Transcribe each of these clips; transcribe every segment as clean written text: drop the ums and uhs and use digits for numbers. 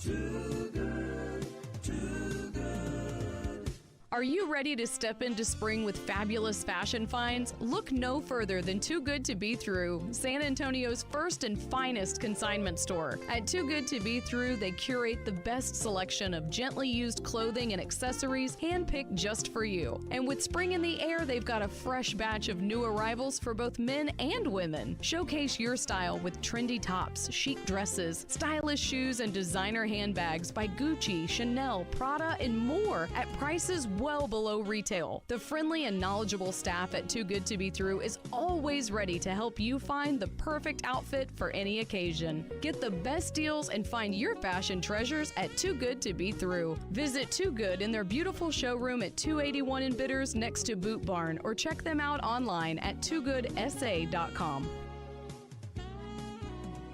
Too good, too good. Are you ready to step into spring with fabulous fashion finds? Look no further than Too Good to Be Through, San Antonio's first and finest consignment store. At Too Good to Be Through, they curate the best selection of gently used clothing and accessories handpicked just for you. And with spring in the air, they've got a fresh batch of new arrivals for both men and women. Showcase your style with trendy tops, chic dresses, stylish shoes, and designer handbags by Gucci, Chanel, Prada, and more at prices well below retail. The friendly and knowledgeable staff at Too Good to Be Through is always ready to help you find the perfect outfit for any occasion. Get the best deals and find your fashion treasures at Too Good to Be Through. Visit Too Good in their beautiful showroom at 281 in Bitters next to Boot Barn, or check them out online at toogoodsA.com.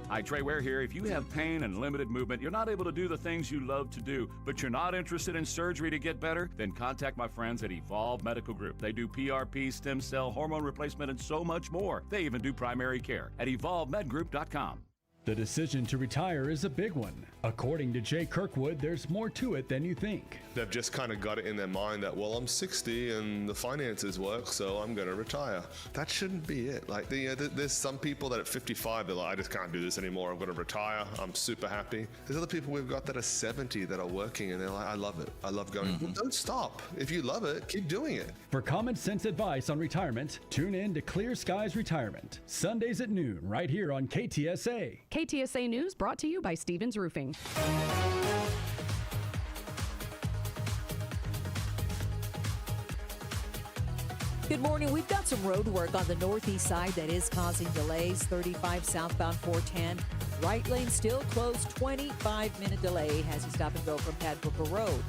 Hi, Trey Ware here. If you have pain and limited movement, you're not able to do the things you love to do, but you're not interested in surgery to get better, then contact my friends at Evolve Medical Group. They do PRP, stem cell, hormone replacement, and so much more. They even do primary care at evolvemedgroup.com. The decision to retire is a big one. According to Jay Kirkwood, there's more to it than you think. They've just kind of got it in their mind that, well, I'm 60 and the finances work, so I'm going to retire. That shouldn't be it. Like, there's some people that at 55, they're like, I just can't do this anymore. I'm going to retire. I'm super happy. There's other people we've got that are 70 that are working, and they're like, I love it. I love going. Well, don't stop. If you love it, keep doing it. For common sense advice on retirement, tune in to Clear Skies Retirement, Sundays at noon, right here on KTSA. KTSA News brought to you by Stevens Roofing. Good morning. We've got some road work on the northeast side that is causing delays. 35 southbound 410. Right lane still closed. 25-minute delay as you stop and go from Padbrook Road.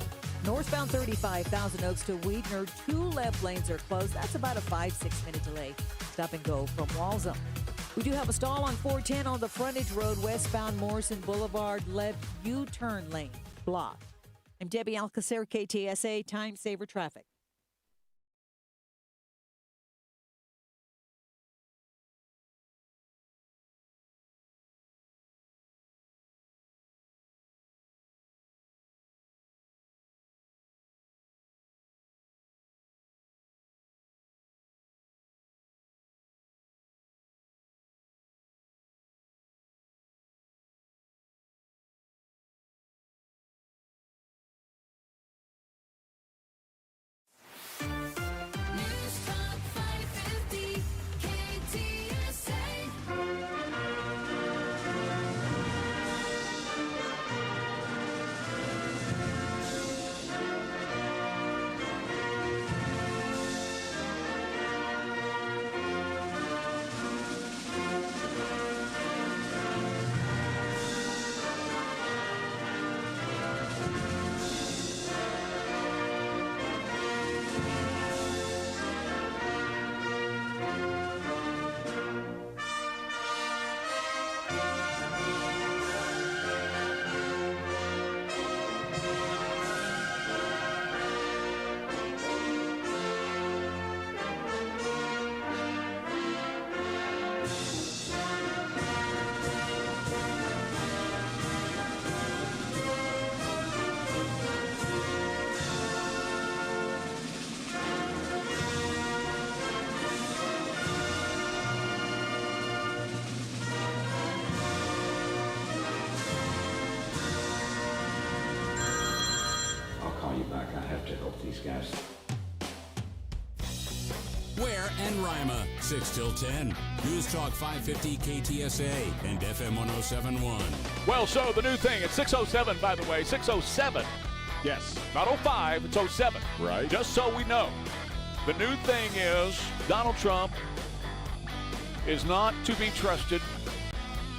Northbound 35, Thousand Oaks to Weidner. 2 left lanes are closed. That's about a 5-6 minute delay. Stop and go from Walzem. We do have a stall on 410 on the frontage road westbound Morrison Boulevard. Left U-turn lane blocked. I'm Debbie Alcacer, KTSA Time Saver Traffic. These guys. Ware and Rima, 6 till 10. News Talk 550 KTSA and FM 1071. Well, so the new thing, it's 6:07, by the way, 6:07. Yes, not 05, it's 07. Right. Just so we know. The new thing is Donald Trump is not to be trusted.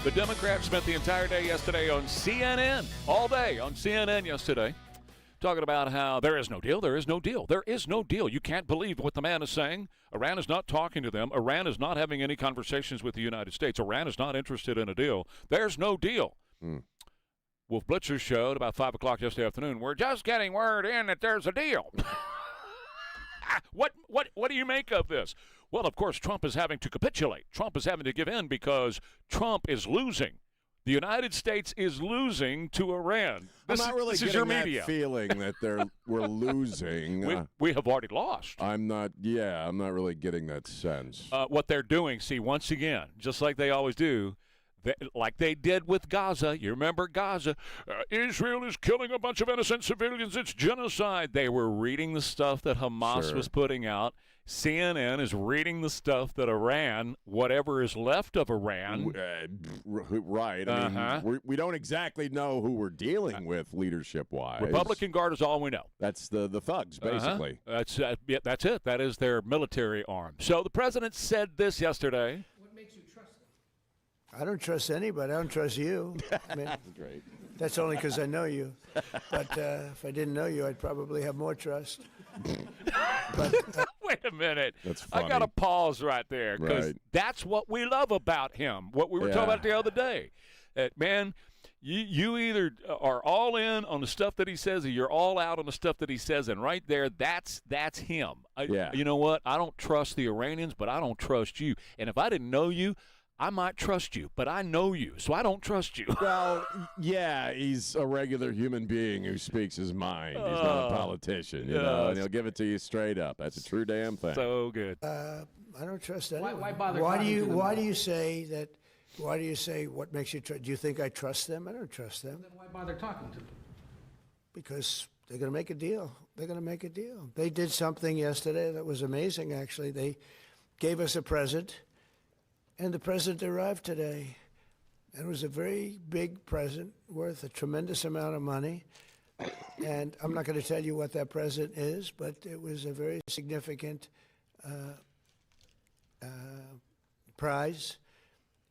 The Democrats spent the entire day yesterday on CNN, all day on CNN yesterday, talking about how there is no deal, there is no deal, there is no deal. You can't believe what the man is saying. Iran is not talking to them. Iran is not having any conversations with the United States. Iran is not interested in a deal. There's no deal. Wolf Blitzer showed about 5 o'clock yesterday afternoon, we're just getting word in that there's a deal. What do you make of this? Well, of course, Trump is having to capitulate. Trump is having to give in because Trump is losing. The United States is losing to Iran. This I'm not really is getting your that media. feeling that we're losing. We have already lost. I'm not really getting that sense. What they're doing, see, once again, just like they always do, like they did with Gaza. You remember Gaza? Israel is killing a bunch of innocent civilians. It's genocide. They were reading the stuff that Hamas was putting out. CNN is reading the stuff that Iran, whatever is left of Iran. Right. I mean, we don't exactly know who we're dealing with leadership-wise. Republican Guard is all we know. That's the thugs, basically. That's it. That is their military arm. So the president said this yesterday. What makes you trust them? I don't trust anybody. I don't trust you. I mean, Great. that's only because I know you. But if I didn't know you, I'd probably have more trust. But Wait a minute. That's funny. I got to pause right there because Right. that's what we love about him, what we were talking about the other day. Man, you either are all in on the stuff that he says or you're all out on the stuff that he says, and right there, that's him. You know what? I don't trust the Iranians, but I don't trust you. And if I didn't know you, I might trust you, but I know you, so I don't trust you. Well, yeah, he's a regular human being who speaks his mind. He's not a politician, you know, and he'll give it to you straight up. That's a true damn thing. So good. I don't trust anyone. Why bother? Why do you say that? Why do you say what makes you trust? Do you think I trust them? I don't trust them. Then why bother talking to them? Because they're going to make a deal. They're going to make a deal. They did something yesterday that was amazing, actually. They gave us a present, and the present arrived today. And it was a very big present worth a tremendous amount of money. And I'm not going to tell you what that present is, but it was a very significant prize.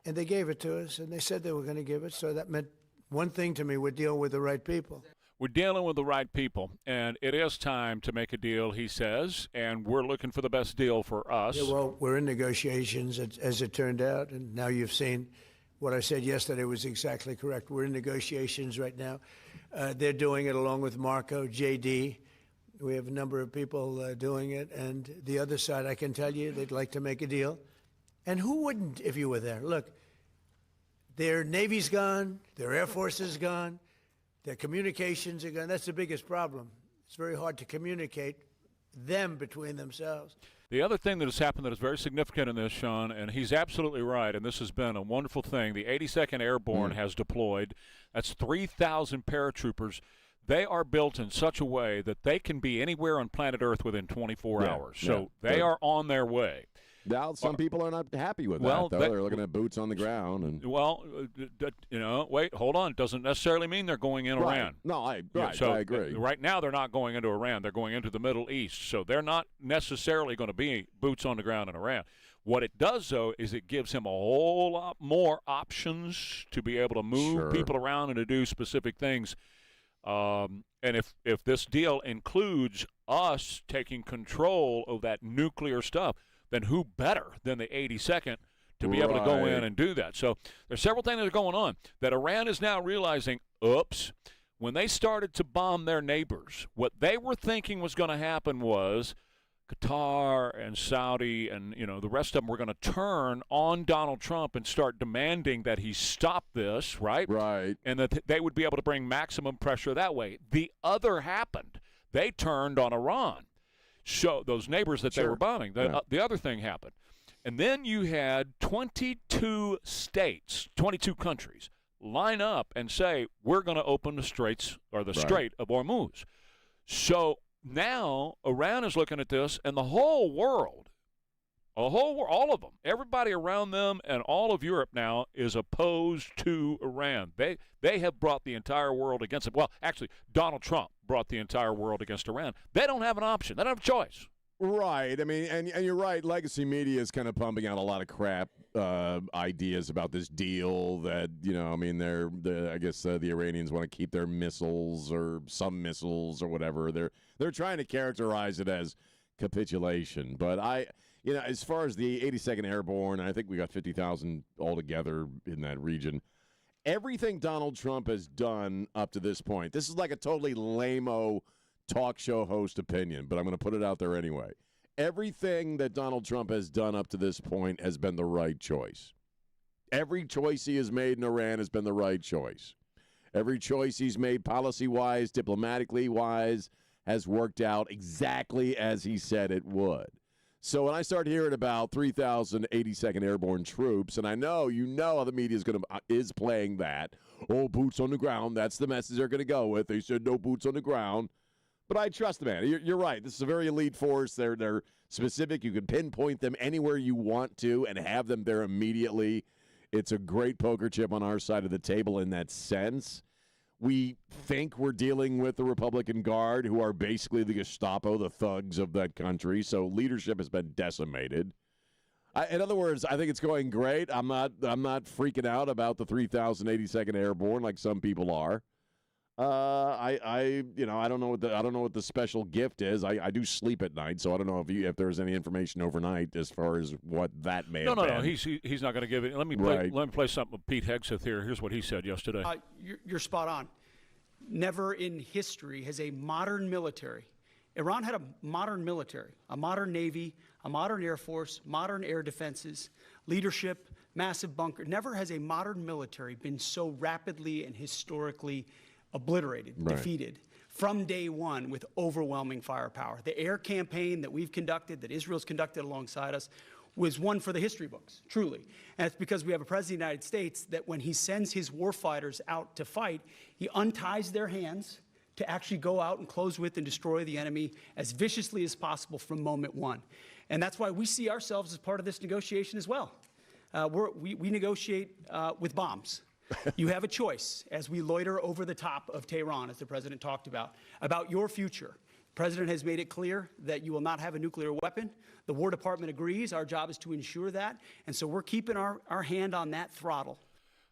And they gave it to us, and they said they were going to give it. So that meant one thing to me: we're dealing with the right people. We're dealing with the right people, and it is time to make a deal, he says, and we're looking for the best deal for us. Yeah, well, we're in negotiations, as it turned out, and now you've seen what I said yesterday was exactly correct. We're in negotiations right now. They're doing it along with Marco, JD. We have a number of people doing it, and the other side, I can tell you, they'd like to make a deal. And who wouldn't if you were there? Look, their Navy's gone, their Air Force is gone, their communications are gone. That's the biggest problem. It's very hard to communicate them between themselves. The other thing that has happened that is very significant in this, Sean, and he's absolutely right, and this has been a wonderful thing, the 82nd Airborne has deployed. That's 3,000 paratroopers. They are built in such a way that they can be anywhere on planet Earth within 24 hours. So they are on their way. Now, some people are not happy with that, though. They're looking at boots on the ground. And wait, hold on. Doesn't necessarily mean they're going in Iran. No, I agree. Right now, they're not going into Iran. They're going into the Middle East. So they're not necessarily going to be boots on the ground in Iran. What it does, though, is it gives him a whole lot more options to be able to move people around and to do specific things. And if this deal includes us taking control of that nuclear stuff, then who better than the 82nd to be able to go in and do that? So there's several things that are going on that Iran is now realizing, oops, when they started to bomb their neighbors, what they were thinking was going to happen was Qatar and Saudi and, the rest of them were going to turn on Donald Trump and start demanding that he stop this, right? Right. And that they would be able to bring maximum pressure that way. The other happened. They turned on Iran. So those neighbors that they were bombing, the other thing happened. And then you had 22 states, 22 countries line up and say, we're going to open the straits or the Strait of Hormuz. So now Iran is looking at this, and the whole world, all of them, everybody around them and all of Europe now is opposed to Iran. They have brought the entire world against it. Well, actually, Donald Trump brought the entire world against Iran. They don't have an option. They don't have a choice. Right. I mean, and you're right. Legacy media is kind of pumping out a lot of crap ideas about this deal that, I guess the Iranians want to keep their missiles or some missiles or whatever. They're trying to characterize it as capitulation. But as far as the 82nd Airborne, I think we got 50,000 altogether in that region. Everything Donald Trump has done up to this point, this is like a totally lame-o talk show host opinion, but I'm going to put it out there anyway. Everything that Donald Trump has done up to this point has been the right choice. Every choice he has made in Iran has been the right choice. Every choice he's made policy-wise, diplomatically-wise, has worked out exactly as he said it would. So when I start hearing about 3,082nd Airborne troops, and I know how the media is playing that, boots on the ground, that's the message they're going to go with. They said no boots on the ground. But I trust the man. You're right. This is a very elite force. They're specific. You can pinpoint them anywhere you want to and have them there immediately. It's a great poker chip on our side of the table in that sense. We think we're dealing with the Republican Guard, who are basically the Gestapo, the thugs of that country. So leadership has been decimated. In other words, I think it's going great. I'm not freaking out about the 3,082nd Airborne like some people are. I don't know what the special gift is. I do sleep at night, so I don't know if there's any information overnight as far as what that may have been. No. He's not going to give it. Let me play something with Pete Hegseth here. Here's what he said yesterday. You're spot on. Never in history has a modern military. Iran had a modern military, a modern navy, a modern air force, modern air defenses, leadership, massive bunker. Never has a modern military been so rapidly and historically obliterated, defeated from day one with overwhelming firepower. The air campaign that we've conducted, that Israel's conducted alongside us, was one for the history books, truly. And it's because we have a president of the United States that when he sends his warfighters out to fight, he unties their hands to actually go out and close with and destroy the enemy as viciously as possible from moment one. And that's why we see ourselves as part of this negotiation as well. We negotiate with bombs. You have a choice as we loiter over the top of Tehran, as the president talked about your future. The president has made it clear that you will not have a nuclear weapon. The War Department agrees. Our job is to ensure that. And so we're keeping our hand on that throttle.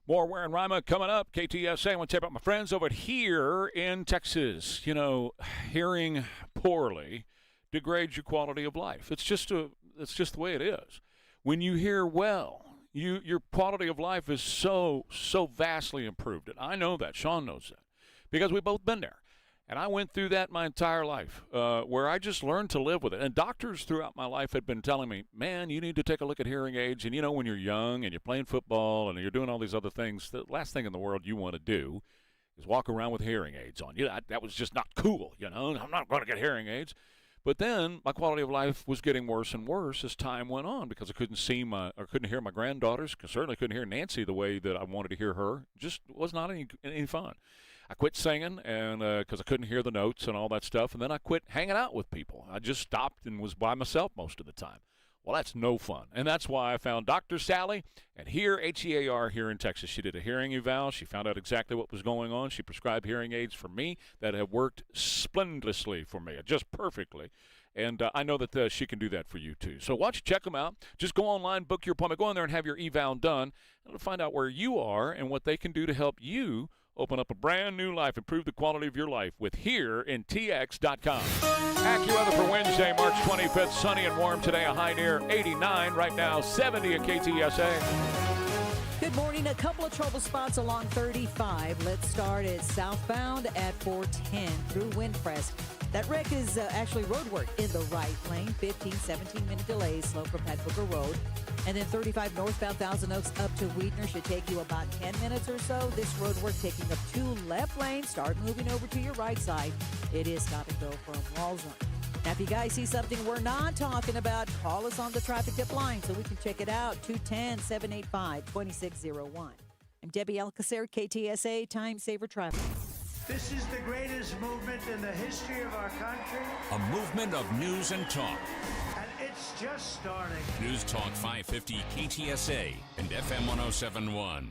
More Ware and Rima coming up. KTSA. I want to tell you about my friends over here in Texas. Hearing poorly degrades your quality of life. It's just the way it is. When you hear well, your quality of life is so vastly improved. And I know that. Sean knows that because we've both been there. And I went through that my entire life where I just learned to live with it. And doctors throughout my life had been telling me, man, you need to take a look at hearing aids. And, when you're young and you're playing football and you're doing all these other things, the last thing in the world you want to do is walk around with hearing aids on. That was just not cool, I'm not going to get hearing aids. But then my quality of life was getting worse and worse as time went on because I couldn't hear my granddaughters. Certainly couldn't hear Nancy the way that I wanted to hear her. Just was not any fun. I quit singing and because I couldn't hear the notes and all that stuff. And then I quit hanging out with people. I just stopped and was by myself most of the time. Well, that's no fun. And that's why I found Dr. Sally at HEAR here in Texas. She did a hearing eval. She found out exactly what was going on. She prescribed hearing aids for me that have worked splendously for me, just perfectly. And I know that she can do that for you, too. So check them out. Just go online, book your appointment. Go in there and have your eval done. And find out where you are and what they can do to help you open up a brand new life, improve the quality of your life with HereInTX.com. AccuWeather for Wednesday, March 25th. Sunny and warm today, a high near 89. Right now, 70 at KTSA. Good morning. A couple of trouble spots along 35. Let's start at southbound at 410 through Windcrest. That wreck is actually road work in the right lane. 15, 17-minute delay, slow from Pat Booker Road. And then 35 northbound Thousand Oaks up to Weidner should take you about 10 minutes or so. This road work taking up 2 left lanes. Start moving over to your right side. It is stop and go from Walzone. Now, if you guys see something we're not talking about, call us on the traffic tip line so we can check it out. 210-785-2601. I'm Debbie Alcacer, KTSA Time Saver Traffic. This is the greatest movement in the history of our country. A movement of news and talk. And it's just starting. News Talk 550 KTSA and FM 1071.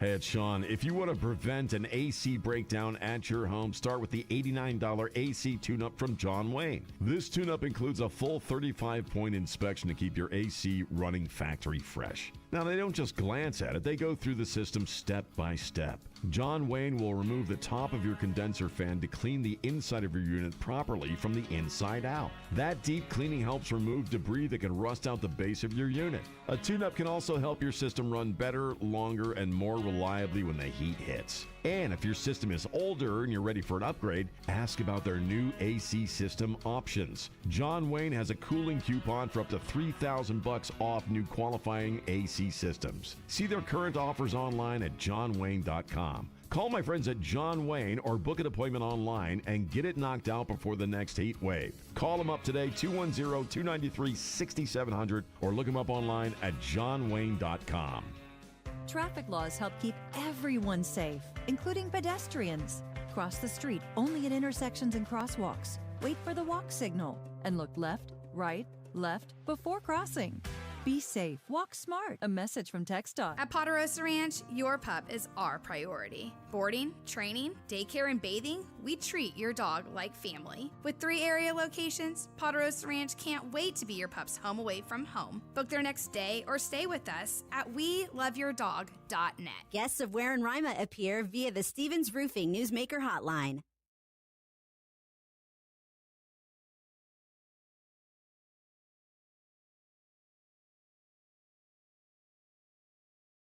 Hey, it's Sean. If you want to prevent an AC breakdown at your home, start with the $89 AC tune-up from John Wayne. This tune-up includes a full 35-point inspection to keep your AC running factory fresh. Now, they don't just glance at it. They go through the system step by step. John Wayne will remove the top of your condenser fan to clean the inside of your unit properly from the inside out. That deep cleaning helps remove debris that can rust out the base of your unit. A tune-up can also help your system run better, longer, and more reliably when the heat hits. And if your system is older and you're ready for an upgrade, ask about their new AC system options. John Wayne has a cooling coupon for up to $3,000 off new qualifying AC systems. See their current offers online at johnwayne.com. Call my friends at John Wayne or book an appointment online and get it knocked out before the next heat wave. Call them up today, 210-293-6700, or look them up online at johnwayne.com. Traffic laws help keep everyone safe, including pedestrians. Cross the street only at intersections and crosswalks. Wait for the walk signal and look left, right, left before crossing. Be safe. Walk smart. A message from TxDOT. At Ponderosa Ranch, your pup is our priority. Boarding, training, daycare, and bathing, we treat your dog like family. With 3 area locations, Ponderosa Ranch can't wait to be your pup's home away from home. Book their next day or stay with us at weloveyourdog.net. Guests of Ware and Rima appear via the Stevens Roofing Newsmaker Hotline.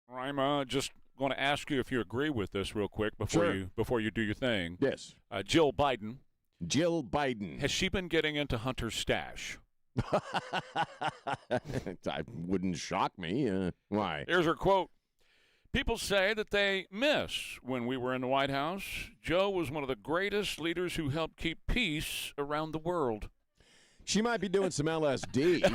Rima, just going to ask you if you agree with this real quick before you do your thing. Yes. Jill Biden. Jill Biden. Has she been getting into Hunter's stash? That wouldn't shock me. Why? Here's her quote. People say that they miss when we were in the White House. Joe was one of the greatest leaders who helped keep peace around the world. She might be doing some LSD.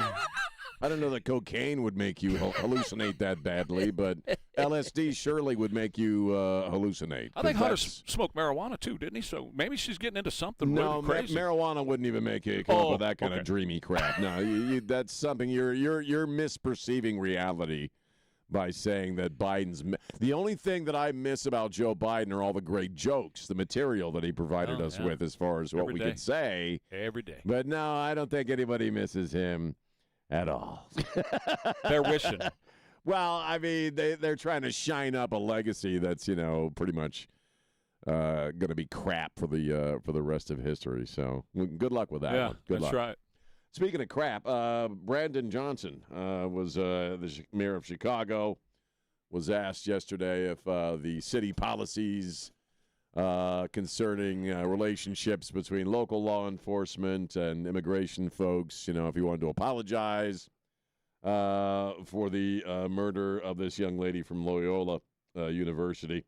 I don't know that cocaine would make you hallucinate that badly, but LSD surely would make you hallucinate. I think Hunter smoked marijuana too, didn't he? So maybe she's getting into something really crazy. Marijuana wouldn't even make you come up with that kind of dreamy crap. No, that's something you're misperceiving reality by saying that Biden's. The only thing that I miss about Joe Biden are all the great jokes, the material that he provided us with, as far as what we could say every day. But no, I don't think anybody misses him at all. They're wishing. Well, I mean, they're trying to shine up a legacy that's pretty much going to be crap for the rest of history. So good luck with that. Yeah, one. Good luck. that's right. Speaking of crap, Brandon Johnson was the mayor of Chicago. Was asked yesterday if the city policies concerning relationships between local law enforcement and immigration folks, if he wanted to apologize for the murder of this young lady from Loyola University.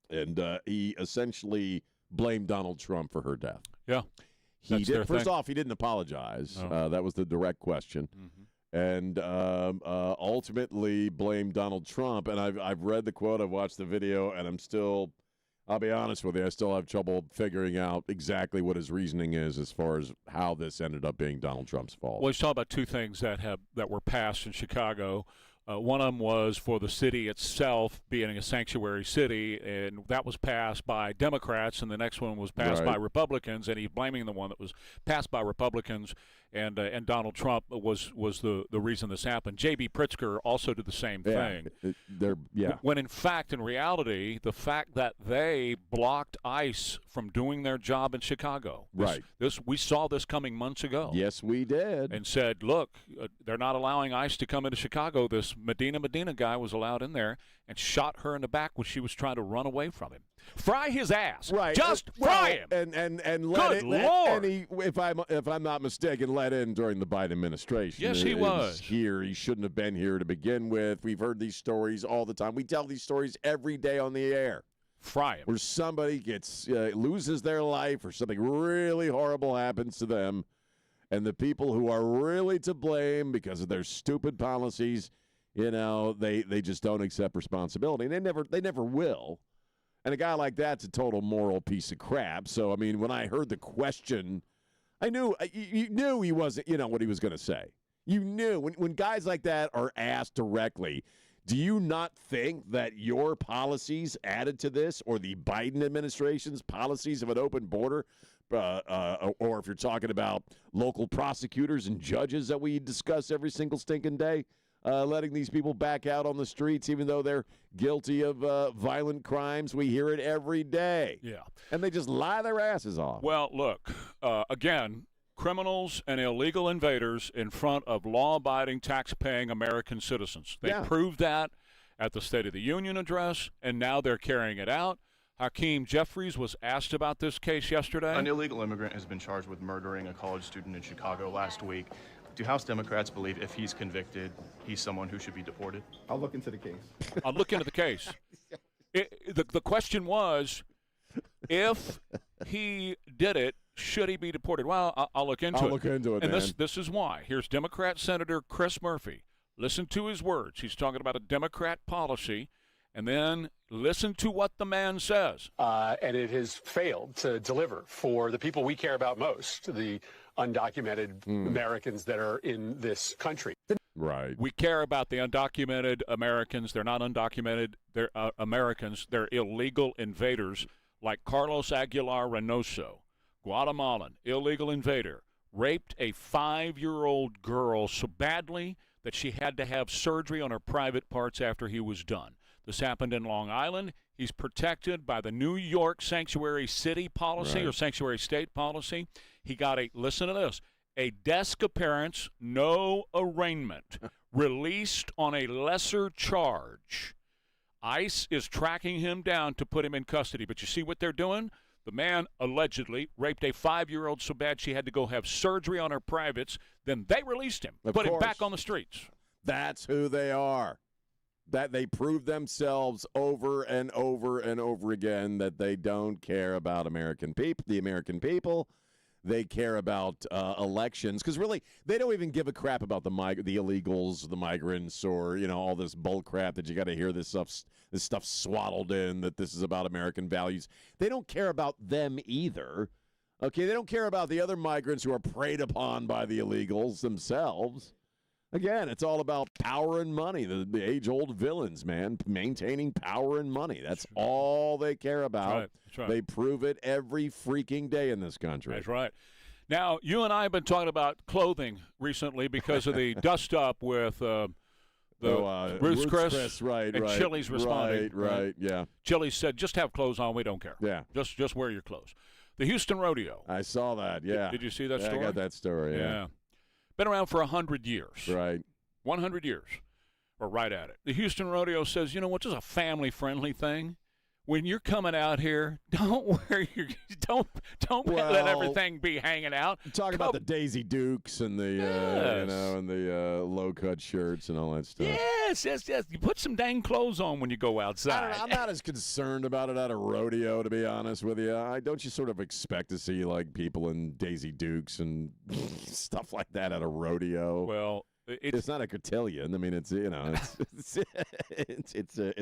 And he essentially blamed Donald Trump for her death. Yeah. He did. First off, he didn't apologize. No. That was the direct question. Mm-hmm. And ultimately blamed Donald Trump. And I've read the quote, I've watched the video, and I'll be honest with you, I still have trouble figuring out exactly what his reasoning is as far as how this ended up being Donald Trump's fault. Well, he's talking about two things that were passed in Chicago. One of them was for the city itself being a sanctuary city, and that was passed by Democrats, and the next one was passed by Republicans, and he's blaming the one that was passed by Republicans, and Donald Trump was the reason this happened. J.B. Pritzker also did the same thing. When in fact, in reality, the fact that they blocked ICE from doing their job in Chicago. We saw this coming months ago. Yes, we did. And said, look, they're not allowing ICE to come into Chicago. This Medina guy was allowed in there and shot her in the back when she was trying to run away from him. Fry his ass. Right. Just fry him. And Good Lord. And he, if I'm not mistaken, let in during the Biden administration. Yes, he was. Here. He shouldn't have been here to begin with. We've heard these stories all the time. We tell these stories every day on the air. Fry him. Where somebody gets loses their life or something really horrible happens to them, and the people who are really to blame because of their stupid policies, they just don't accept responsibility. And they never will. And a guy like that's a total moral piece of crap. So, I mean, when I heard the question, I knew you knew he wasn't, what he was going to say. You knew when guys like that are asked directly, Do you not think that your policies added to this, or the Biden administration's policies of an open border, or if you're talking about local prosecutors and judges that we discuss every single stinking day, letting these people back out on the streets even though they're guilty of violent crimes? We hear it every day. Yeah. And they just lie their asses off. Well, look, again, criminals and illegal invaders in front of law-abiding, tax-paying American citizens. They proved that at the State of the Union address, and now they're carrying it out. Hakeem Jeffries was asked about this case yesterday. An illegal immigrant has been charged with murdering a college student in Chicago last week. Do House Democrats believe if he's convicted, he's someone who should be deported? I'll look into the case. I'll look into the case. The question was, if he did it, should he be deported? Well, I'll look into it. I'll look into it, and man. this is why. Here's Democrat Senator Chris Murphy. Listen to his words. He's talking about a Democrat policy. And then listen to what the man says. And it has failed to deliver for the people we care about most, the undocumented Americans that are in this country. Right. We care about the undocumented Americans. They're not undocumented. They're Americans. They're illegal invaders like Carlos Aguilar Reynoso, Guatemalan, illegal invader, raped a 5-year-old girl so badly that she had to have surgery on her private parts after he was done. This happened in Long Island. He's protected by the New York sanctuary city policy or sanctuary state policy. He got listen to this, a desk appearance, no arraignment, released on a lesser charge. ICE is tracking him down to put him in custody. But you see what they're doing? The man allegedly raped a 5-year-old so bad she had to go have surgery on her privates. Then they released him, put him back on the streets. That's who they are. That they prove themselves over and over and over again that they don't care about American people, the American people. They care about elections because really they don't even give a crap about the illegals, the migrants, or all this bull crap that you got to hear this stuff swaddled in that this is about American values. They don't care about them either. Okay, they don't care about the other migrants who are preyed upon by the illegals themselves. Again, it's all about power and money, the age-old villains, man, maintaining power and money. That's all they care about. That's right. They prove it every freaking day in this country. That's right. Now, you and I have been talking about clothing recently because of the dust-up with Ruth's Chris right, and right, Chili's responding. Right, yeah. Chili's said, just have clothes on. We don't care. Yeah. Just wear your clothes. The Houston Rodeo. I saw that, yeah. Did you see that story? I got that story, yeah. Been around for 100 years. Right. 100 years. We're right at it. The Houston Rodeo says, you know what, this is a family-friendly thing. When you're coming out here, don't let everything be hanging out. Talking about the Daisy Dukes and the and the low-cut shirts and all that stuff. Yes. You put some dang clothes on when you go outside. I'm not as concerned about it at a rodeo, to be honest with you. Don't you sort of expect to see like people in Daisy Dukes and stuff like that at a rodeo? Well, it's not a cotillion. I mean, it's it's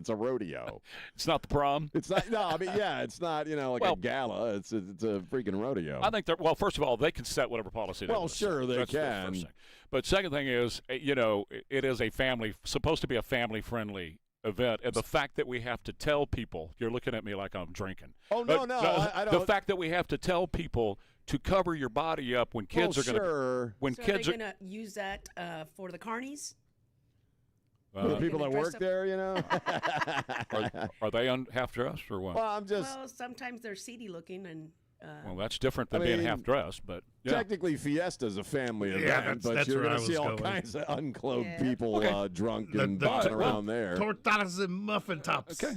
a rodeo. It's not the prom. It's not. No, I mean, yeah, it's not. Like a gala. It's a freaking rodeo. I think first of all, they can set whatever policy they want. Well, sure, they That's can. The first thing. But second thing is, it is supposed to be a family-friendly event, and the fact that we have to tell people, you're looking at me like I'm drinking. Oh no, I don't. The fact that we have to tell people to cover your body up when kids are going to. When so kids are they going to use that for the carnies? For the people that work there, are they half dressed or what? Well, sometimes they're seedy looking and. Well, that's different than being half dressed, but technically, Fiesta's a family event, but you're going to see all kinds of unclothed people drunk and bopping around there. Tortadas and muffin tops. Okay.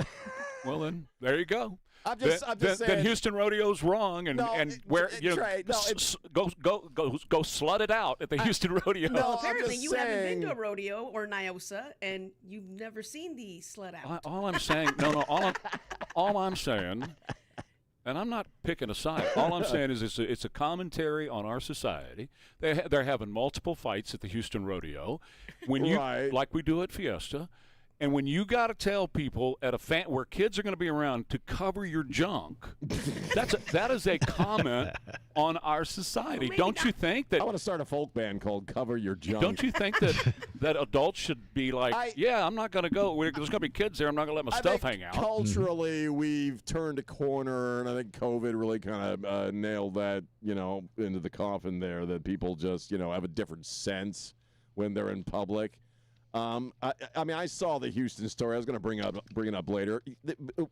Well, then there you go. I'm just saying. Then Houston Rodeo's wrong, and where Trey, go slut it out at the Houston Rodeo. No, apparently you haven't been to a rodeo or Niosa, and you've never seen the slut out. All I'm saying, all I'm saying. And I'm not picking a side. All I'm saying is it's a commentary on our society. They're having multiple fights at the Houston Rodeo, like we do at Fiesta, And when you got to tell people at a where kids are going to be around to cover your junk, that is a comment on our society. Well, don't you think that? I want to start a folk band called "Cover Your Junk." Don't you think that adults should be like, I'm not going to go. There's going to be kids there. I'm not going to let my stuff hang out. Culturally, we've turned a corner, and I think COVID really kind of nailed that, into the coffin there. That people just, have a different sense when they're in public. I saw the Houston story. I was going to bring it up later.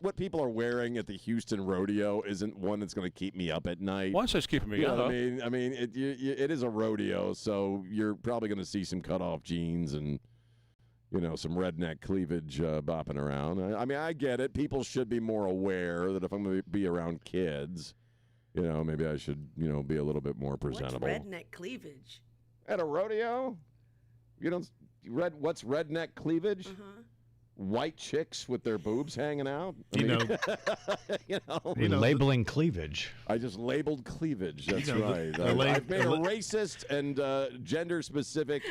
What people are wearing at the Houston rodeo isn't one that's going to keep me up at night. Why is this keeping me up? I mean, it is a rodeo, so you're probably going to see some cutoff jeans and some redneck cleavage bopping around. I get it. People should be more aware that if I'm going to be around kids, maybe I should be a little bit more presentable. What's redneck cleavage? At a rodeo, what's redneck cleavage? White chicks with their boobs hanging out. Labeling cleavage. I just labeled cleavage. That's right. I've made a racist and gender-specific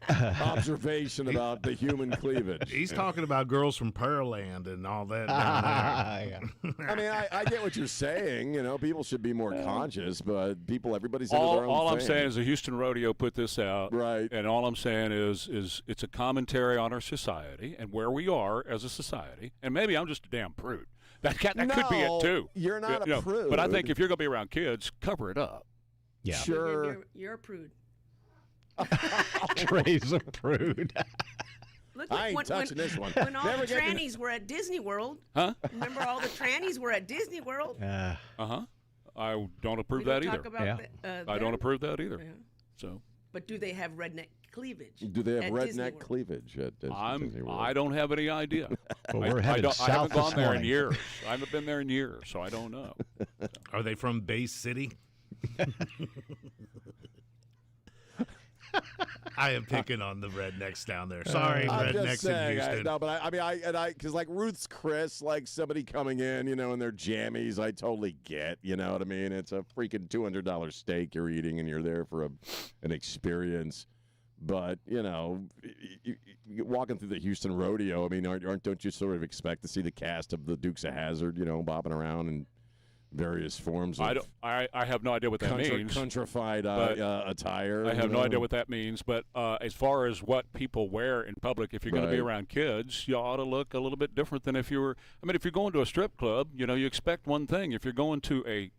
observation about the human cleavage. He's talking about girls from Pearland and all that down there. I get what you're saying. People should be more conscious, but everybody's into their own all thing. I'm saying is the Houston Rodeo put this out, right? And all I'm saying is it's a commentary on our society and where we are as a society. And maybe I'm just a damn prude. That could be it too. You're not a prude. But I think if you're going to be around kids, cover it up. Yeah, sure. You're a prude. Trey's a prude. Look, I ain't touching this one. When all the trannies were at Disney World. Huh? Remember all the trannies were at Disney World? I don't approve that either. I don't approve that either. Yeah. So. But do they have redneck cleavage? Do they have at redneck Disney World? cleavage at Disney World? I don't have any idea. But we're headed south I haven't gone this there in morning. years. I haven't been there in years, so I don't know. Are they from Bay City? I am picking on the rednecks down there. Sorry, I'm rednecks just saying, in Houston. because like Ruth's Chris, like somebody coming in, in their jammies, I totally get, you know what I mean? It's a freaking $200 steak you're eating, and you're there for an experience. But walking through the Houston rodeo, don't you sort of expect to see the cast of the Dukes of Hazzard, bopping around and various forms of I have no idea what that means. Countrified attire. I have no idea what that means. But as far as what people wear in public, if you're going to be around kids, you ought to look a little bit different than if you were. if you're going to a strip club, you expect one thing. If you're going to a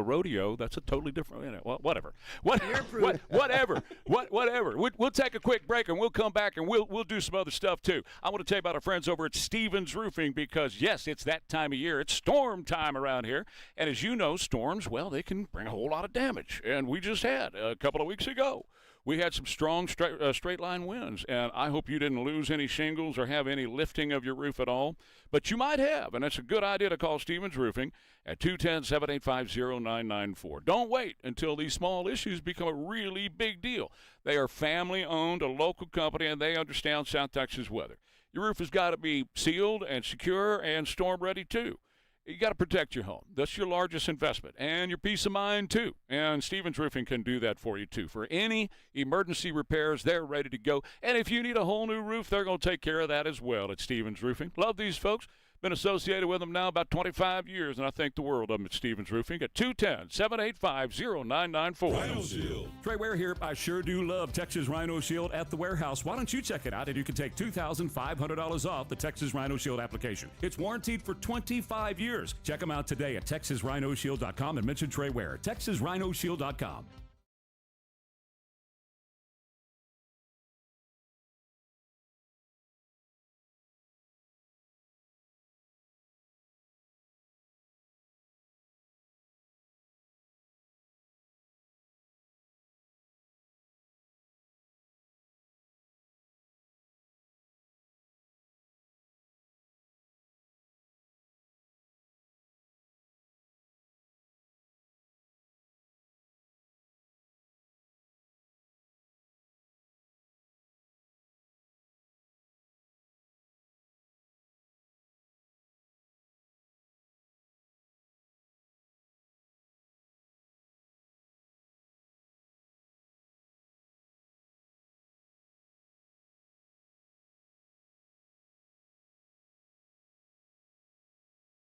rodeo, that's a totally different. Whatever. Whatever. We'll take a quick break and we'll come back and we'll do some other stuff too. I want to tell you about our friends over at Stevens Roofing because yes, it's that time of year. It's storm time around here, and as you know, storms, they can bring a whole lot of damage. And we just had a couple of weeks ago. We had some strong straight line winds, and I hope you didn't lose any shingles or have any lifting of your roof at all. But you might have, and it's a good idea to call Stevens Roofing at 210-785-0994. Don't wait until these small issues become a really big deal. They are family-owned, a local company, and they understand South Texas weather. Your roof has got to be sealed and secure and storm-ready, too. You got to protect your home. That's your largest investment and your peace of mind, too. And Stevens Roofing can do that for you, too. For any emergency repairs, they're ready to go. And if you need a whole new roof, they're going to take care of that as well at Stevens Roofing. Love these folks. Been associated with them now about 25 years, and I think the world of them at Stevens Roofing at 210-785-0994. Rhino Shield. Trey Ware here. I sure do love Texas Rhino Shield at the warehouse. Why don't you check it out, and you can take $2,500 off the Texas Rhino Shield application. It's warranted for 25 years. Check them out today at TexasRhinoShield.com and mention Trey Ware. TexasRhinoShield.com.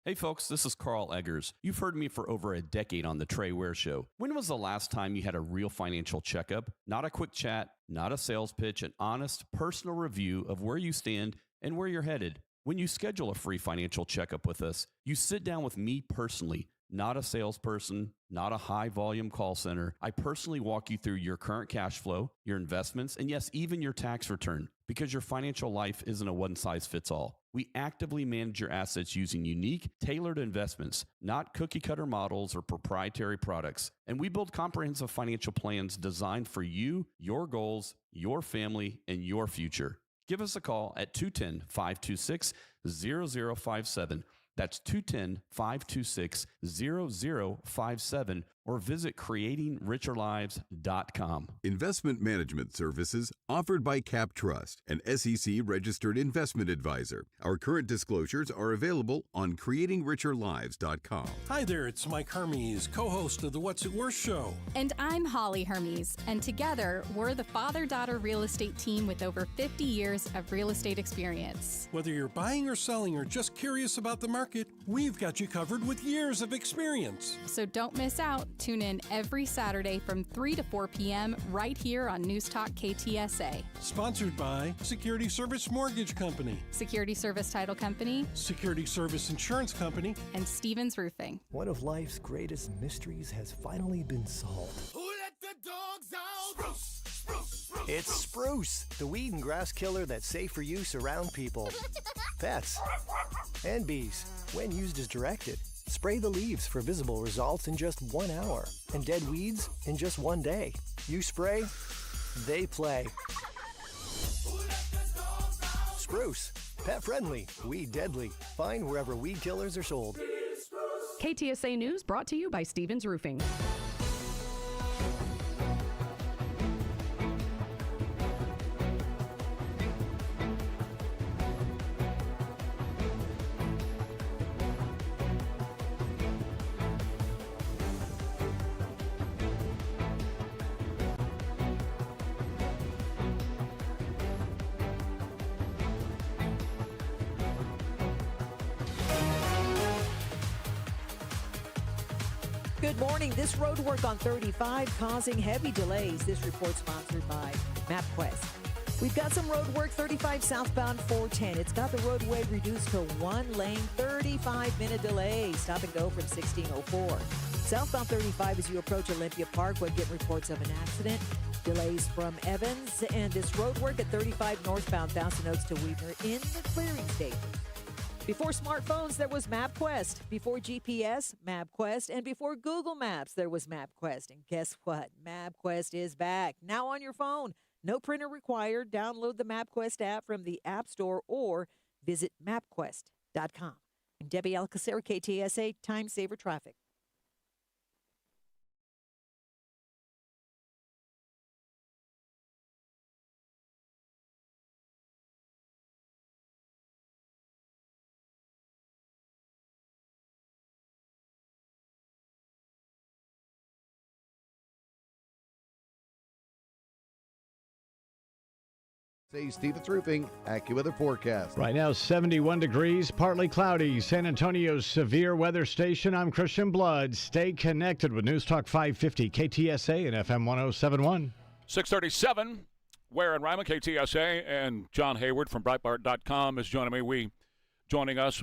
Hey folks, this is Carl Eggers. You've heard me for over a decade on the Trey Ware Show. When was the last time you had a real financial checkup? Not a quick chat, not a sales pitch, an honest, personal review of where you stand and where you're headed. When you schedule a free financial checkup with us, you sit down with me personally, not a salesperson, not a high-volume call center. I personally walk you through your current cash flow, your investments, and yes, even your tax return, because your financial life isn't a one-size-fits-all. We actively manage your assets using unique, tailored investments, not cookie-cutter models or proprietary products. And we build comprehensive financial plans designed for you, your goals, your family, and your future. Give us a call at 210-526-0057. That's 210-526-0057, or visit creatingricherlives.com. Investment management services offered by Cap Trust, an SEC-registered investment advisor. Our current disclosures are available on creatingricherlives.com. Hi there, it's Mike Hermes, co-host of the What's It Worth show. And I'm Holly Hermes, and together we're the father-daughter real estate team with over 50 years of real estate experience. Whether you're buying or selling or just curious about the market, we've got you covered with years of experience. So don't miss out. Tune in every Saturday from 3 to 4 p.m. right here on News Talk KTSA. Sponsored by Security Service Mortgage Company, Security Service Title Company, Security Service Insurance Company, and Stevens Roofing. One of life's greatest mysteries has finally been solved. Who let the dogs out? Spruce, spruce, spruce. It's spruce, the weed and grass killer that's safe for use around people, pets, and bees when used as directed. Spray the leaves for visible results in just 1 hour, and dead weeds in just 1 day. You spray, they play. Spruce, pet friendly, weed deadly. Find wherever weed killers are sold. KTSA News brought to you by Stevens Roofing. Good morning. This road work on 35 causing heavy delays. This report sponsored by MapQuest. We've got some road work 35 southbound 410. It's got the roadway reduced to 1 lane, 35-minute delay. Stop and go from 1604. Southbound 35 as you approach Olympia Parkway, getting reports of an accident. Delays from Evans, and this road work at 35 northbound Thousand Oaks to Weaver in the clearing station. Before smartphones, there was MapQuest. Before GPS, MapQuest. And before Google Maps, there was MapQuest. And guess what? MapQuest is back. Now on your phone. No printer required. Download the MapQuest app from the App Store or visit mapquest.com. I'm Debbie Alcacer, KTSA, Time Saver Traffic. Say Stevens Roofing, AccuWeather forecast. Right now, 71 degrees, partly cloudy. San Antonio's severe weather station. I'm Christian Blood. Stay connected with News Talk 550, KTSA and FM 1071. 637, Ware and Rima, KTSA, and John Hayward from Breitbart.com is joining us.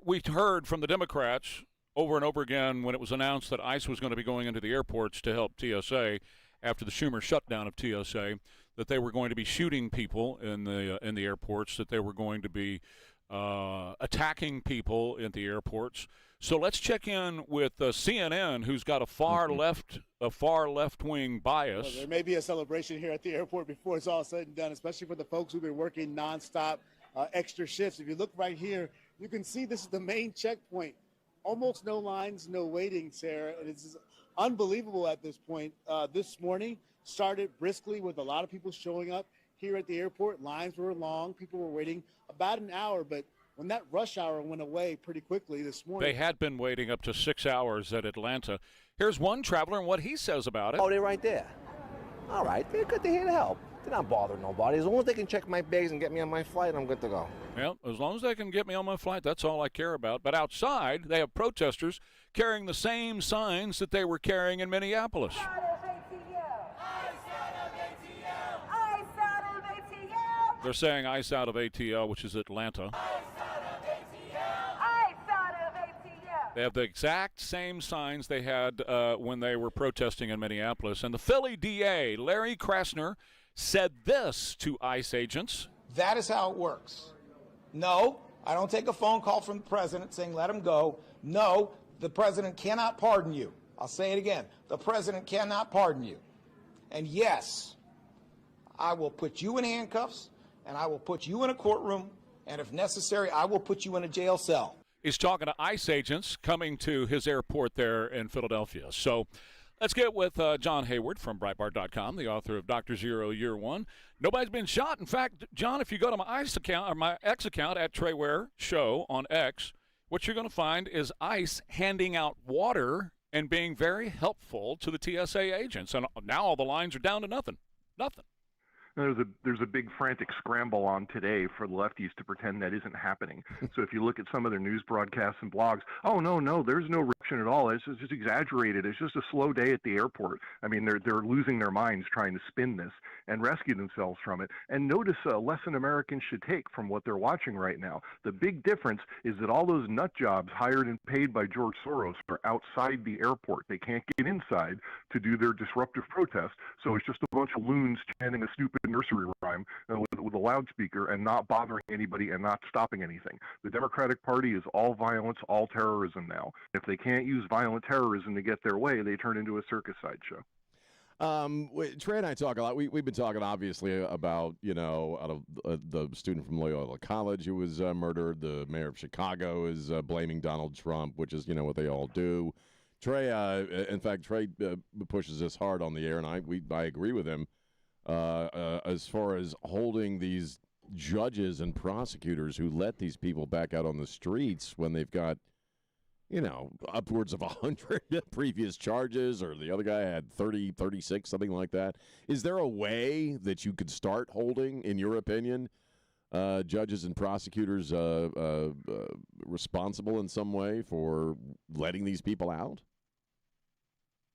We heard from the Democrats over and over again when it was announced that ICE was going to be going into the airports to help TSA after the Schumer shutdown of TSA, that they were going to be shooting people in the airports, that they were going to be attacking people in the airports. So let's check in with CNN, who's got a far left-wing bias. Well, there may be a celebration here at the airport before it's all said and done, especially for the folks who've been working nonstop, extra shifts. If you look right here, you can see this is the main checkpoint. Almost no lines, no waiting, Sarah, and it's unbelievable at this point. This morning started briskly with a lot of people showing up here at the airport. Lines were long. People were waiting about an hour, but when that rush hour went away pretty quickly this morning. They had been waiting up to 6 hours at Atlanta. Here's one traveler and what he says about it. Oh, they're right there. All right, they're good to here to help. they're not bothering nobody. As long as they can check my bags and get me on my flight, I'm good to go. Well, as long as they can get me on my flight, that's all I care about. But outside, they have protesters carrying the same signs that they were carrying in Minneapolis. They're saying ICE out of ATL, which is Atlanta. They have the exact same signs they had when they were protesting in Minneapolis. And the Philly DA, Larry Krasner, said this to ICE agents. That is how it works. No, I don't take a phone call from the president saying let him go. No, the president cannot pardon you. I'll say it again. The president cannot pardon you. And yes, I will put you in handcuffs, and I will put you in a courtroom, and if necessary, I will put you in a jail cell. He's talking to ICE agents coming to his airport there in Philadelphia. So let's get with John Hayward from Breitbart.com, the author of Dr. Zero Year One. Nobody's been shot. In fact, John, if you go to my ICE account or my X account at Trey Ware Show on X, what you're going to find is ICE handing out water and being very helpful to the TSA agents. And now all the lines are down to nothing. Nothing. There's a big frantic scramble on today for the lefties to pretend that isn't happening. So if you look at some of their news broadcasts and blogs, oh no, there's no eruption at all. It's just exaggerated. It's just a slow day at the airport. I mean, they're losing their minds trying to spin this and rescue themselves from it. And notice a lesson Americans should take from what they're watching right now. The big difference is that all those nut jobs hired and paid by George Soros are outside the airport. They can't get inside to do their disruptive protest. So it's just a bunch of loons chanting a stupid nursery rhyme with a loudspeaker and not bothering anybody and not stopping anything. The Democratic Party is all violence, all terrorism now. If they can't use violent terrorism to get their way, they turn into a circus sideshow. Trey and I talk a lot. We've been talking, obviously, about, out of the student from Loyola College who was murdered. The mayor of Chicago is blaming Donald Trump, which is, what they all do. Trey, in fact, Trey pushes this hard on the air, and I agree with him. As far as holding these judges and prosecutors who let these people back out on the streets when they've got, upwards of 100 previous charges, or the other guy had 30, 36, something like that. Is there a way that you could start holding, in your opinion, judges and prosecutors responsible in some way for letting these people out?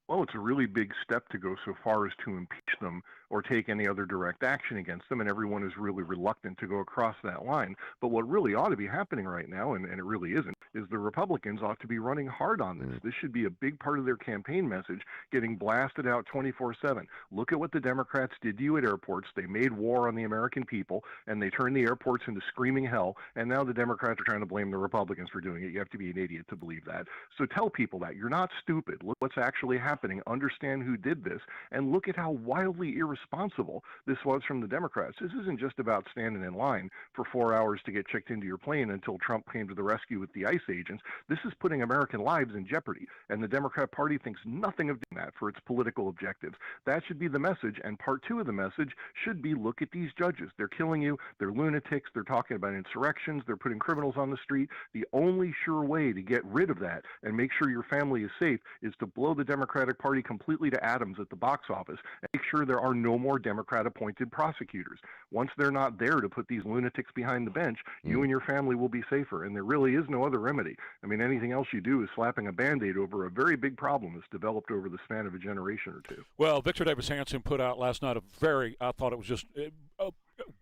Well, it's a really big step to go so far as to impeach them or take any other direct action against them, and everyone is really reluctant to go across that line. But what really ought to be happening right now, and it really isn't, is the Republicans ought to be running hard on this. This should be a big part of their campaign message, getting blasted out 24/7. Look at what the Democrats did to you at airports. They made war on the American people, and they turned the airports into screaming hell, and now the Democrats are trying to blame the Republicans for doing it. You have to be an idiot to believe that. So tell people that. You're not stupid. Look what's actually happening. Understand who did this, and look at how wildly irresponsible this was from the Democrats. This isn't just about standing in line for 4 hours to get checked into your plane until Trump came to the rescue with the ICE agents. This is putting American lives in jeopardy, and the Democrat Party thinks nothing of doing that for its political objectives. That should be the message, and part two of the message should be, look at these judges. They're killing you. They're lunatics. They're talking about insurrections. They're putting criminals on the street. The only sure way to get rid of that and make sure your family is safe is to blow the Democratic Party completely to atoms at the box office and make sure there are no more Democrat-appointed prosecutors. Once they're not there to put these lunatics behind the bench, you and your family will be safer, and there really is no other remedy. I mean, anything else you do is slapping a Band-Aid over a very big problem that's developed over the span of a generation or two. Well, Victor Davis Hanson put out last night I thought it was just a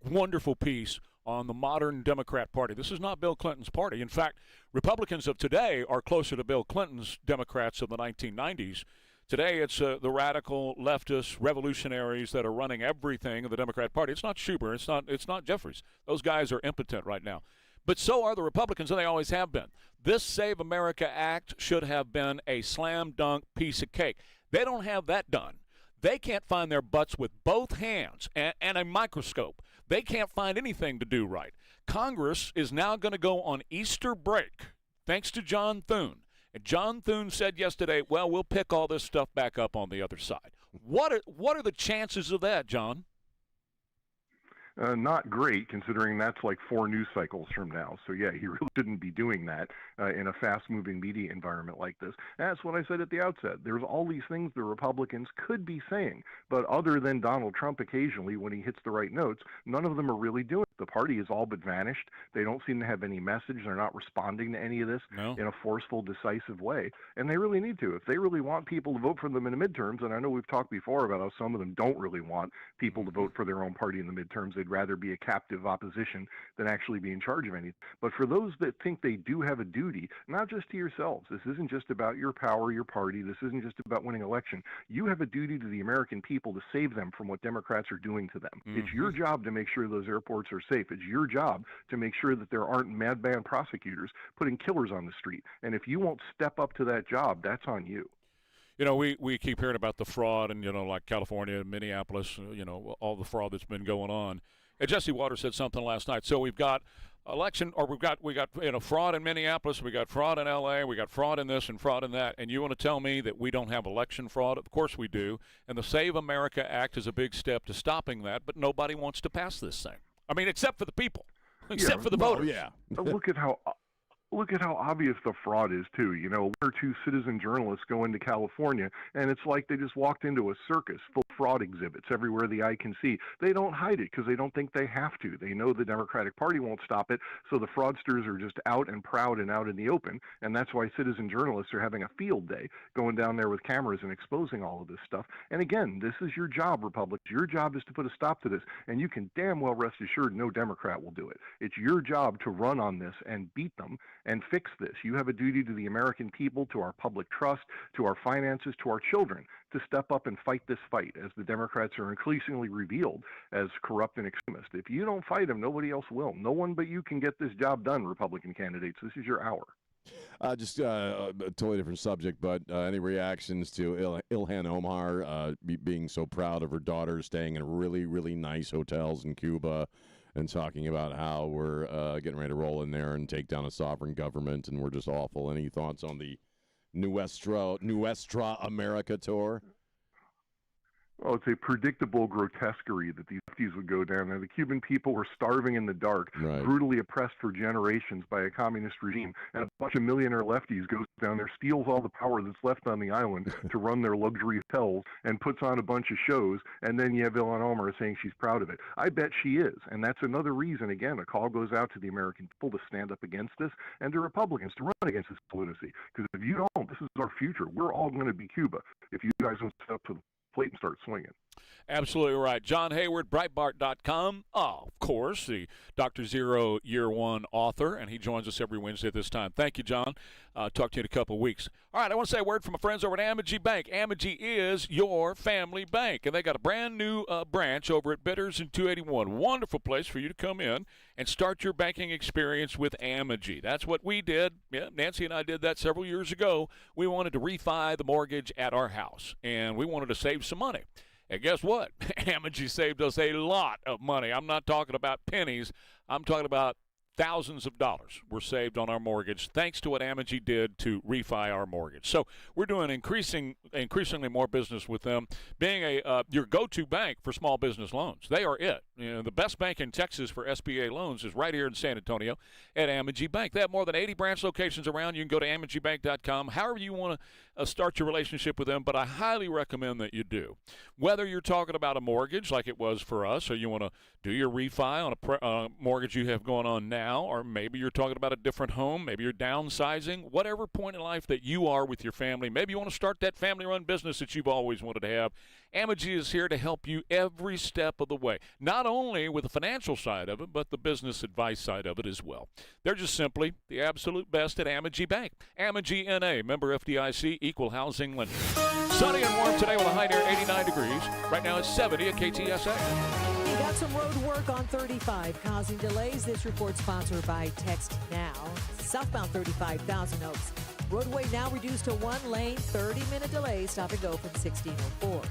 wonderful piece on the modern Democrat Party. This is not Bill Clinton's party. In fact, Republicans of today are closer to Bill Clinton's Democrats of the 1990s. Today, it's the radical leftist revolutionaries that are running everything in the Democrat Party. It's not Schumer. It's not Jeffries. Those guys are impotent right now. But so are the Republicans, and they always have been. This Save America Act should have been a slam dunk piece of cake. They don't have that done. They can't find their butts with both hands and a microscope. They can't find anything to do right. Congress is now going to go on Easter break, thanks to John Thune. And John Thune said yesterday, well, we'll pick all this stuff back up on the other side. What are the chances of that, John? not great, considering that's like 4 news cycles from now. So yeah, he really shouldn't be doing that in a fast-moving media environment like this. That's what I said at the outset. There's all these things the Republicans could be saying, but other than Donald Trump occasionally when he hits the right notes, none of them are really doing it. The party has all but vanished. They don't seem to have any message. They're not responding to any of this in a forceful, decisive way, and they really need to. If they really want people to vote for them in the midterms, and I know we've talked before about how some of them don't really want people to vote for their own party in the midterms. They'd rather be a captive opposition than actually be in charge of anything. But for those that think they do have a duty, not just to yourselves, this isn't just about your power, your party, this isn't just about winning election. You have a duty to the American people to save them from what Democrats are doing to them. It's your job to make sure those airports are safe. It's your job to make sure that there aren't madman prosecutors putting killers on the street. And if you won't step up to that job, that's on you. You know, we keep hearing about the fraud and, like California, Minneapolis, all the fraud that's been going on. And Jesse Waters said something last night. So we've got we got fraud in Minneapolis, we got fraud in L.A., we got fraud in this and fraud in that. And you want to tell me that we don't have election fraud? Of course we do. And the Save America Act is a big step to stopping that, but nobody wants to pass this thing. I mean, except for the people, except for the voters. Yeah. Look at how obvious the fraud is, too. 1 or 2 citizen journalists go into California, and it's like they just walked into a circus full of fraud exhibits everywhere the eye can see. They don't hide it because they don't think they have to. They know the Democratic Party won't stop it, so the fraudsters are just out and proud and out in the open, and that's why citizen journalists are having a field day, going down there with cameras and exposing all of this stuff. And again, this is your job, Republicans. Your job is to put a stop to this, and you can damn well rest assured no Democrat will do it. It's your job to run on this and beat them and fix this. You have a duty to the American people, to our public trust, to our finances, to our children, to step up and fight this fight as the Democrats are increasingly revealed as corrupt and extremist. If you don't fight them, nobody else will. No one but you can get this job done, Republican candidates. This is your hour. Just a totally different subject, but any reactions to Ilhan Omar being so proud of her daughter staying in really, really nice hotels in Cuba and talking about how we're getting ready to roll in there and take down a sovereign government and we're just awful? Any thoughts on the Nuestra America tour? Well, it's a predictable grotesquerie that these lefties would go down there. The Cuban people were starving in the dark, brutally oppressed for generations by a communist regime, and a bunch of millionaire lefties goes down there, steals all the power that's left on the island to run their luxury hotels, and puts on a bunch of shows, and then you have Ilhan Omar saying she's proud of it. I bet she is, and that's another reason, again, a call goes out to the American people to stand up against this, and to Republicans to run against this lunacy. Because if you don't, this is our future. We're all going to be Cuba if you guys don't step up to the plate and start swinging. Absolutely right. John Hayward, Breitbart.com. Of course, the Dr. Zero Year One author, and he joins us every Wednesday at this time. Thank you, John. Talk to you in a couple of weeks. All right, I want to say a word from my friends over at Amegy Bank. Amegy is your family bank, and they got a brand new branch over at Bitters and 281. Wonderful place for you to come in and start your banking experience with Amegy. That's what we did. Yeah, Nancy and I did that several years ago. We wanted to refi the mortgage at our house, and we wanted to save some money. And guess what? Amegy saved us a lot of money. I'm not talking about pennies. I'm talking about thousands of dollars were saved on our mortgage thanks to what Amegy did to refi our mortgage. So we're doing increasingly more business with them, being your go-to bank for small business loans. They are it. The best bank in Texas for SBA loans is right here in San Antonio at Amegy Bank. They have more than 80 branch locations around. You can go to AmeGyBank.com, however you want to start your relationship with them, but I highly recommend that you do. Whether you're talking about a mortgage like it was for us, or you want to do your refi on a mortgage you have going on now, or maybe you're talking about a different home, maybe you're downsizing, whatever point in life that you are with your family, maybe you want to start that family-run business that you've always wanted to have, Amegy is here to help you every step of the way, not only with the financial side of it, but the business advice side of it as well. They're just simply the absolute best at Amegy Bank. Amegy N.A., member FDIC, equal housing lender. Sunny and warm today with a high near 89 degrees. Right now it's 70 at KTSA. You got some road work on 35 causing delays. This report sponsored by Text Now. Southbound 35, Thousand Oaks. Roadway now reduced to one lane, 30-minute delay, stop and go from 1604.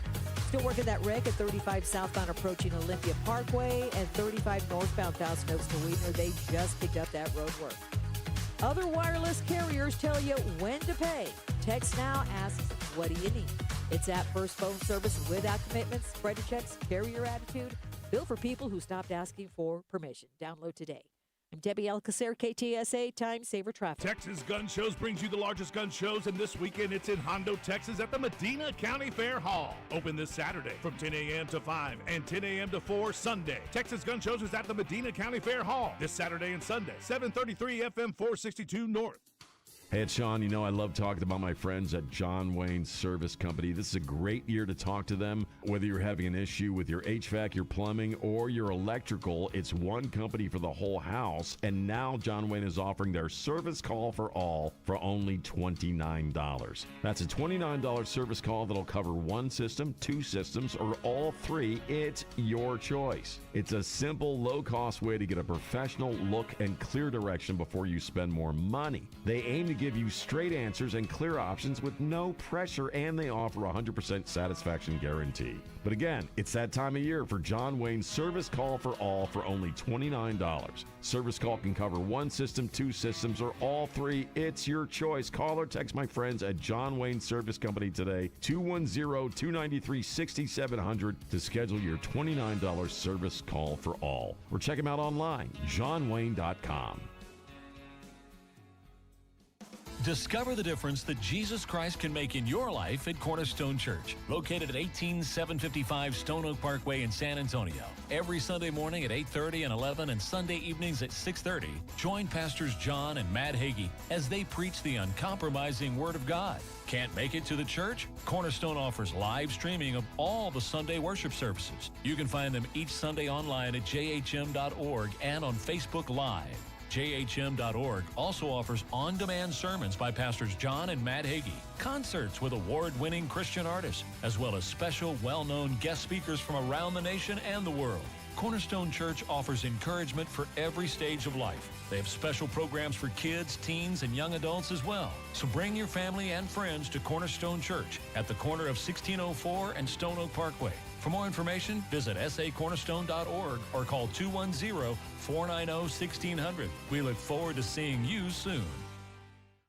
Still working that wreck at 35 southbound approaching Olympia Parkway and 35 northbound Thousand Oaks to Weidner. They just picked up that road work. Other wireless carriers tell you when to pay. Text Now asks, what do you need? It's at first phone service without commitments, credit checks, carrier attitude. Built for people who stopped asking for permission. Download today. I'm Debbie Alcacer, KTSA Time Saver Traffic. Texas Gun Shows brings you the largest gun shows, and this weekend it's in Hondo, Texas at the Medina County Fair Hall. Open this Saturday from 10 a.m. to 5 and 10 a.m. to 4 Sunday. Texas Gun Shows is at the Medina County Fair Hall this Saturday and Sunday, 733 FM 462 North. Hey, it's Sean. You know, I love talking about my friends at John Wayne Service Company. This is a great year to talk to them. Whether you're having an issue with your HVAC, your plumbing, or your electrical, it's one company for the whole house. And now John Wayne is offering their service call for all for only $29. That's a $29 service call that'll cover one system, two systems, or all three. It's your choice. It's a simple, low-cost way to get a professional look and clear direction before you spend more money. They aim to give you straight answers and clear options with no pressure, and they offer a 100% satisfaction guarantee. But again, it's that time of year for John Wayne's Service Call for All for only $29. Service call can cover one system, two systems, or all three. It's your choice. Call or text my friends at John Wayne Service Company today, 210-293-6700 to schedule your $29 service call for all. Or check them out online, johnwayne.com. Discover the difference that Jesus Christ can make in your life at Cornerstone Church, located at 18755 Stone Oak Parkway in San Antonio. Every Sunday morning at 8:30 and 11 and Sunday evenings at 6:30, join Pastors John and Matt Hagee as they preach the uncompromising Word of God. Can't make it to the church? Cornerstone offers live streaming of all the Sunday worship services. You can find them each Sunday online at jhm.org and on Facebook Live. JHM.org also offers on-demand sermons by Pastors John and Matt Hagee, concerts with award-winning Christian artists, as well as special, well-known guest speakers from around the nation and the world. Cornerstone Church offers encouragement for every stage of life. They have special programs for kids, teens, and young adults as well. So bring your family and friends to Cornerstone Church at the corner of 1604 and Stone Oak Parkway. For more information, visit sacornerstone.org or call 210-490-1600. We look forward to seeing you soon.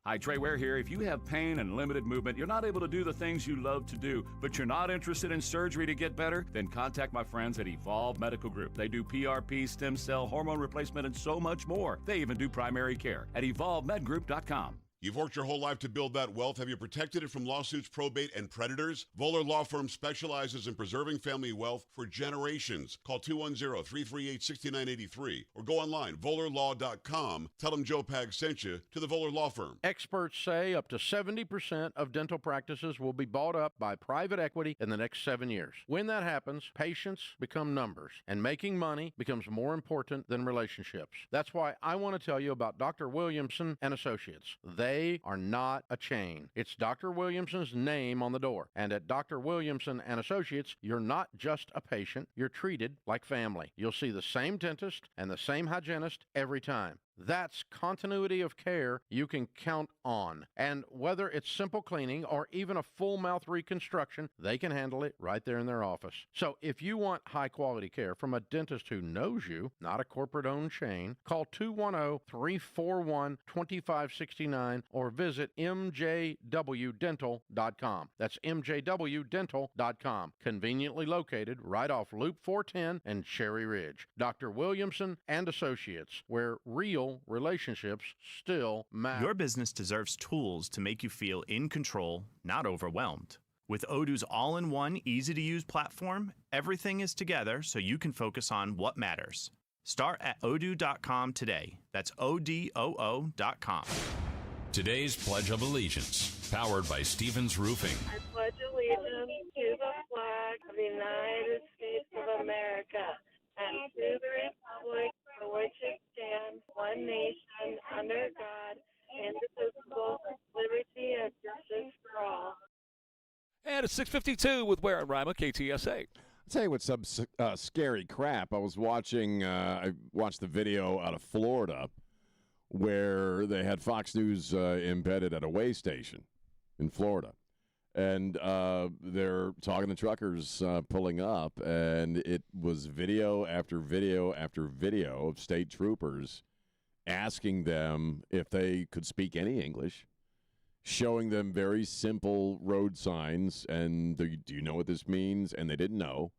Hi, Trey Ware here. If you have pain and limited movement, you're not able to do the things you love to do, but you're not interested in surgery to get better, then contact my friends at Evolve Medical Group. They do PRP, stem cell, hormone replacement, and so much more. They even do primary care at evolvemedgroup.com. You've worked your whole life to build that wealth. Have you protected it from lawsuits, probate, and predators? Voller Law Firm specializes in preserving family wealth for generations. Call 210-338-6983 or go online, vollerlaw.com. Tell them Joe Pag sent you to the Voller Law Firm. Experts say up to 70% of dental practices will be bought up by private equity in the next 7 years. When that happens, patients become numbers, and making money becomes more important than relationships. That's why I want to tell you about Dr. Williamson and Associates. They are not a chain. It's Dr. Williamson's name on the door. And at Dr. Williamson and Associates, you're not just a patient, you're treated like family. You'll see the same dentist and the same hygienist every time. That's continuity of care you can count on. And whether it's simple cleaning or even a full mouth reconstruction, they can handle it right there in their office. So if you want high quality care from a dentist who knows you, not a corporate owned chain, call 210-341-2569 or visit mjwdental.com. That's mjwdental.com. Conveniently located right off Loop 410 and Cherry Ridge. Dr. Williamson and Associates, where real relationships still matter. Your business deserves tools to make you feel in control, not overwhelmed. With Odoo's all-in-one, easy-to-use platform, everything is together so you can focus on what matters. Start at odoo.com today. That's ODOO.com. Today's Pledge of Allegiance, powered by Stevens Roofing. I pledge allegiance to the flag of the United States of America and to the republic for which it stands, one nation, under God, indivisible, liberty and justice for all. And it's 6:52 with Ware and Rima, KTSA. I'll tell you what's some scary crap. I watched the video out of Florida where they had Fox News embedded at a way station in Florida. And they're talking to truckers pulling up, and it was video after video after video of state troopers asking them if they could speak any English, showing them very simple road signs, and do you know what this means? And they didn't know.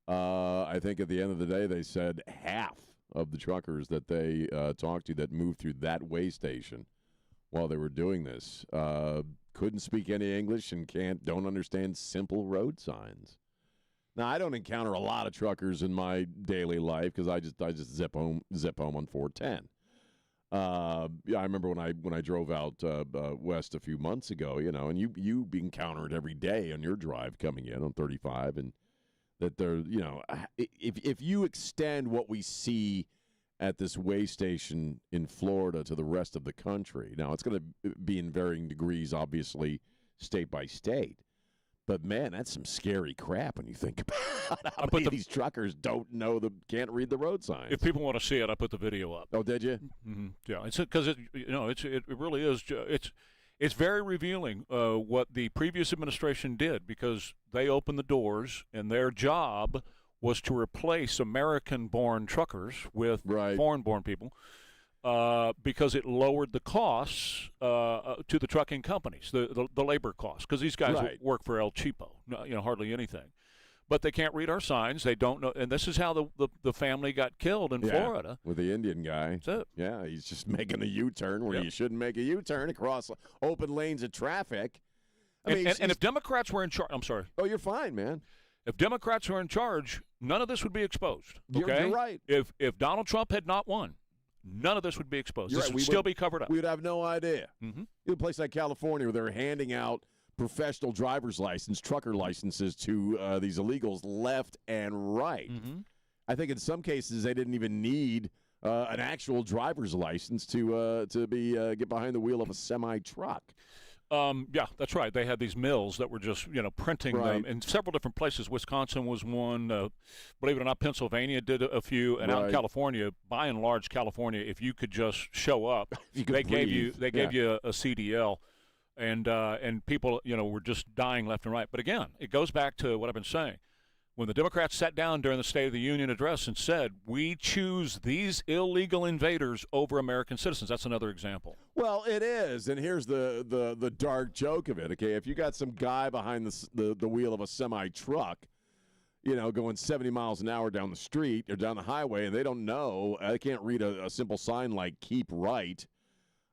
I think at the end of the day, they said half of the truckers that they talked to that moved through that way station while they were doing this couldn't speak any English and don't understand simple road signs. Now, I don't encounter a lot of truckers in my daily life because I just zip home on 410. Yeah, I remember when I drove out west a few months ago, and you encounter it every day on your drive coming in on 35, and that there, if you extend what we see at this way station in Florida to the rest of the country, now it's going to be in varying degrees, obviously, state by state. But, man, that's some scary crap when you think about how many of these truckers can't read the road signs. If people want to see it, I put the video up. Oh, did you? Mm-hmm. Yeah, it's because it really is. It's very revealing what the previous administration did, because they opened the doors, and their job was to replace American-born truckers with foreign-born people. Because it lowered the costs to the trucking companies, the labor costs, because these guys work for El Cheapo, hardly anything. But they can't read our signs. They don't know. And this is how the family got killed in Florida. With the Indian guy. That's it. Yeah, he's just making a U-turn where you shouldn't make a U-turn across open lanes of traffic. And if Democrats were in charge, I'm sorry. Oh, you're fine, man. If Democrats were in charge, none of this would be exposed. Okay? You're right. If Donald Trump had not won, none of this would be exposed. This would still be covered up. We would have no idea. Mm-hmm. In a place like California where they're handing out professional driver's license, trucker licenses to these illegals left and right. Mm-hmm. I think in some cases they didn't even need an actual driver's license to get behind the wheel of a semi-truck. Yeah, that's right. They had these mills that were just, printing them in several different places. Wisconsin was one. Believe it or not, Pennsylvania did a few. And out in California, by and large, California, if you could just show up, they gave you a CDL. And people, were just dying left and right. But again, it goes back to what I've been saying. When the Democrats sat down during the State of the Union address and said, we choose these illegal invaders over American citizens, that's another example. Well, it is, and here's the dark joke of it, okay? If you got some guy behind the wheel of a semi-truck, going 70 miles an hour down the street or down the highway, and they don't know, they can't read a simple sign like keep right,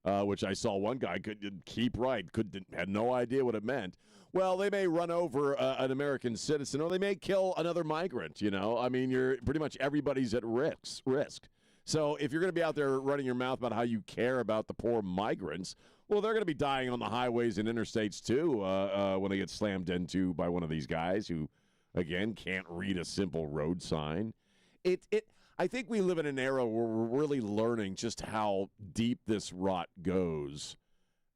which I saw one guy could keep right, had no idea what it meant. Well, they may run over an American citizen, or they may kill another migrant, I mean, pretty much everybody's at risk. So if you're going to be out there running your mouth about how you care about the poor migrants, well, they're going to be dying on the highways and interstates, too, when they get slammed into by one of these guys who, again, can't read a simple road sign. I think we live in an era where we're really learning just how deep this rot goes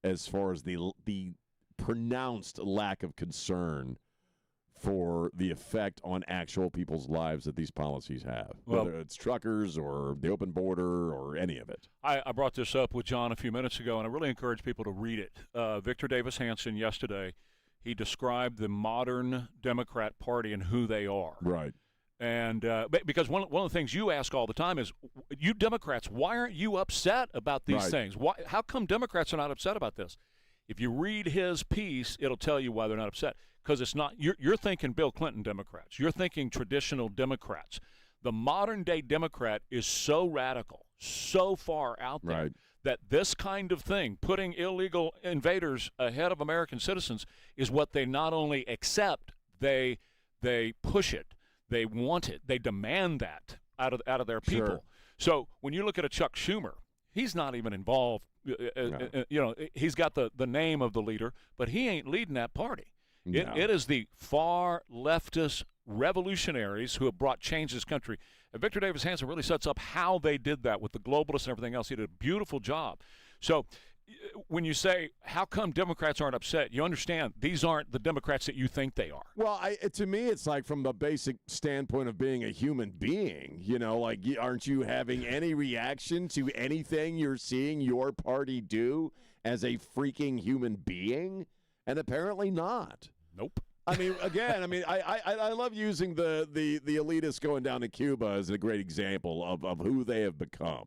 as far as the pronounced lack of concern for the effect on actual people's lives that these policies have, whether it's truckers or the open border or any of it. I brought this up with John a few minutes ago, and I really encourage people to read it. Victor Davis Hanson yesterday, he described the modern Democrat Party and who they are. Right. And because one of the things you ask all the time is, you Democrats, why aren't you upset about these things? How come Democrats are not upset about this? If you read his piece, it'll tell you why they're not upset. Because it's not, you're thinking Bill Clinton Democrats. You're thinking traditional Democrats. The modern-day Democrat is so radical, so far out there, that this kind of thing, putting illegal invaders ahead of American citizens, is what they not only accept, they push it. They want it. They demand that out of their people. Sure. So when you look at a Chuck Schumer, he's not even involved. He's got the name of the leader, but he ain't leading that party. No. It is the far leftist revolutionaries who have brought change to this country. And Victor Davis Hanson really sets up how they did that with the globalists and everything else. He did a beautiful job. So when you say, how come Democrats aren't upset, you understand these aren't the Democrats that you think they are. Well, to me, it's like from the basic standpoint of being a human being, aren't you having any reaction to anything you're seeing your party do as a freaking human being? And apparently not. Nope. I mean, again, I love using the elitists going down to Cuba as a great example of who they have become.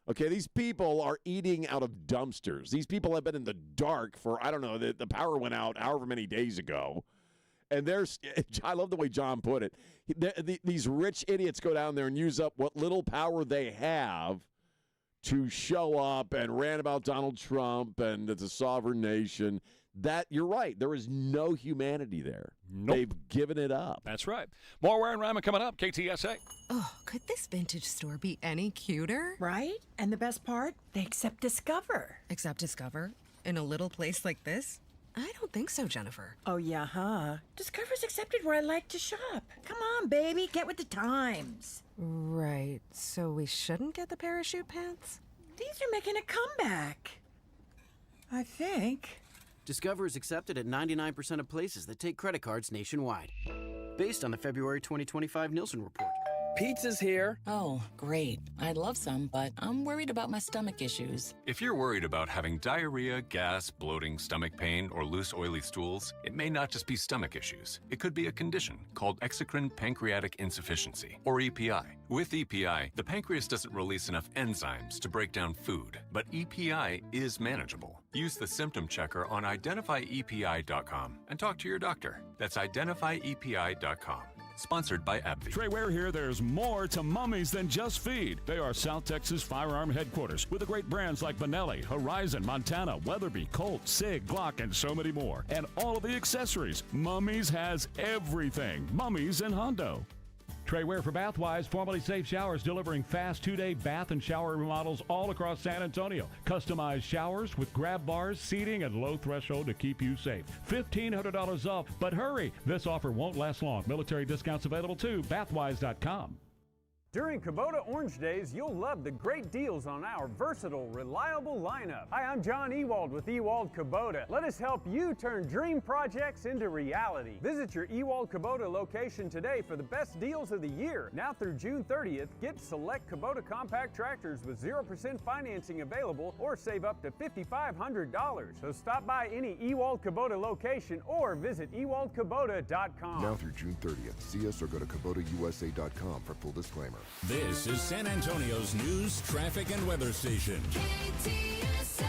Okay, these people are eating out of dumpsters. These people have been in the dark for, I don't know, the power went out however many days ago. And I love the way John put it. These rich idiots go down there and use up what little power they have to show up and rant about Donald Trump and it's a sovereign nation. That you're right. There is no humanity there. Nope. They've given it up. That's right. More Ware and Rima coming up. KTSA. Oh, could this vintage store be any cuter? Right? And the best part? They accept Discover. Accept Discover? In a little place like this? I don't think so, Jennifer. Oh, yeah, huh? Discover's accepted where I like to shop. Come on, baby. Get with the times. Right. So we shouldn't get the parachute pants? These are making a comeback. I think. Discover is accepted at 99% of places that take credit cards nationwide. Based on the February 2025 Nielsen report. Pizza's here. Oh, great. I'd love some, but I'm worried about my stomach issues. If you're worried about having diarrhea, gas, bloating, stomach pain, or loose, oily stools, it may not just be stomach issues. It could be a condition called exocrine pancreatic insufficiency, or EPI. With EPI, the pancreas doesn't release enough enzymes to break down food, but EPI is manageable. Use the symptom checker on identifyepi.com and talk to your doctor. That's identifyepi.com. Sponsored by AbbVie. Trey Ware here. There's more to Mummies than just feed. They are South Texas firearm headquarters with the great brands like Benelli, Horizon, Montana, Weatherby, Colt, Sig, Glock, and so many more. And all of the accessories. Mummies has everything. Mummies and Hondo. Trey Ware for Bathwise, formerly Safe Showers, delivering fast 2-day bath and shower remodels all across San Antonio. Customized showers with grab bars, seating, and low threshold to keep you safe. $1,500 off, but hurry! This offer won't last long. Military discounts available too. Bathwise.com. During Kubota Orange Days, you'll love the great deals on our versatile, reliable lineup. Hi, I'm John Ewald with Ewald Kubota. Let us help you turn dream projects into reality. Visit your Ewald Kubota location today for the best deals of the year. Now through June 30th, get select Kubota compact tractors with 0% financing available or save up to $5,500. So stop by any Ewald Kubota location or visit ewaldkubota.com. Now through June 30th, see us or go to KubotaUSA.com for full disclaimer. This is San Antonio's news, traffic, and weather station. KTSA.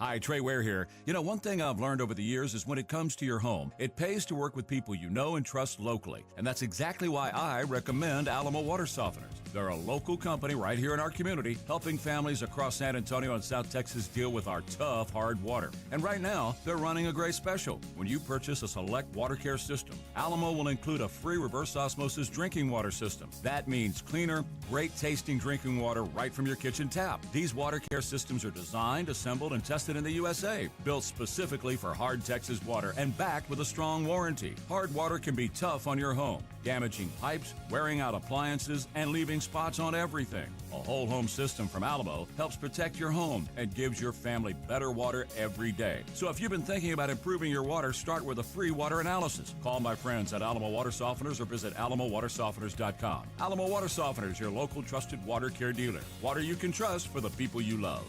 Hi, Trey Ware here. You know, one thing I've learned over the years is when it comes to your home, it pays to work with people you know and trust locally. And that's exactly why I recommend Alamo Water Softeners. They're a local company right here in our community, helping families across San Antonio and South Texas deal with our tough, hard water. And right now, they're running a great special. When you purchase a select water care system, Alamo will include a free reverse osmosis drinking water system. That means cleaner, great-tasting drinking water right from your kitchen tap. These water care systems are designed, assembled, and tested in the USA, built specifically for hard Texas water and backed with a strong warranty. Hard water can be tough on your home, damaging pipes, wearing out appliances, and leaving spots on everything. A whole home system from Alamo helps protect your home and gives your family better water every day. So if you've been thinking about improving your water, start with a free water analysis. Call my friends at Alamo Water Softeners or visit alamowatersofteners.com. Alamo Water Softeners, your local trusted water care dealer. Water you can trust for the people you love.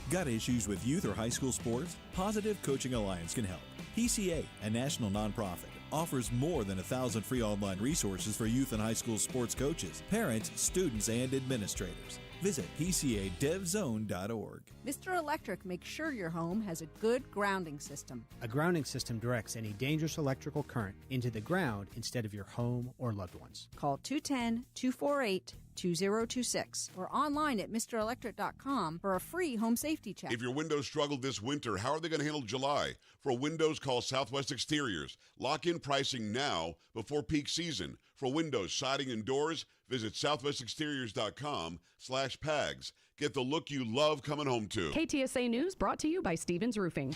Got issues with youth or high school sports? Positive Coaching Alliance can help. PCA, a national nonprofit, offers more than 1,000 free online resources for youth and high school sports coaches, parents, students, and administrators. Visit PCADevZone.org. Mr. Electric makes sure your home has a good grounding system. A grounding system directs any dangerous electrical current into the ground instead of your home or loved ones. Call 210-248-2026 or online at MrElectric.com for a free home safety check. If your windows struggled this winter, how are they going to handle July? For windows, call Southwest Exteriors. Lock in pricing now before peak season. For windows, siding, and doors, visit southwestexteriors.com/PAGS. Get the look you love coming home to. KTSA News brought to you by Stevens Roofing.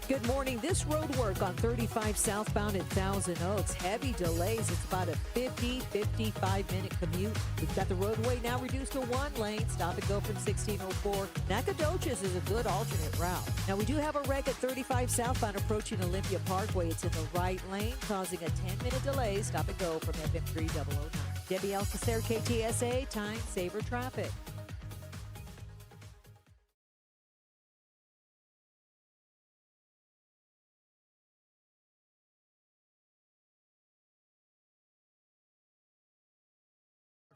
Good morning. This road work on 35 southbound at Thousand Oaks. Heavy delays. It's about a 55-minute commute. We've got the roadway now reduced to one lane. Stop and go from 1604. Nacogdoches is a good alternate route. Now, we do have a wreck at 35 southbound approaching Olympia Parkway. It's in the right lane, causing a 10-minute delay. Stop and go from FM 3009. Debbie Alcacer, KTSA, Time Saver Traffic.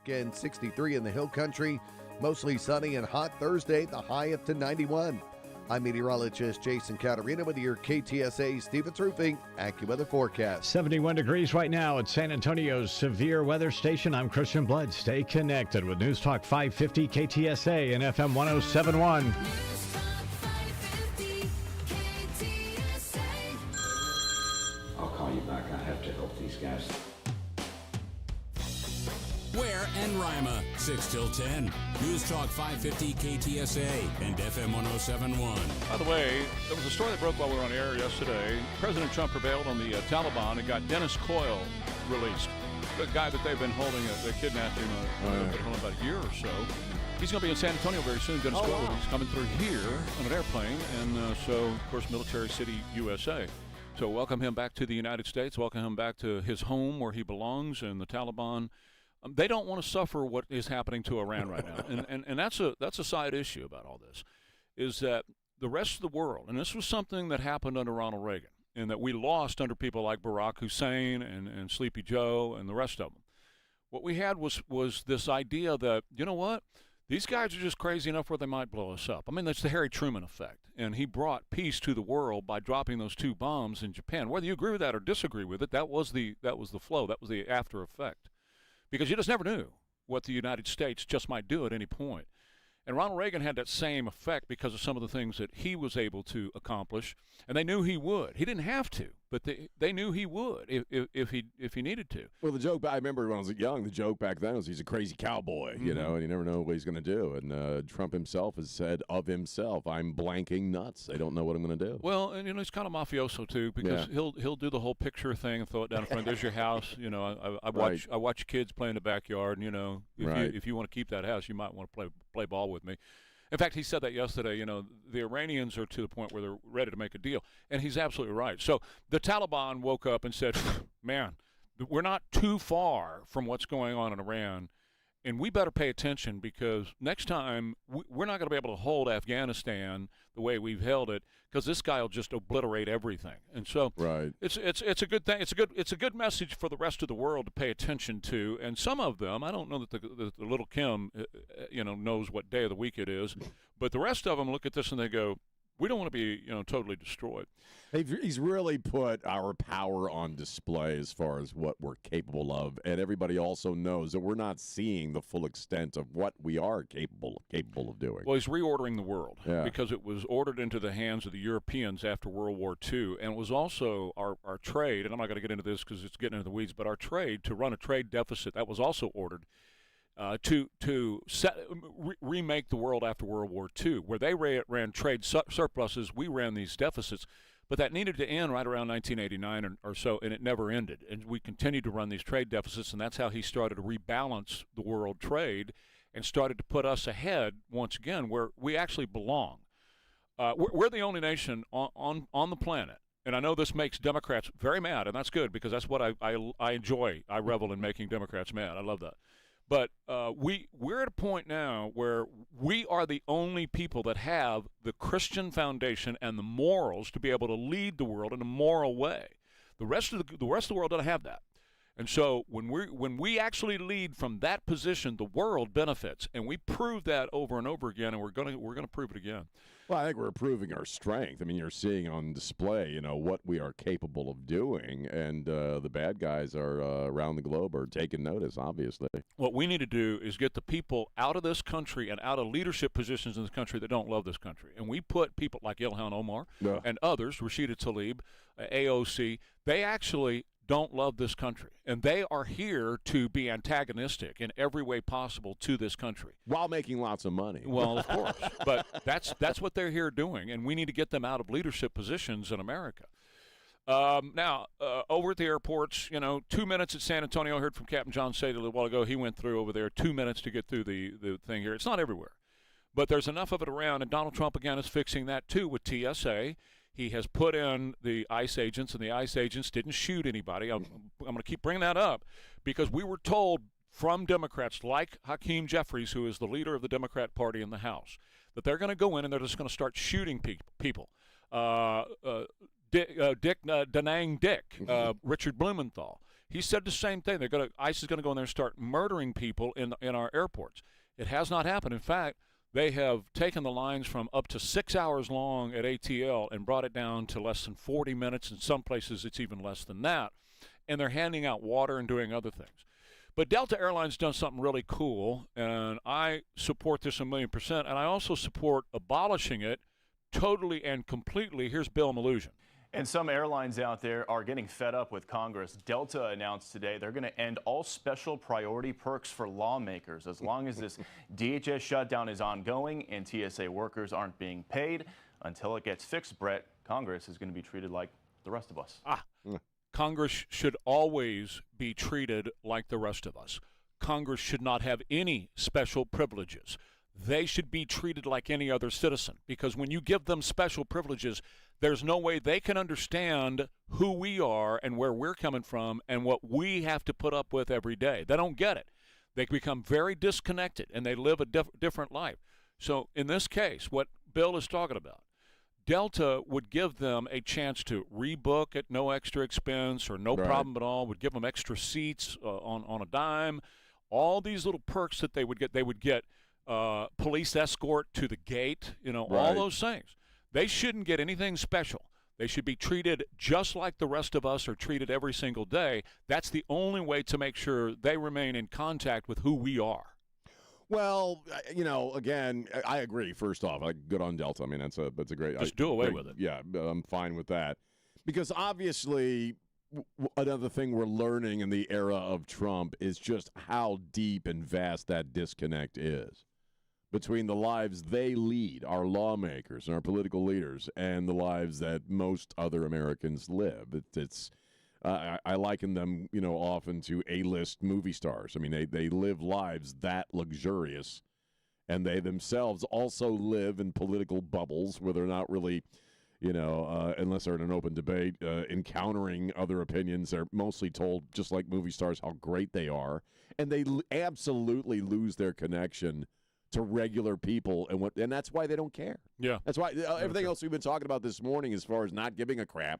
And 63 in the Hill Country. Mostly sunny and hot Thursday, the high up to 91. I'm meteorologist Jason Caterina with your KTSA Stevens Roofing AccuWeather forecast. 71 degrees right now at San Antonio's severe weather station. I'm Christian Blood. Stay connected with News Talk 550 KTSA and FM 1071. I'll call you back. I have to help these guys. Ware and Rima, 6 till 10. News Talk 550 KTSA and FM 1071. By the way, there was a story that broke while we were on air yesterday. President Trump prevailed on the Taliban and got Dennis Coyle released. The guy that they've been holding, they kidnapped him about a year or so. He's going to be in San Antonio very soon. Dennis Coyle, wow. He's coming through here on an airplane. And so, of course, Military City, USA. So welcome him back to the United States. Welcome him back to his home where he belongs. And the Taliban, they don't want to suffer what is happening to Iran right now. And that's a side issue about all this, is that the rest of the world, and this was something that happened under Ronald Reagan, and that we lost under people like Barack Hussein and Sleepy Joe and the rest of them. What we had was this idea that, you know what, these guys are just crazy enough where they might blow us up. I mean, that's the Harry Truman effect. And he brought peace to the world by dropping those 2 bombs in Japan. Whether you agree with that or disagree with it, that was the flow. That was the after effect. Because you just never knew what the United States just might do at any point. And Ronald Reagan had that same effect because of some of the things that he was able to accomplish, and they knew he would. He didn't have to, but they knew he would if he needed to. Well, the joke, I remember when I was young, the joke back then was he's a crazy cowboy, you know, and you never know what he's going to do. And Trump himself has said of himself, I'm blanking nuts. I don't know what I'm going to do. Well, and, you know, he's kind of mafioso, too, because he'll do the whole picture thing and throw it down in front. There's your house. You know, I watch kids play in the backyard, and, you know, if you want to keep that house, you might want to play ball with me. In fact, he said that yesterday. You know, the Iranians are to the point where they're ready to make a deal, and he's absolutely right. So the Taliban woke up and said, man, we're not too far from what's going on in Iran, And we better pay attention, because next time we're not going to be able to hold Afghanistan the way we've held it, because this guy will just obliterate everything. And so it's a good thing. It's a good message for the rest of the world to pay attention to. And some of them, I don't know that the little Kim, knows what day of the week it is, but the rest of them look at this and they go, we don't want to be, totally destroyed. He's really put our power on display as far as what we're capable of, and everybody also knows that we're not seeing the full extent of what we are capable of doing. Well, he's reordering the world because it was ordered into the hands of the Europeans after World War II, and it was also our trade, and I'm not going to get into this because it's getting into the weeds, but our trade, to run a trade deficit, that was also ordered to remake the world after World War II, where they ran trade surpluses, we ran these deficits. But that needed to end right around 1989 or so, and it never ended. And we continued to run these trade deficits, and that's how he started to rebalance the world trade and started to put us ahead once again where we actually belong. We're the only nation on the planet. And I know this makes Democrats very mad, and that's good, because that's what I enjoy. I revel in making Democrats mad. I love that. But we're at a point now where we are the only people that have the Christian foundation and the morals to be able to lead the world in a moral way. The rest of the world doesn't have that. And so when we actually lead from that position, the world benefits, and we prove that over and over again, and we're going to prove it again. Well, I think we're proving our strength. I mean, you're seeing on display, what we are capable of doing, and the bad guys are around the globe are taking notice, obviously. What we need to do is get the people out of this country and out of leadership positions in this country that don't love this country. And we put people like Ilhan Omar and others, Rashida Tlaib, AOC, they actually don't love this country, and they are here to be antagonistic in every way possible to this country while making lots of money. Well, of course, but that's what they're here doing, and we need to get them out of leadership positions in America. Now, over at the airports, 2 minutes at San Antonio. I heard from Captain John Sadie a little while ago. He went through over there 2 minutes to get through the thing here. It's not everywhere, but there's enough of it around, and Donald Trump again is fixing that too with TSA. He has put in the ICE agents, and the ICE agents didn't shoot anybody. I'm going to keep bringing that up because we were told from Democrats like Hakeem Jeffries, who is the leader of the Democrat Party in the House, that they're going to go in and they're just going to start shooting people. Da Nang Dick, Richard Blumenthal, he said the same thing. ICE is going to go in there and start murdering people in our airports. It has not happened. In fact, they have taken the lines from up to 6 hours long at ATL and brought it down to less than 40 minutes. In some places, it's even less than that. And they're handing out water and doing other things. But Delta Airlines done something really cool, and I support this 1,000,000%, and I also support abolishing it totally and completely. Here's Bill Malusian. And some airlines out there are getting fed up with Congress. Delta announced today they're going to end all special priority perks for lawmakers as long as this DHS shutdown is ongoing and TSA workers aren't being paid. Until it gets fixed, Brett, Congress is going to be treated like the rest of us. Congress should always be treated like the rest of us. Congress should not have any special privileges. They should be treated like any other citizen, because when you give them special privileges, there's no way they can understand who we are and where we're coming from and what we have to put up with every day. They don't get it. They become very disconnected, and they live a different life. So in this case, what Bill is talking about, Delta would give them a chance to rebook at no extra expense or no problem at all, would give them extra seats on a dime, all these little perks that they would get police escort to the gate, all those things. They shouldn't get anything special. They should be treated just like the rest of us are treated every single day. That's the only way to make sure they remain in contact with who we are. Well, again, I agree. First off, good on Delta. I mean, that's a great. Just do away with it. Yeah, I'm fine with that, because obviously another thing we're learning in the era of Trump is just how deep and vast that disconnect is between the lives they lead, our lawmakers and our political leaders, and the lives that most other Americans live. I liken them, often to A-list movie stars. I mean, they live lives that luxurious, and they themselves also live in political bubbles where they're not really, unless they're in an open debate, encountering other opinions. They're mostly told, just like movie stars, how great they are. And they absolutely lose their connection to regular people, and that's why they don't care. Yeah. That's why everything else we've been talking about this morning as far as not giving a crap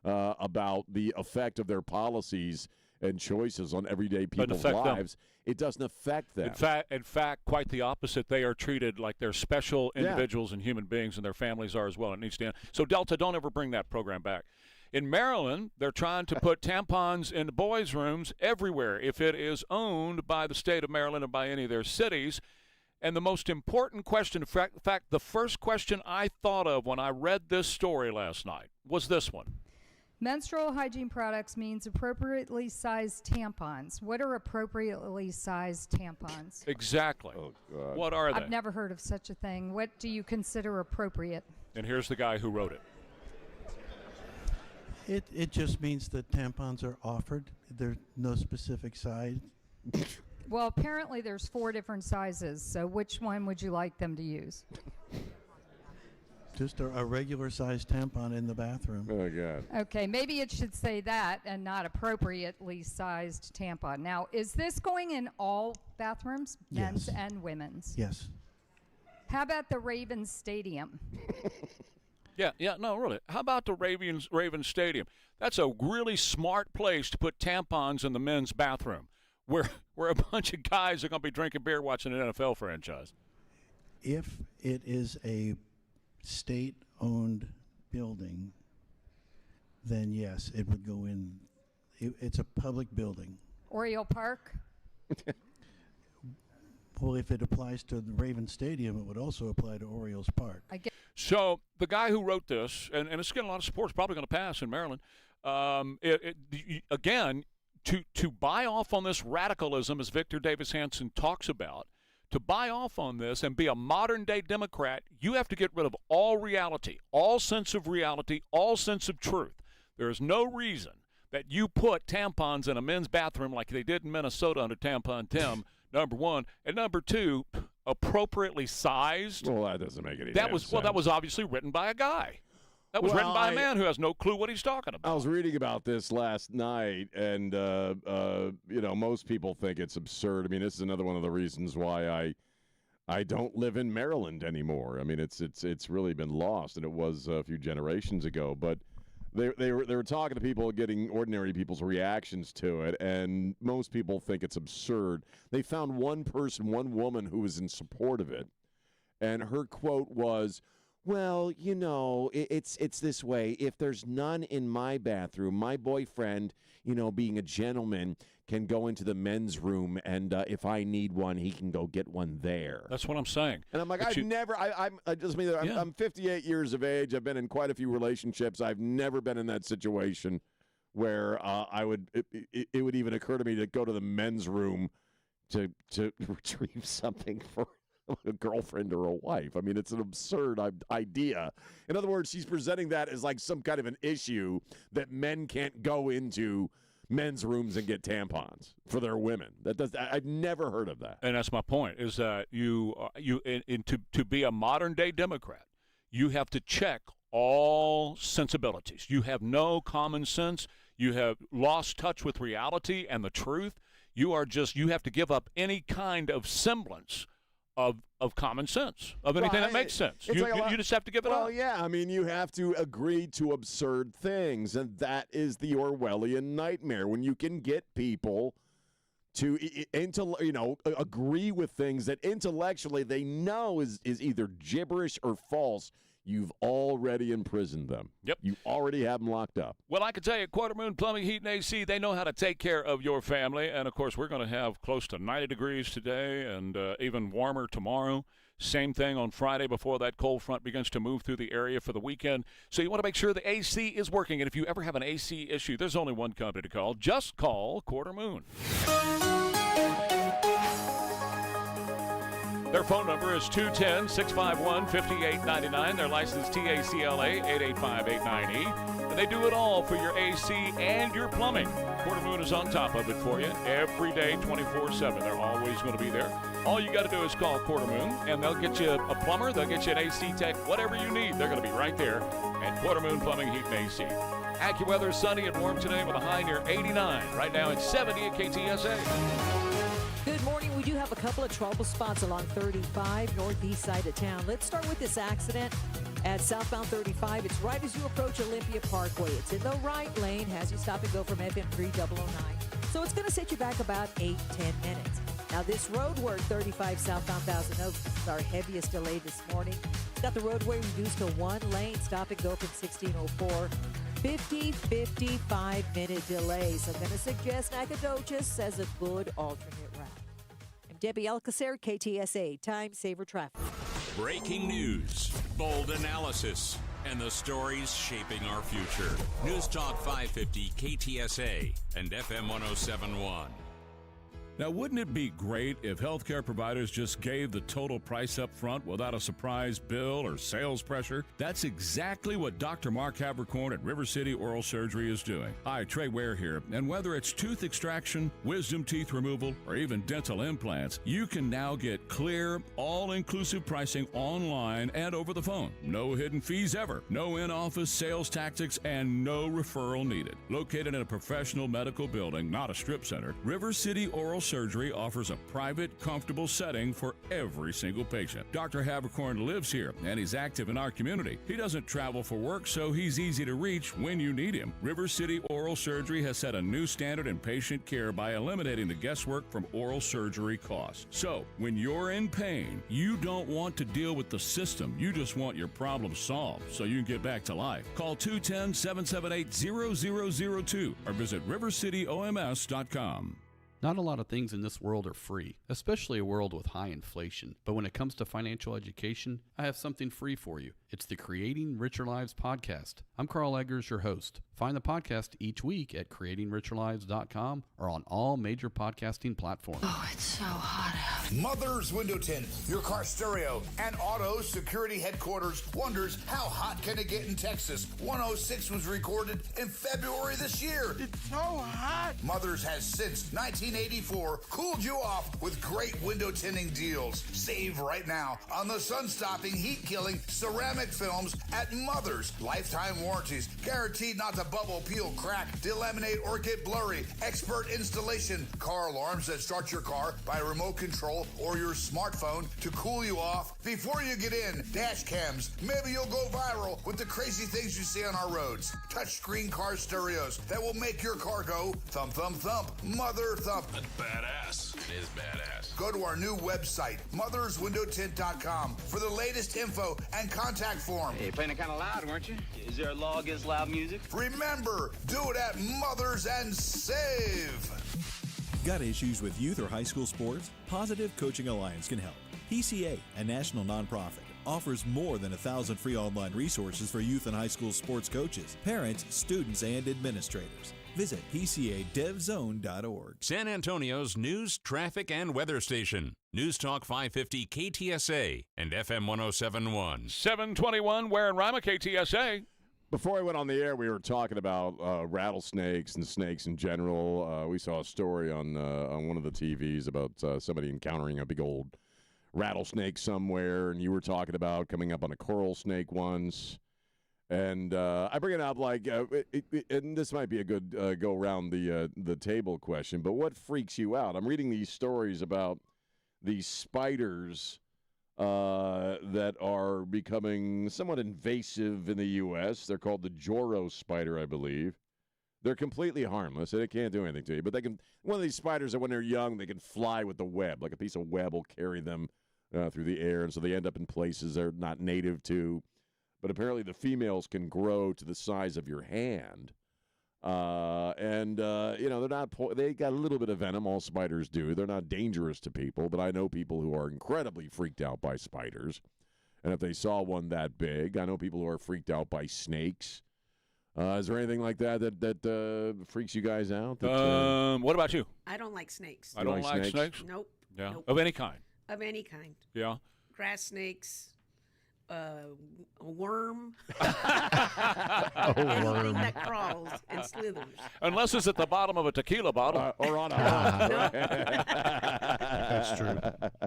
about the effect of their policies and choices on everyday people's lives, it doesn't affect them. In fact, quite the opposite. They are treated like they're special individuals and human beings, and their families are as well. It needs to end. So, Delta, don't ever bring that program back. In Maryland, they're trying to put tampons in boys' rooms everywhere if it is owned by the state of Maryland and by any of their cities. And the most important question, in fact, the first question I thought of when I read this story last night was this one. Menstrual hygiene products means appropriately sized tampons. What are appropriately sized tampons? Exactly. Oh, God. What are they? I've never heard of such a thing. What do you consider appropriate? And here's the guy who wrote it. It just means that tampons are offered. There's no specific size. Well, apparently there's 4 different sizes, so which one would you like them to use? Just a regular sized tampon in the bathroom. Oh, God. Okay, maybe it should say that and not appropriately sized tampon. Now, is this going in all bathrooms, men's Yes. and women's? Yes. How about the Ravens Stadium? No, really. How about the Ravens Stadium? That's a really smart place to put tampons in the men's bathroom, where a bunch of guys are going to be drinking beer watching an NFL franchise. If it is a state-owned building, then yes, it would go in. It's a public building. Oriole Park? Well, if it applies to the Raven Stadium, it would also apply to Orioles Park. So the guy who wrote this, and it's getting a lot of support, it's probably going to pass in Maryland. Again, to buy off on this radicalism, as Victor Davis Hanson talks about, to buy off on this and be a modern-day Democrat, you have to get rid of all reality, all sense of reality, all sense of truth. There is no reason that you put tampons in a men's bathroom like they did in Minnesota under Tampon Tim, number one. And number two, appropriately sized. Well, that doesn't make any sense. Well, that was obviously written by a guy. That was written by a man who has no clue what he's talking about. I was reading about this last night, and most people think it's absurd. I mean, this is another one of the reasons why I don't live in Maryland anymore. I mean, it's really been lost, and it was a few generations ago. But they were talking to people, getting ordinary people's reactions to it, and most people think it's absurd. They found one woman who was in support of it, and her quote was, "Well, it's this way. If there's none in my bathroom, my boyfriend, being a gentleman, can go into the men's room, and if I need one, he can go get one there." That's what I'm saying. And I'm like, I'm 58 years of age. I've been in quite a few relationships. I've never been in that situation where it would even occur to me to go to the men's room to retrieve something for a girlfriend or a wife. I mean, it's an absurd idea. In other words, she's presenting that as like some kind of an issue that men can't go into men's rooms and get tampons for their women. I've never heard of that. And that's my point, is that to be a modern day Democrat, you have to check all sensibilities. You have no common sense. You have lost touch with reality and the truth. You have to give up any kind of semblance of common sense, of anything that makes sense. You just have to give it up. Well, yeah. I mean, you have to agree to absurd things, and that is the Orwellian nightmare, when you can get people to agree with things that intellectually they know is either gibberish or false. You've already imprisoned them. Yep. You already have them locked up. Well, I can tell you, Quarter Moon Plumbing, Heat, and AC, they know how to take care of your family. And, of course, we're going to have close to 90 degrees today and even warmer tomorrow. Same thing on Friday before that cold front begins to move through the area for the weekend. So you want to make sure the AC is working. And if you ever have an AC issue, there's only one company to call. Just call Quarter Moon. Their phone number is 210-651-5899. Their license TACLA 885-89E. And they do it all for your AC and your plumbing. Quarter Moon is on top of it for you every day, 24/7. They're always going to be there. All you got to do is call Quarter Moon, and they'll get you a plumber, they'll get you an AC tech, whatever you need. They're going to be right there And Quarter Moon Plumbing, Heat, and AC. AccuWeather, sunny and warm today with a high near 89. Right now it's 70 at KTSA. Good morning. We do have a couple of trouble spots along 35, northeast side of town. Let's start with this accident at southbound 35. It's right as you approach Olympia Parkway. It's in the right lane, has you stop and go from FM 3009. So it's going to set you back about 8-10 minutes. Now, this road work, 35 southbound Thousand Oaks, is our heaviest delay this morning. It's got the roadway reduced to one lane, stop and go from 1604. 55-minute delay. So I'm going to suggest Nacogdoches as a good alternate route. I'm Debbie Alcacer, KTSA, Time Saver Traffic. Breaking news, bold analysis, and the stories shaping our future. News Talk 550 KTSA and FM 1071. Now, wouldn't it be great if healthcare providers just gave the total price up front without a surprise bill or sales pressure? That's exactly what Dr. Mark Havercorn at River City Oral Surgery is doing. Hi, Trey Ware here, and whether it's tooth extraction, wisdom teeth removal, or even dental implants, you can now get clear, all-inclusive pricing online and over the phone. No hidden fees ever, no in-office sales tactics, and no referral needed. Located in a professional medical building, not a strip center, River City Oral Surgery offers a private, comfortable setting for every single patient. Dr. Havercorn lives here, and he's active in our community. He doesn't travel for work, so he's easy to reach when you need him. River City Oral Surgery has set a new standard in patient care by eliminating the guesswork from oral surgery costs. So, when you're in pain, you don't want to deal with the system. You just want your problem solved so you can get back to life. Call 210-778-0002 or visit rivercityoms.com. Not a lot of things in this world are free, especially a world with high inflation. But when it comes to financial education, I have something free for you. It's the Creating Richer Lives podcast. I'm Carl Eggers, your host. Find the podcast each week at creatingricherlives.com or on all major podcasting platforms. Oh, it's so hot out. Mother's Window Tint, your car stereo and auto security headquarters, wonders how hot can it get in Texas. 106 was recorded in February this year. It's so hot. Mother's has since 1984 cooled you off with great window tinting deals. Save right now on the sun-stopping, heat-killing ceramic films at Mother's. Lifetime warranties, guaranteed not to bubble, peel, crack, delaminate, or get blurry. Expert installation, car alarms that start your car by remote control or your smartphone to cool you off before you get in. Dash cams, maybe you'll go viral with the crazy things you see on our roads. Touchscreen car stereos that will make your car go thump, thump, thump. Mother thump. That's badass. It is badass. Go to our new website, motherswindowtint.com, for the latest info and contact form. Hey, you're playing it kind of loud, weren't you? Is there a law against loud music? Remember, do it at Mothers and save. Got issues with youth or high school sports? Positive Coaching Alliance can help. PCA, a national nonprofit, offers more than 1,000 free online resources for youth and high school sports coaches, parents, students, and administrators. Visit PCADevZone.org. San Antonio's news, traffic, and weather station. News Talk 550 KTSA and FM 1071. 721, Ware and Rima, KTSA. Before I went on the air, we were talking about rattlesnakes and snakes in general. We saw a story on one of the TVs about somebody encountering a big old rattlesnake somewhere, and you were talking about coming up on a coral snake once. And I bring it up like, and this might be a good go around the table question, but what freaks you out? I'm reading these stories about these spiders that are becoming somewhat invasive in the U.S. They're called the Joro spider, I believe. They're completely harmless. They can't do anything to you. But they can. One of these spiders that when they're young, they can fly with the web. Like a piece of web will carry them through the air, and so they end up in places they're not native to. But apparently the females can grow to the size of your hand. They're not, they got a little bit of venom. All spiders do. They're not dangerous to people, but I know people who are incredibly freaked out by spiders. And if they saw one that big, I know people who are freaked out by snakes. Is there anything like that freaks you guys out? What about you? I don't like snakes. I don't like snakes? Nope. Yeah. Nope. Of any kind? Of any kind. Yeah. Grass snakes. A worm. Anything that crawls and slithers. Unless it's at the bottom of a tequila bottle. Or on a That's true.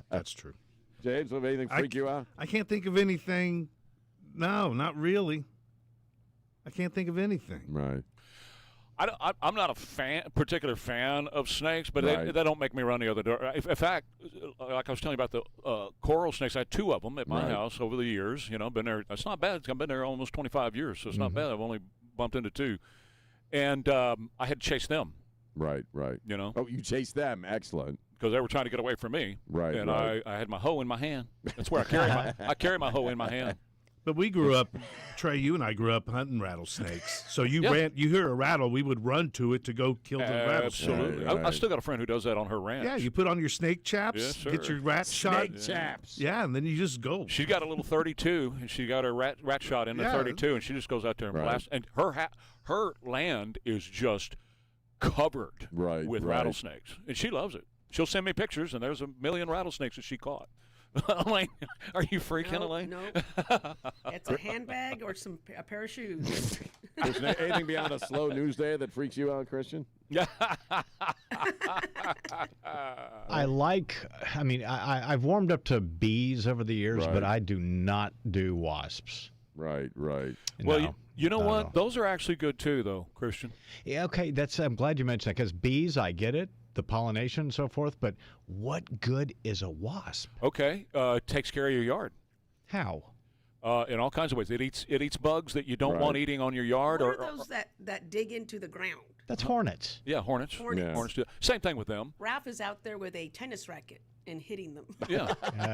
That's true. James, will anything freak you out? I can't think of anything. No, not really. I can't think of anything. Right. I'm not a particular fan of snakes, but Right. they don't make me run the other door. In fact, like I was telling you about the coral snakes, I had 2 of them at my Right. house over the years. Been there. It's not bad. I've been there almost 25 years, so it's not bad. I've only bumped into 2, and I had to chase them. Right. Oh, you chased them. Excellent. Because they were trying to get away from me. Right. And right. I had my hoe in my hand. That's where I carry my hoe in my hand. But we grew up, Trey, you and I grew up hunting rattlesnakes. So you Yeah. you hear a rattle, we would run to it to go kill the rattlesnake. Absolutely. Right. I still got a friend who does that on her ranch. Yeah, you put on your snake chaps, Yes, sir. get your rat shot. Snake chaps. Yeah, and then you just go. She got a little 32, and she got her rat shot in the Yeah. 32, and she just goes out there and Right. blasts. And her land is just covered Right, with right. rattlesnakes, and she loves it. She'll send me pictures, and there's a million rattlesnakes that she caught. Elaine, are you freaking, Elaine? No. It's a handbag or a pair of shoes. Is there anything beyond a slow news day that freaks you out, Christian? I've warmed up to bees over the years, Right. but I do not do wasps. Right. Well, No, you know not at what? all. Those are actually good too, though, Christian. Yeah, okay, I'm glad you mentioned that because bees, I get it, the pollination and so forth, but what good is a wasp? Okay, takes care of your yard. How? In all kinds of ways. It eats bugs that you don't Right. want eating on your yard. What are those that dig into the ground? That's hornets. Yeah, hornets. Hornets. Yeah. Hornets do. Same thing with them. Ralph is out there with a tennis racket and hitting them. Yeah.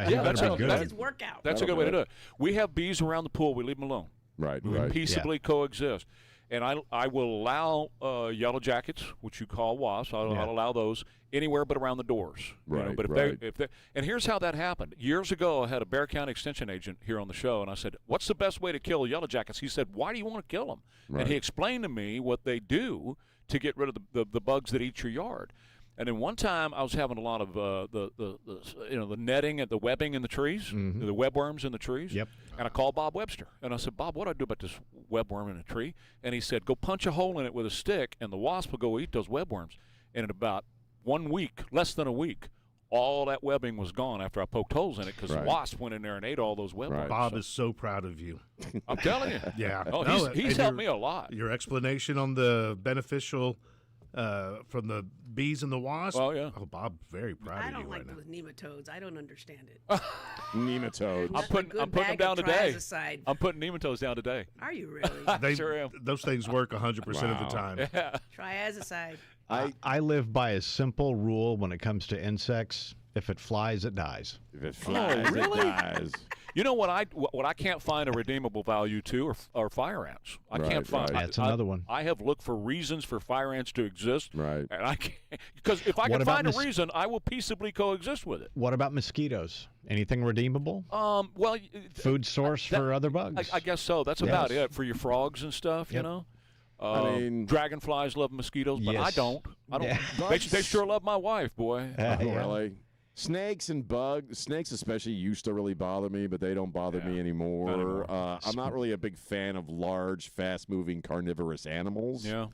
He Yeah, better be good. That's his workout. That's a good way to do it. We have bees around the pool. We leave them alone. Right. We peaceably coexist. And I will allow yellow jackets, which you call wasps. I'll allow those anywhere but around the doors. Right, But right. if they, and here's how that happened. Years ago, I had a Bear County Extension agent here on the show, and I said, "What's the best way to kill yellow jackets?" He said, "Why do you want to kill them?" Right. And he explained to me what they do to get rid of the bugs that eat your yard. And then one time I was having a lot of the netting and the webbing in the trees, the webworms in the trees. Yep. And I called Bob Webster, and I said, "Bob, what do I do about this webworm in a tree?" And he said, "Go punch a hole in it with a stick, and the wasp will go eat those webworms." And in about 1 week, less than a week, all that webbing was gone after I poked holes in it because Right. the wasp went in there and ate all those webworms. Right. Bob is so proud of you. I'm telling you. Yeah. Oh, No, he's and helped me a lot. Your explanation on the beneficial from the bees and the wasps. Oh, yeah. Oh, Bob, very proud I of you don't right like now. those nematodes. I don't understand it. Nematodes. I'm putting them down today. Aside. I'm putting nematodes down today. Are you really? They, Sure am. Those things work 100% of the Wow. time. Yeah. Triazicide. I live by a simple rule when it comes to insects. If it flies, it dies. If it flies, really? it dies. You know what I can't find a redeemable value to are fire ants. I Right, can't find. right. That's another one. I have looked for reasons for fire ants to exist, Right. and I can't because if I What can about find a reason, I will peaceably coexist with it. What about mosquitoes? Anything redeemable? Well, Food source for other bugs? I guess so. That's about it for your frogs and stuff. You Yep. know. I mean- dragonflies love mosquitoes, but I Yes. don't. I don't. Yeah. They sure love my wife, boy. Oh, really? Snakes and bugs, snakes especially used to really bother me, but they don't bother me anymore. I'm not really a big fan of large, fast-moving carnivorous animals. Yeah.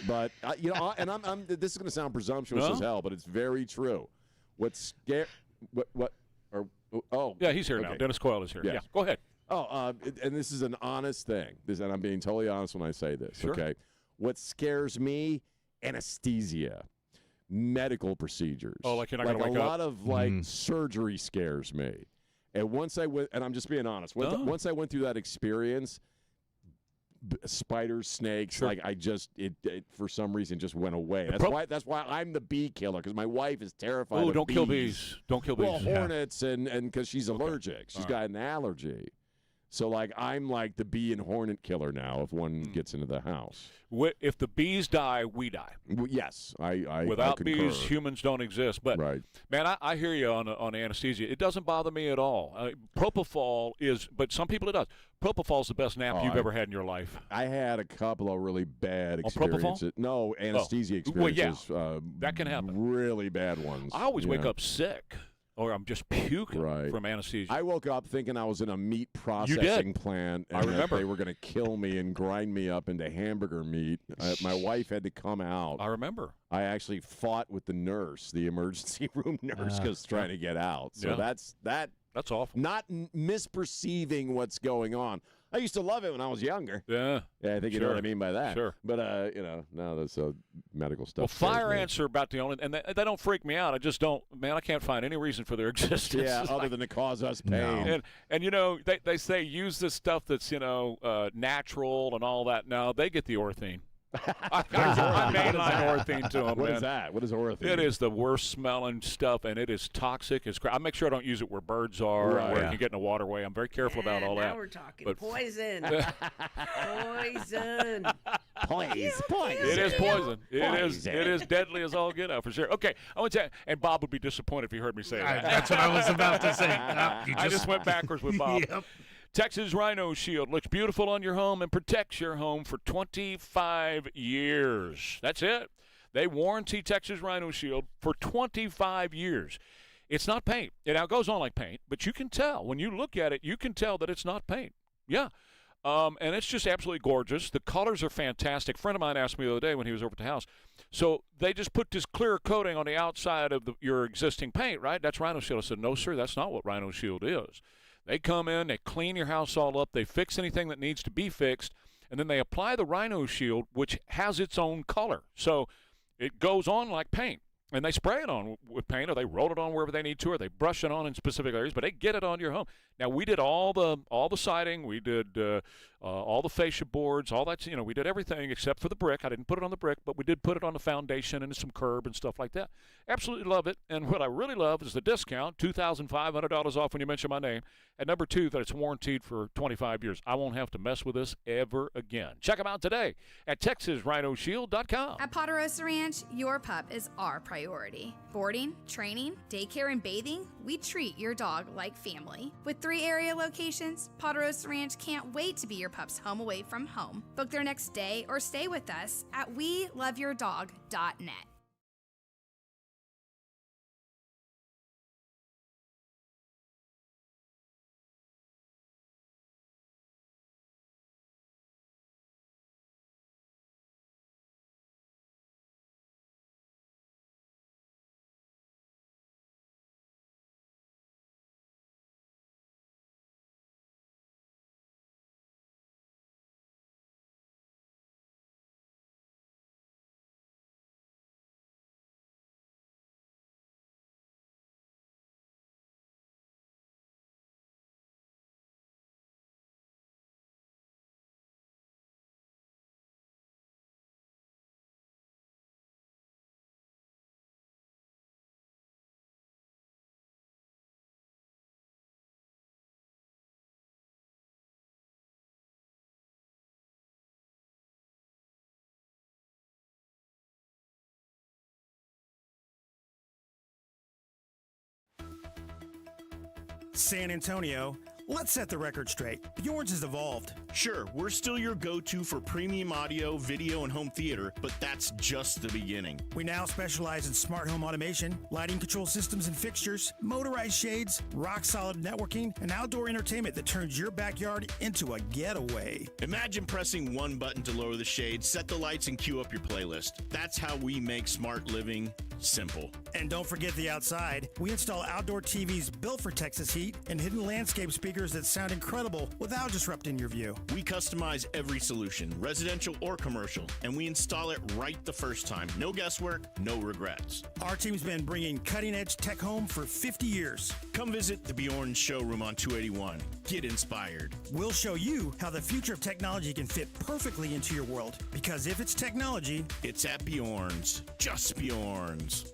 But I'm this is going to sound presumptuous No? as hell, but it's very true. What's scare? Oh. Yeah, he's here now. okay. Dennis Coyle is here. Yes. Yeah, go ahead. Oh, and this is an honest thing. And I'm being totally honest when I say this. Sure. Okay. What scares me? Anesthesia. Medical procedures. Oh, like you're not gonna a wake up? lot of surgery scares me. And once I went, and I'm just being honest, once I went through that experience, spiders, snakes, Sure. like it for some reason just went away. And That's why I'm the bee killer, because my wife is terrified. Oh, of don't bees. kill bees. Don't kill bees. Well, hornets and because she's allergic. She's got an allergy. So, like, I'm like the bee and hornet killer now if one gets into the house. If the bees die, we die. Yes, I Without I bees, concur. humans don't exist. But, man, I hear you on anesthesia. It doesn't bother me at all. Propofol is, but some people it does. Propofol is the best nap you've ever had in your life. I had a couple of really bad Propofol? experiences. No, anesthesia Well, yeah. experiences. That can happen. Really bad ones. I always wake Yeah. up sick, or I'm just puking from anesthesia. I woke up thinking I was in a meat processing plant, and I remember. that they were going to kill me and grind me up into hamburger meat. My wife had to come out. I remember. I actually fought with the nurse, the emergency room nurse, because trying to get out. So Yeah. that's awful. Not misperceiving what's going on. I used to love it when I was younger. Yeah. Yeah, I think you know what I mean by that. Sure. But, no, that's medical stuff. Well, fire ants are about the only, and they don't freak me out. I just don't, man, I can't find any reason for their existence. Yeah, other than to cause us pain. And they say use this stuff that's, natural and all that. No, they get the orthine. I mainline orthine to them. What man. is that? What is orthine? It is the worst smelling stuff, and it is toxic as crap. I make sure I don't use it where birds are, where it can get in the waterway. I'm very careful about all that. Now we're talking but poison. Poison. Poison. It is poison. It is deadly as all get out for sure. Okay, I want to, and Bob would be disappointed if he heard me say that. That's what I was about to say. I just went backwards with Bob. Yep. Texas Rhino Shield looks beautiful on your home and protects your home for 25 years. That's it. They warranty Texas Rhino Shield for 25 years. It's not paint. It now goes on like paint, but you can tell. When you look at it, you can tell that it's not paint. Yeah. And it's just absolutely gorgeous. The colors are fantastic. A friend of mine asked me the other day when he was over at the house. So they just put this clear coating on the outside of your existing paint, right? That's Rhino Shield. I said, no, sir, that's not what Rhino Shield is. They come in, they clean your house all up, they fix anything that needs to be fixed, and then they apply the Rhino Shield, which has its own color. So it goes on like paint. And they spray it on with paint, or they roll it on wherever they need to, or they brush it on in specific areas, but they get it on your home. Now, we did all the siding. We did all the fascia boards, all that. We did everything except for the brick. I didn't put it on the brick, but we did put it on the foundation and some curb and stuff like that. Absolutely love it. And what I really love is the discount, $2,500 off when you mention my name. And number two, that it's warranted for 25 years. I won't have to mess with this ever again. Check them out today at TexasRhinoShield.com. At Ponderosa Ranch, your pup is our priority. Boarding, training, daycare, and bathing, we treat your dog like family. With 3 area locations, Ponderosa Ranch can't wait to be your pup's home away from home. Book their next day or stay with us at WeLoveYourDog.net. San Antonio, let's set the record straight. Bjorn's has evolved. Sure, we're still your go-to for premium audio, video, and home theater, but that's just the beginning. We now specialize in smart home automation, lighting control systems and fixtures, motorized shades, rock-solid networking, and outdoor entertainment that turns your backyard into a getaway. Imagine pressing one button to lower the shade, set the lights, and queue up your playlist. That's how we make smart living simple. And don't forget the outside. We install outdoor TVs built for Texas heat and hidden landscape speakers that sound incredible without disrupting your view. We customize every solution, residential or commercial, and we install it right the first time. No guesswork, no regrets. Our team's been bringing cutting-edge tech home for 50 years. Come visit the Bjorn showroom on 281. Get inspired. We'll show you how the future of technology can fit perfectly into your world. Because if it's technology, it's at Bjorn's. Just Bjorn's.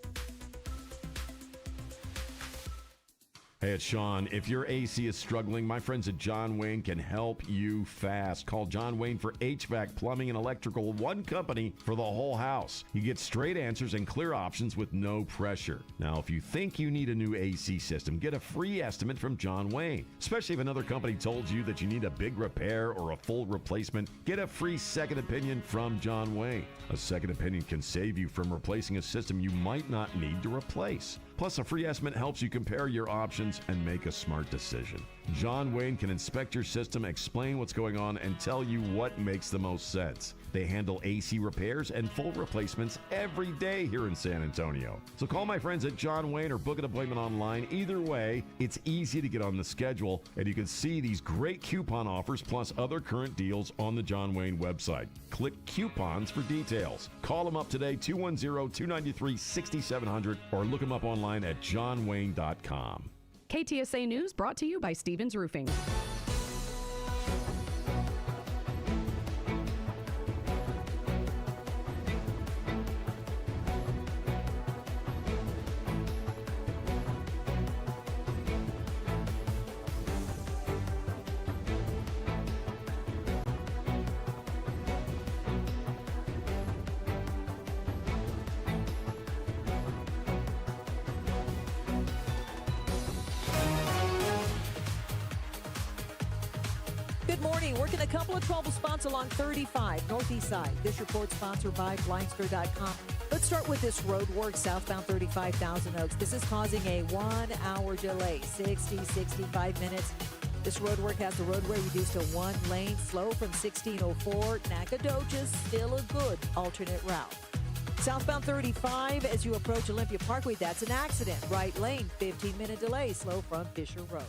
Hey, it's Sean. If your AC is struggling, my friends at John Wayne can help you fast. Call John Wayne for HVAC, plumbing, and electrical. One company for the whole house. You get straight answers and clear options with no pressure. Now, if you think you need a new AC system, get a free estimate from John Wayne. Especially if another company told you that you need a big repair or a full replacement, get a free second opinion from John Wayne. A second opinion can save you from replacing a system you might not need to replace. Plus, a free estimate helps you compare your options and make a smart decision. John Wayne can inspect your system, explain what's going on, and tell you what makes the most sense. They handle AC repairs and full replacements every day here in San Antonio. So call my friends at John Wayne or book an appointment online. Either way, it's easy to get on the schedule, and you can see these great coupon offers plus other current deals on the John Wayne website. Click coupons for details. Call them up today, 210-293-6700, or look them up online at johnwayne.com. KTSA News brought to you by Stevens Roofing. Good morning. Working a couple of trouble spots along 35 northeast side. This report sponsored by Blindster.com. Let's start with this road work southbound 35 Thousand Oaks. This is causing a 1-hour delay, 65 minutes. This road work has the roadway reduced to one lane, slow from 1604. Nacogdoches, still a good alternate route. Southbound 35 as you approach Olympia Parkway, that's an accident. Right lane, 15-minute delay, slow from Fisher Road.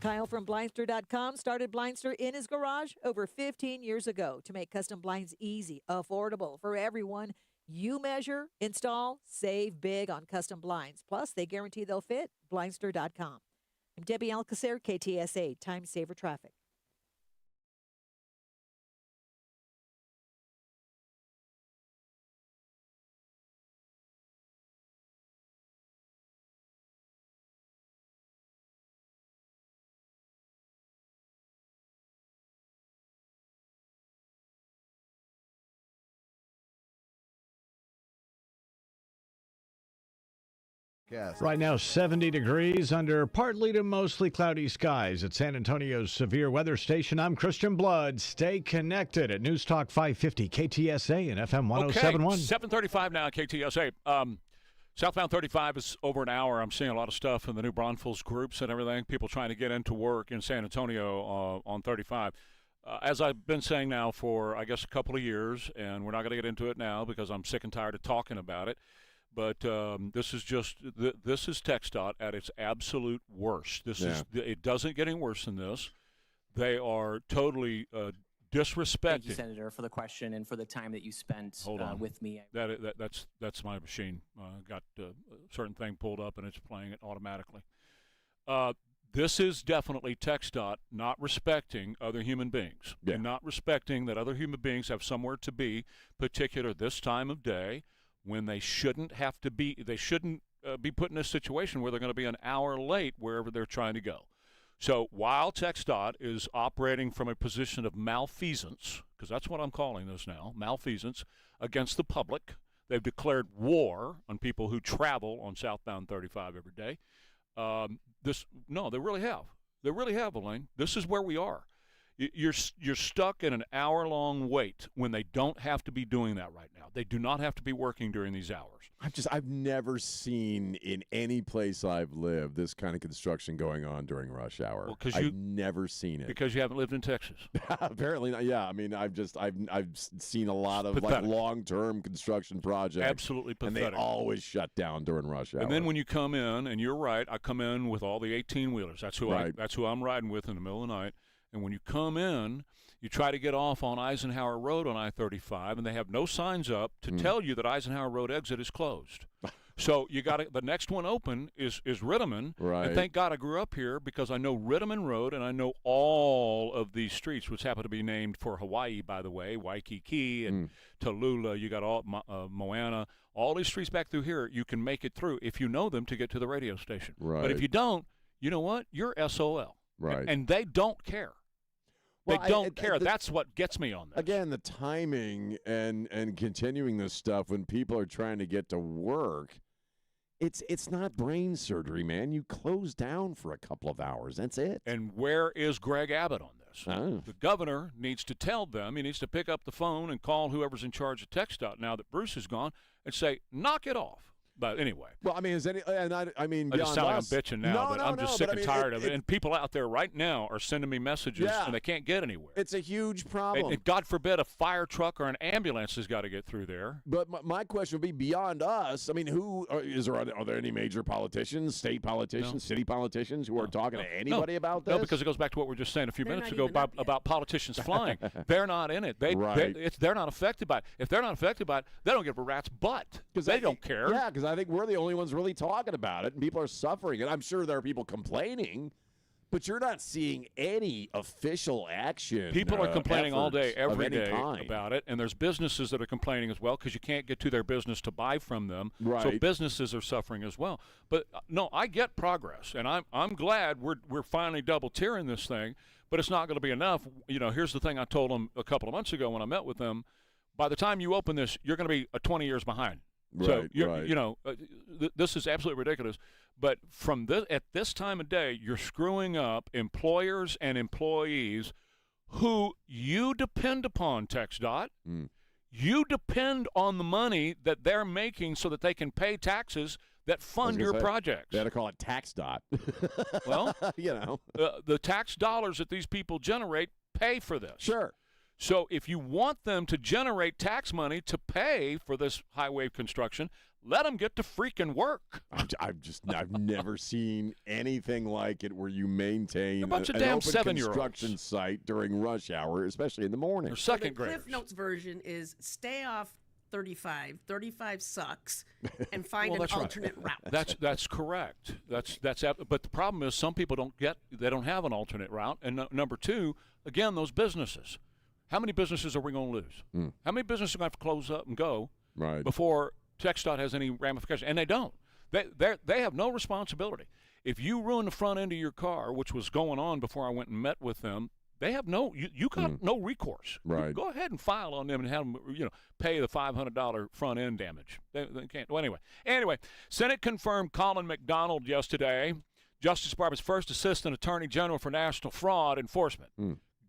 Kyle from Blindster.com started Blindster in his garage over 15 years ago to make custom blinds easy, affordable for everyone. You measure, install, save big on custom blinds. Plus, they guarantee they'll fit. Blindster.com. I'm Debbie Alcacer, KTSA, Time Saver Traffic. Right now, 70 degrees under partly to mostly cloudy skies at San Antonio's Severe Weather Station. I'm Christian Blood. Stay connected at News Talk 550 KTSA and FM 107.1. Okay, 7:35 now at KTSA. Southbound 35 is over an hour. I'm seeing a lot of stuff in the New Braunfels groups and everything. People trying to get into work in San Antonio on 35. As I've been saying now for, I guess, a couple of years, and we're not going to get into it now because I'm sick and tired of talking about it. But this is TxDOT at its absolute worst. It doesn't get any worse than this. They are totally disrespecting. Thank you, Senator, for the question and for the time that you spent with me. That's my machine. Got a certain thing pulled up and it's playing it automatically. This is definitely TxDOT not respecting other human beings and not respecting that other human beings have somewhere to be, particular this time of day, when they shouldn't have to be. They shouldn't be put in a situation where they're going to be an hour late wherever they're trying to go. So while TxDOT is operating from a position of malfeasance, because that's what I'm calling this now, malfeasance against the public, they've declared war on people who travel on southbound 35 every day. They really have. They really have, Elaine. This is where we are. You're stuck in an hour-long wait when they don't have to be doing that right now. They do not have to be working during these hours. I've never seen in any place I've lived this kind of construction going on during rush hour. Well, I've never seen it. Because you haven't lived in Texas. Apparently not. Yeah, I mean, I've seen a lot of pathetic. like long-term construction projects. Absolutely pathetic. And they always shut down during rush hour. And then when you come in, and you're right, I come in with all the 18-wheelers. That's who I'm riding with in the middle of the night. And when you come in, you try to get off on Eisenhower Road on I-35, and they have no signs up to tell you that Eisenhower Road exit is closed. So you got the next one open is Rittiman. Right. And thank God I grew up here because I know Rittiman Road and I know all of these streets, which happen to be named for Hawaii, by the way, Waikiki and Tallulah. You got all Moana. All these streets back through here, you can make it through if you know them to get to the radio station. Right. But if you don't, you know what? You're SOL. Right. And they don't care. They don't care. That's what gets me on this. Again, the timing and continuing this stuff when people are trying to get to work, it's not brain surgery, man. You close down for a couple of hours. That's it. And where is Greg Abbott on this? Oh. The governor needs to tell them. He needs to pick up the phone and call whoever's in charge of TxDOT now that Bruce is gone and say, knock it off. But anyway. Well, I mean, I mean, I just sound like I'm us, bitching now, but I'm just sick and tired of it. And people out there right now are sending me messages, and they can't get anywhere. It's a huge problem. And God forbid a fire truck or an ambulance has got to get through there. But my question would be beyond us. I mean, are there any major politicians, state politicians, city politicians who are talking to anybody about this? No, because it goes back to what we were just saying a few minutes ago about politicians flying. They're not in it. They're not affected by it. If they're not affected by it, they don't give a rat's butt because they don't care. Yeah, because I think we're the only ones really talking about it, and people are suffering. And I'm sure there are people complaining, but you're not seeing any official action. People are complaining all day, every day about it, and there's businesses that are complaining as well because you can't get to their business to buy from them. Right. So businesses are suffering as well. But no, I get progress, and I'm glad we're finally double tiering this thing. But it's not going to be enough. You know, here's the thing I told them a couple of months ago when I met with them. By the time you open this, you're going to be 20 years behind. So you know, this is absolutely ridiculous. But at this time of day, you're screwing up employers and employees who you depend upon, TxDOT. You depend on the money that they're making so that they can pay taxes that fund your projects. They had to call it TxDOT. Well, you know, the tax dollars that these people generate pay for this. Sure. So if you want them to generate tax money to pay for this highway construction, let them get to freaking work. I've never seen anything like it where you maintain a bunch of an damn open 7-year-olds. construction site during rush hour, especially in the morning. Or second The graders. Cliff Notes version is stay off 35. 35 sucks, and find an alternate route. That's correct. But the problem is some people don't have an alternate route. And number two, again, those businesses. How many businesses are we going to lose? How many businesses are going to have to close up and go before TxDOT has any ramifications? And they don't. They have no responsibility. If you ruin the front end of your car, which was going on before I went and met with them, they have you got no recourse. Right. Go ahead and file on them and have them pay the $500 front end damage. They can't. Well, anyway, Senate confirmed Colin McDonald yesterday, Justice Department's first Assistant Attorney General for National Fraud Enforcement.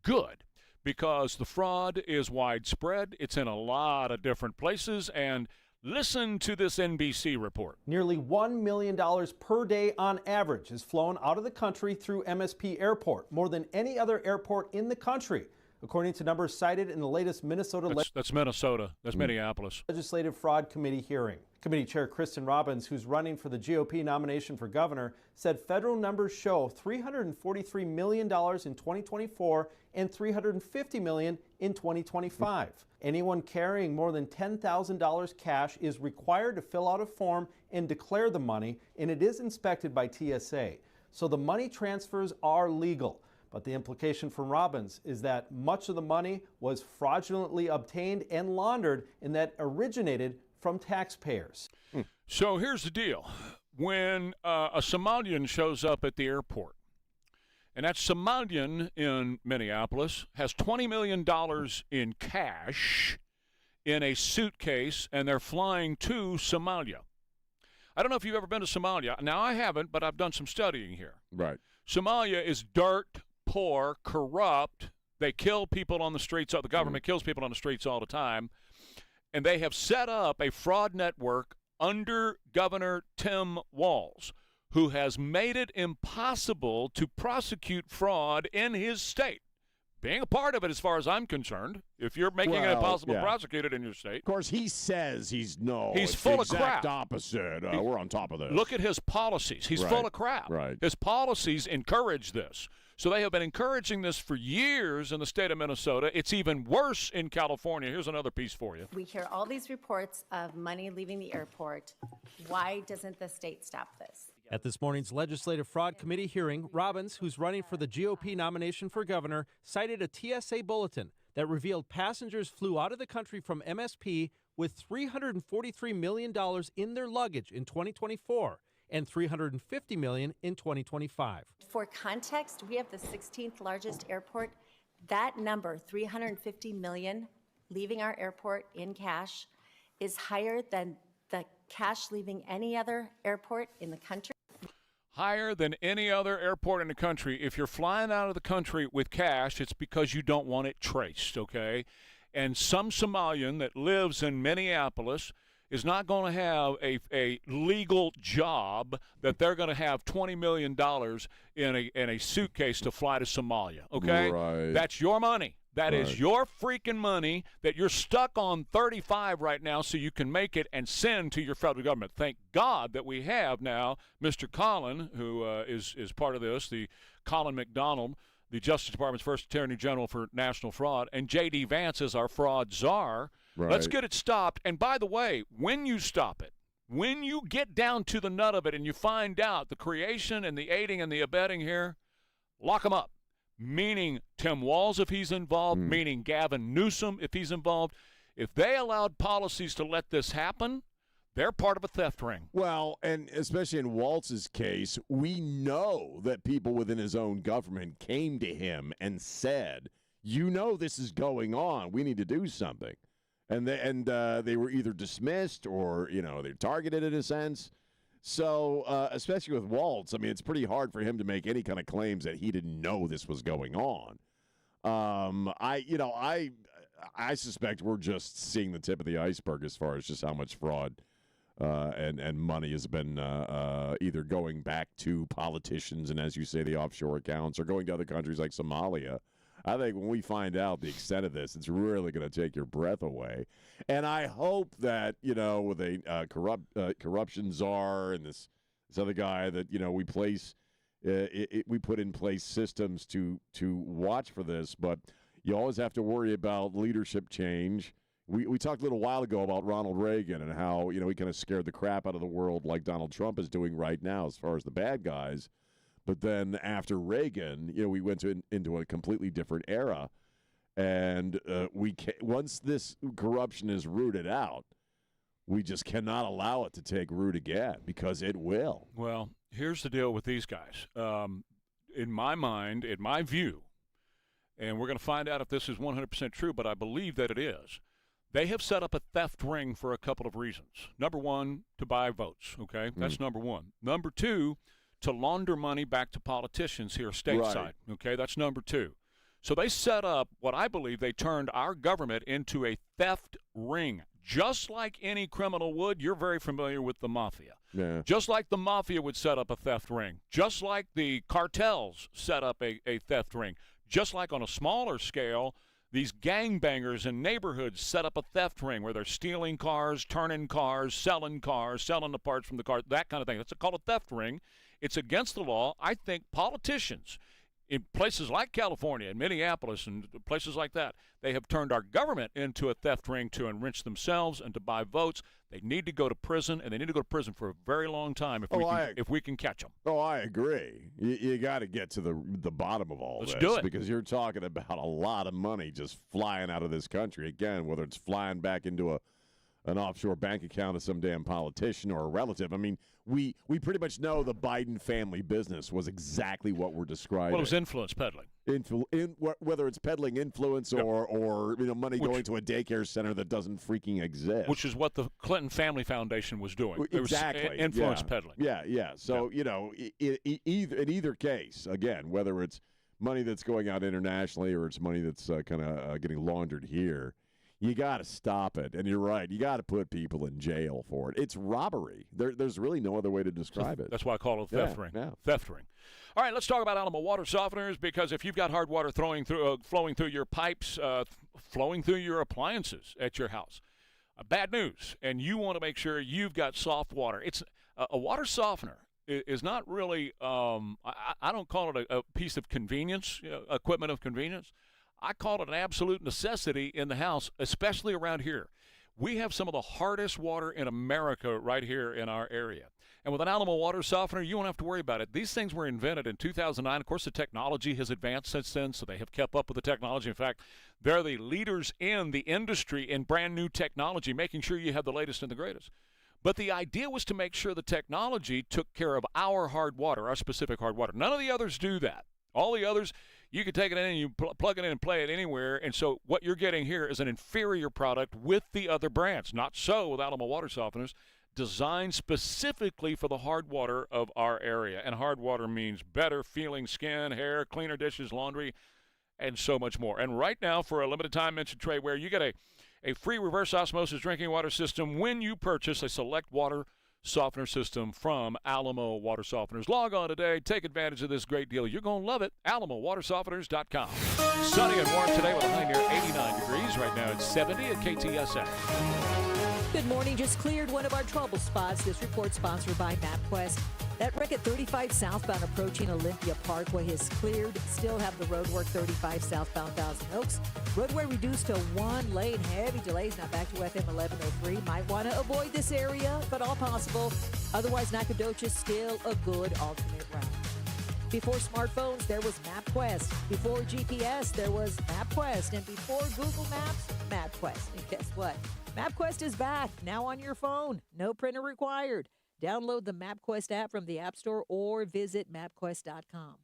Good. Because the fraud is widespread. It's in a lot of different places. And listen to this NBC report. Nearly $1 million per day on average is flown out of the country through MSP Airport, more than any other airport in the country, according to numbers cited in the latest Minnesota That's Minnesota. That's Minneapolis. Legislative Fraud Committee hearing. Committee Chair Kristen Robbins, who's running for the GOP nomination for governor, said federal numbers show $343 million in 2024 and $350 million in 2025. Anyone carrying more than $10,000 cash is required to fill out a form and declare the money, and it is inspected by TSA. So the money transfers are legal. But the implication from Robbins is that much of the money was fraudulently obtained and laundered, and that originated from taxpayers. So here's the deal. When a Somalian shows up at the airport, and that Somalian in Minneapolis has $20 million in cash in a suitcase, and they're flying to Somalia. I don't know if you've ever been to Somalia. Now, I haven't, but I've done some studying here. Right. Somalia is dirt poor, corrupt. They kill people on the streets. The government kills people on the streets all the time. And they have set up a fraud network under Governor Tim Walz, who has made it impossible to prosecute fraud in his state. Being a part of it, as far as I'm concerned, if you're making it impossible to prosecute it in your state. Of course, he says he's full of crap. Opposite. We're on top of this. Look at his policies. He's full of crap. Right. His policies encourage this. So they have been encouraging this for years in the state of Minnesota. It's even worse in California. Here's another piece for you. We hear all these reports of money leaving the airport. Why doesn't the state stop this? At this morning's Legislative Fraud Committee hearing, Robbins, who's running for the GOP nomination for governor, cited a TSA bulletin that revealed passengers flew out of the country from MSP with $343 million in their luggage in 2024 and $350 million in 2025. For context, we have the 16th largest airport. That number, $350 million leaving our airport in cash, is higher than the cash leaving any other airport in the country. Higher than any other airport in the country. If you're flying out of the country with cash, it's because you don't want it traced, okay? And some Somalian that lives in Minneapolis is not going to have a legal job that they're going to have $20 million in a suitcase to fly to Somalia, okay? Right. That's your money. That is Right. your freaking money that you're stuck on 35 right now so you can make it and send to your federal government. Thank God that we have now Mr. Collin, who is part of this, the Colin McDonald, the Justice Department's first Attorney General for national fraud, and J.D. Vance is our fraud czar. Right. Let's get it stopped. And by the way, when you stop it, when you get down to the nut of it and you find out the creation and the aiding and the abetting here, lock them up. Meaning Tim Walz if he's involved, meaning Gavin Newsom if he's involved. If they allowed policies to let this happen, they're part of a theft ring. Well, and especially in Waltz's case, we know that people within his own government came to him and said, you know this is going on. We need to do something. And they were either dismissed or, they're targeted in a sense. So, especially with Waltz, I mean, it's pretty hard for him to make any kind of claims that he didn't know this was going on. I suspect we're just seeing the tip of the iceberg as far as just how much fraud and money has been either going back to politicians and, as you say, the offshore accounts, or going to other countries like Somalia. I think when we find out the extent of this, it's really going to take your breath away. And I hope that, with a corruption czar and this other guy that, we place, we put in place systems to watch for this. But you always have to worry about leadership change. We talked a little while ago about Ronald Reagan and how, he kind of scared the crap out of the world like Donald Trump is doing right now as far as the bad guys. But then after Reagan, we went into a completely different era. And once this corruption is rooted out, we just cannot allow it to take root again, because it will. Well, here's the deal with these guys. In my mind, in my view, and we're going to find out if this is 100% true, but I believe that it is, they have set up a theft ring for a couple of reasons. Number one, to buy votes, okay? That's number one. Number two, to launder money back to politicians here stateside. Right. Okay, that's number two. So they set up what I believe they turned our government into a theft ring. Just like any criminal would, you're very familiar with the mafia. Yeah. Just like the mafia would set up a theft ring. Just like the cartels set up a theft ring. Just like on a smaller scale, these gangbangers in neighborhoods set up a theft ring where they're stealing cars, turning cars, selling the parts from the car, that kind of thing. That's called a theft ring. It's against the law. I think politicians in places like California and Minneapolis and places like that, they have turned our government into a theft ring to enrich themselves and to buy votes. They need to go to prison, and they need to go to prison for a very long time if we can catch them. Oh, I agree. You got to get to the bottom of all this. Let's do it. Because you're talking about a lot of money just flying out of this country. Again, whether it's flying back into an offshore bank account of some damn politician or a relative. I mean, we pretty much know the Biden family business was exactly what we're describing. Well, it was influence peddling. Whether it's peddling influence or money going to a daycare center that doesn't freaking exist. Which is what the Clinton Family Foundation was doing. Exactly. It was influence peddling. Yeah. So, in either case, again, whether it's money that's going out internationally or it's money that's kind of getting laundered here, you got to stop it. And you're right. You got to put people in jail for it. It's robbery. There's really no other way to describe it. That's why I call it a theft ring. Yeah. Theft ring. All right, let's talk about Alamo water softeners, because if you've got hard water flowing through your pipes, flowing through your appliances at your house, bad news. And you want to make sure you've got soft water. It's a water softener is not really, I don't call it a piece of convenience, equipment of convenience. I call it an absolute necessity in the house, especially around here. We have some of the hardest water in America right here in our area. And with an Alamo water softener, you won't have to worry about it. These things were invented in 2009. Of course, the technology has advanced since then, so they have kept up with the technology. In fact, they're the leaders in the industry in brand new technology, making sure you have the latest and the greatest. But the idea was to make sure the technology took care of our hard water, our specific hard water. None of the others do that. All the others, you can take it in and you plug it in and play it anywhere. And so what you're getting here is an inferior product with the other brands. Not so with Alamo water softeners, designed specifically for the hard water of our area. And hard water means better feeling skin, hair, cleaner dishes, laundry, and so much more. And right now, for a limited time, mention Trey Ware, you get a free reverse osmosis drinking water system when you purchase a select water softener system from Alamo Water Softeners. Log on today. Take advantage of this great deal. You're going to love it. AlamoWaterSofteners.com. Sunny and warm today with a high near 89 degrees. Right now it's 70 at KTSA. Good morning. Just cleared one of our trouble spots. This report sponsored by MapQuest. That wreck at 35 southbound approaching Olympia Parkway is cleared. Still have the road work 35 southbound Thousand Oaks. Roadway reduced to one lane. Heavy delays. Now back to FM 1103. Might want to avoid this area, but all possible. Otherwise, Nacogdoches still a good alternate route. Before smartphones, there was MapQuest. Before GPS, there was MapQuest. And before Google Maps, MapQuest. And guess what? MapQuest is back, now on your phone. No printer required. Download the MapQuest app from the App Store or visit MapQuest.com.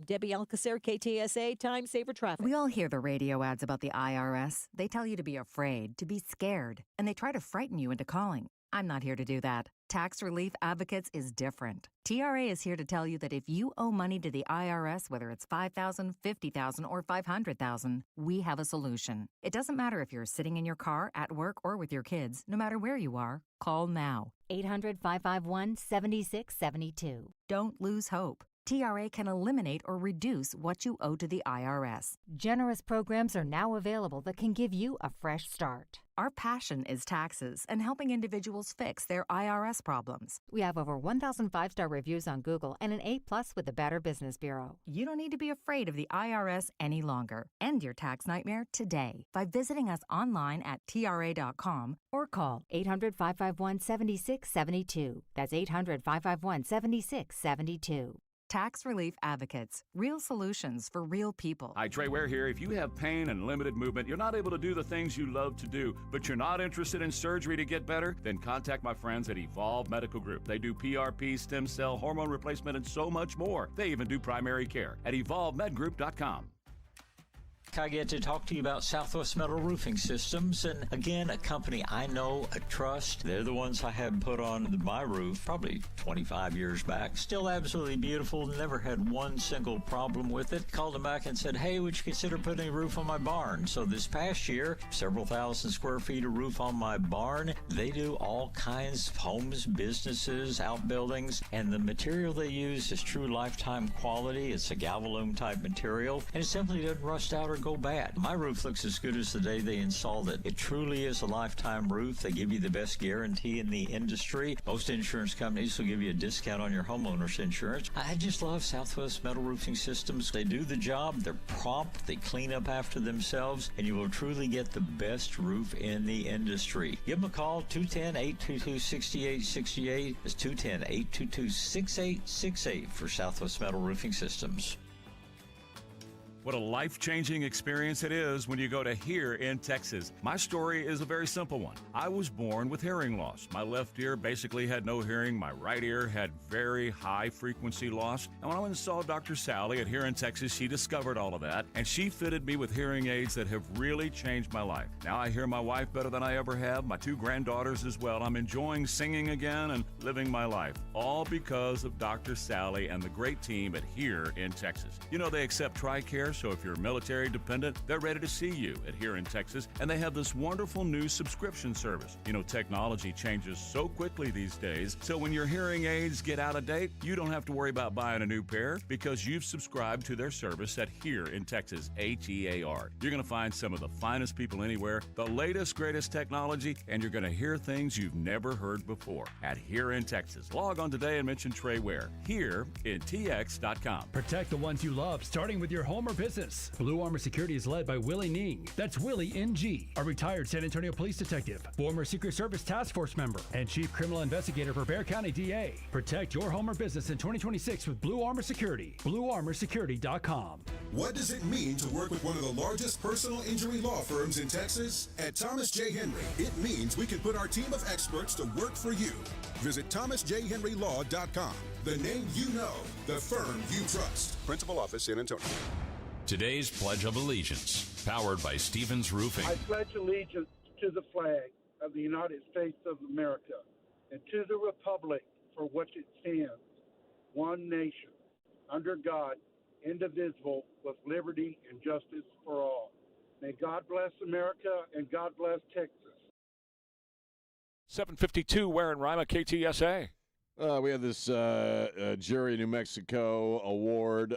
Debbie Alcacer, KTSA, Time Saver Traffic. We all hear the radio ads about the IRS. They tell you to be afraid, to be scared, and they try to frighten you into calling. I'm not here to do that. Tax Relief Advocates is different. TRA is here to tell you that if you owe money to the IRS, whether it's $5,000, $50,000, or $500,000, we have a solution. It doesn't matter if you're sitting in your car, at work, or with your kids. No matter where you are, call now. 800-551-7672. Don't lose hope. TRA can eliminate or reduce what you owe to the IRS. Generous programs are now available that can give you a fresh start. Our passion is taxes and helping individuals fix their IRS problems. We have over 1,000 5-star reviews on Google and an A+ with the Better Business Bureau. You don't need to be afraid of the IRS any longer. End your tax nightmare today by visiting us online at TRA.com or call 800-551-7672. That's 800-551-7672. Tax Relief Advocates. Real solutions for real people. Hi, Trey Ware here. If you have pain and limited movement, you're not able to do the things you love to do, but you're not interested in surgery to get better, then contact my friends at Evolve Medical Group. They do PRP, stem cell, hormone replacement, and so much more. They even do primary care at evolvemedgroup.com. I get to talk to you about Southwest Metal Roofing Systems, and again, a company I know, I trust. They're the ones I had put on my roof probably 25 years back. Still absolutely beautiful, never had one single problem with it. Called them back and said, hey, would you consider putting a roof on my barn? So this past year, several thousand square feet of roof on my barn. They do all kinds of homes, businesses, outbuildings, and the material they use is true lifetime quality. It's a Galvalume type material, and it simply doesn't rust out or go bad. My roof looks as good as the day they installed it. It truly is a lifetime roof. They give you the best guarantee in the industry. Most insurance companies will give you a discount on your homeowner's insurance. I just love Southwest Metal Roofing Systems. They do the job. They're prompt. They clean up after themselves, and you will truly get the best roof in the industry. Give them a call, 210-822-6868. It's 210-822-6868 for Southwest Metal Roofing Systems. What a life-changing experience it is when you go to Here in Texas. My story is a very simple one. I was born with hearing loss. My left ear basically had no hearing. My right ear had very high frequency loss. And when I went and saw Dr. Sally at Here in Texas, she discovered all of that, and she fitted me with hearing aids that have really changed my life. Now I hear my wife better than I ever have, my two granddaughters as well. I'm enjoying singing again and living my life, all because of Dr. Sally and the great team at Here in Texas. You know, they accept TRICARE, so if you're military dependent, they're ready to see you at Here in Texas, and they have this wonderful new subscription service. You know, technology changes so quickly these days, so when your hearing aids get out of date, you don't have to worry about buying a new pair because you've subscribed to their service at Here in Texas, HEAR. You're going to find some of the finest people anywhere, the latest, greatest technology, and you're going to hear things you've never heard before at Here in Texas. Log on today and mention Trey Ware, HereInTX.com. Protect the ones you love, starting with your home or business. Blue Armor Security is led by Willie Ning. That's Willie NG, a retired San Antonio police detective, former Secret Service Task Force member, and chief criminal investigator for Bexar County DA. Protect your home or business in 2026 with Blue Armor Security. BlueArmorSecurity.com. What does it mean to work with one of the largest personal injury law firms in Texas? At Thomas J. Henry, it means we can put our team of experts to work for you. Visit ThomasJHenryLaw.com. The name you know, the firm you trust. Principal office, San Antonio. Today's Pledge of Allegiance, powered by Stevens Roofing. I pledge allegiance to the flag of the United States of America and to the republic for which it stands, one nation, under God, indivisible, with liberty and justice for all. May God bless America and God bless Texas. 752, Ware and Rima, KTSA. We have this jury in New Mexico award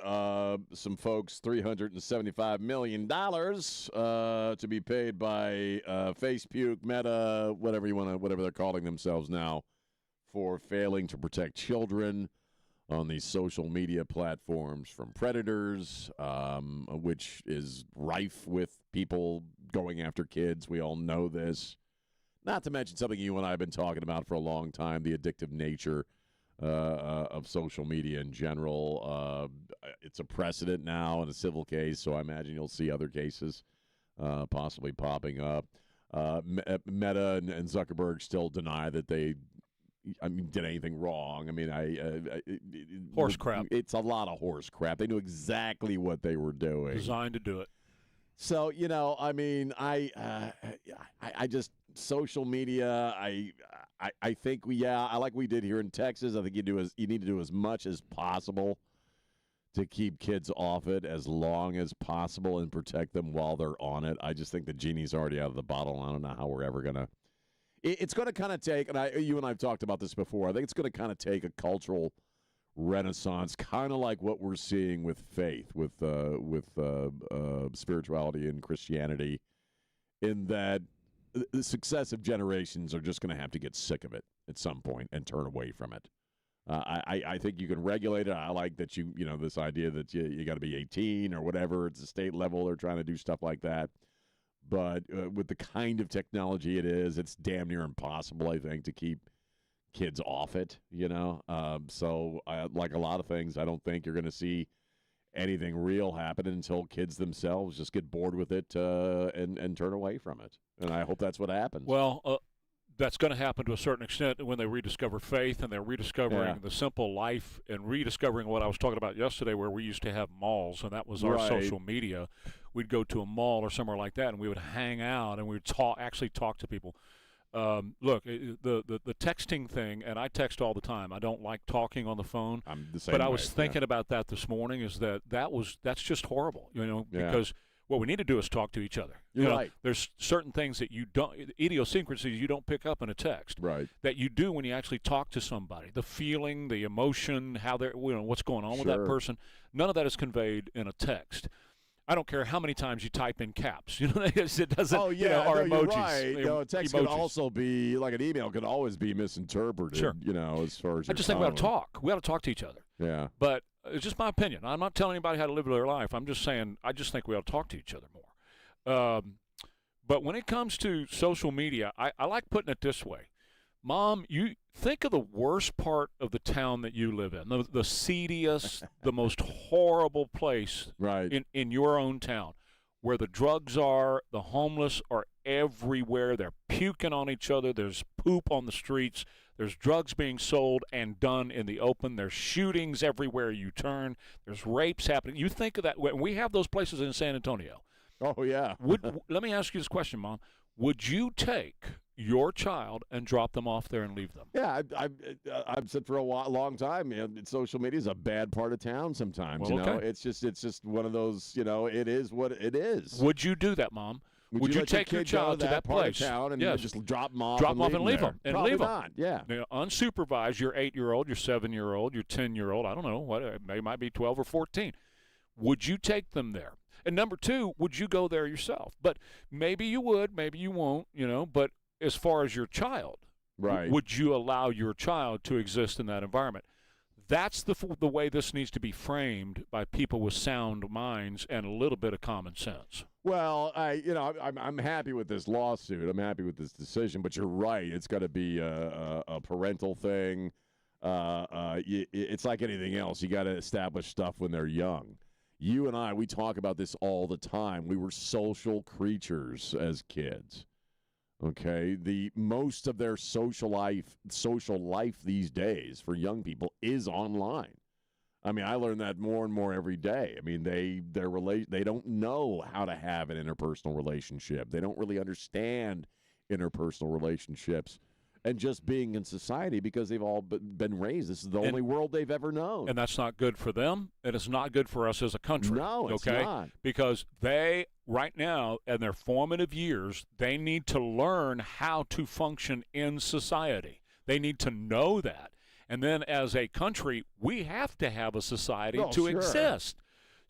some folks $375 million to be paid by Facebook, Meta, whatever they're calling themselves now, for failing to protect children on these social media platforms from predators, which is rife with people going after kids. We all know this. Not to mention something you and I have been talking about for a long time, the addictive nature of social media in general. It's a precedent now in a civil case, so I imagine you'll see other cases possibly popping up. Meta and Zuckerberg still deny that they did anything wrong. I mean, horse crap. It's a lot of horse crap. They knew exactly what they were doing. Designed to do it. So, I mean, I just social media. I think I like we did here in Texas. I think you need to do as much as possible to keep kids off it as long as possible and protect them while they're on it. I just think the genie's already out of the bottle. I don't know how we're ever gonna. It's going to kind of take, and you and I've talked about this before. I think it's going to kind of take a cultural renaissance, kind of like what we're seeing with faith, with spirituality and Christianity, in that the successive generations are just going to have to get sick of it at some point and turn away from it. I think you can regulate it. I like that this idea that you got to be 18 or whatever. It's a state level. They're trying to do stuff like that. But with the kind of technology it is, it's damn near impossible, I think, to keep kids off it, So like a lot of things, I don't think you're going to see anything real happen until kids themselves just get bored with it and turn away from it. And I hope that's what happens. Well, that's going to happen to a certain extent when they rediscover faith and they're rediscovering the simple life and rediscovering what I was talking about yesterday, where we used to have malls, and that was our social media. We'd go to a mall or somewhere like that, and we would hang out, and we would actually talk to people. Look, the texting thing, and I text all the time. I don't like talking on the phone. I'm the same But way, I was thinking about that this morning, is that's just horrible, because what we need to do is talk to each other. You're right. There's certain things that you don't, idiosyncrasies you don't pick up in a text. Right. That you do when you actually talk to somebody. The feeling, the emotion, how they're, what's going on with that person. None of that is conveyed in a text. I don't care how many times you type in caps. It doesn't. Oh yeah, or no, emojis. you're right. A text could also be like an email could always be misinterpreted. Sure. As far as I just think we ought to talk. We ought to talk to each other. Yeah. But it's just my opinion. I'm not telling anybody how to live their life. I'm just saying I just think we ought to talk to each other more. But when it comes to social media, I like putting it this way. Mom, you think of the worst part of the town that you live in, the seediest, the most horrible place in your own town, where the drugs are, the homeless are everywhere. They're puking on each other. There's poop on the streets. There's drugs being sold and done in the open. There's shootings everywhere you turn. There's rapes happening. You think of that. We have those places in San Antonio. Oh, yeah. Let me ask you this question, Mom. Would you take your child and drop them off there and leave them? Yeah, I've said for a long time, social media is a bad part of town sometimes. Well, okay. It's just one of those. It is what it is. Would you do that, Mom? Would you take your child to that part place? Of town and just drop them off? Drop them off and leave them. And Probably leave them. not. Yeah. Unsupervised. Your 8-year-old, your 7-year-old, your 10-year-old. I don't know. They might be 12 or 14. Would you take them there? And number two, would you go there yourself? But maybe you would, maybe you won't, but as far as your child, would you allow your child to exist in that environment? That's the way this needs to be framed by people with sound minds and a little bit of common sense. Well, I'm happy with this lawsuit. I'm happy with this decision, but you're right. It's got to be a parental thing. It's like anything else. You got to establish stuff when they're young. You and I, we talk about this all the time. We were social creatures as kids. Okay, the most of their social life these days for young people is online. I mean, I learn that more and more every day. I mean, they don't know how to have an interpersonal relationship. They don't really understand interpersonal relationships and just being in society because they've all been raised. This is the only world they've ever known. And that's not good for them, and it's not good for us as a country. No, it's not. Because they, right now, in their formative years, they need to learn how to function in society. They need to know that. And then as a country, we have to have a society to exist.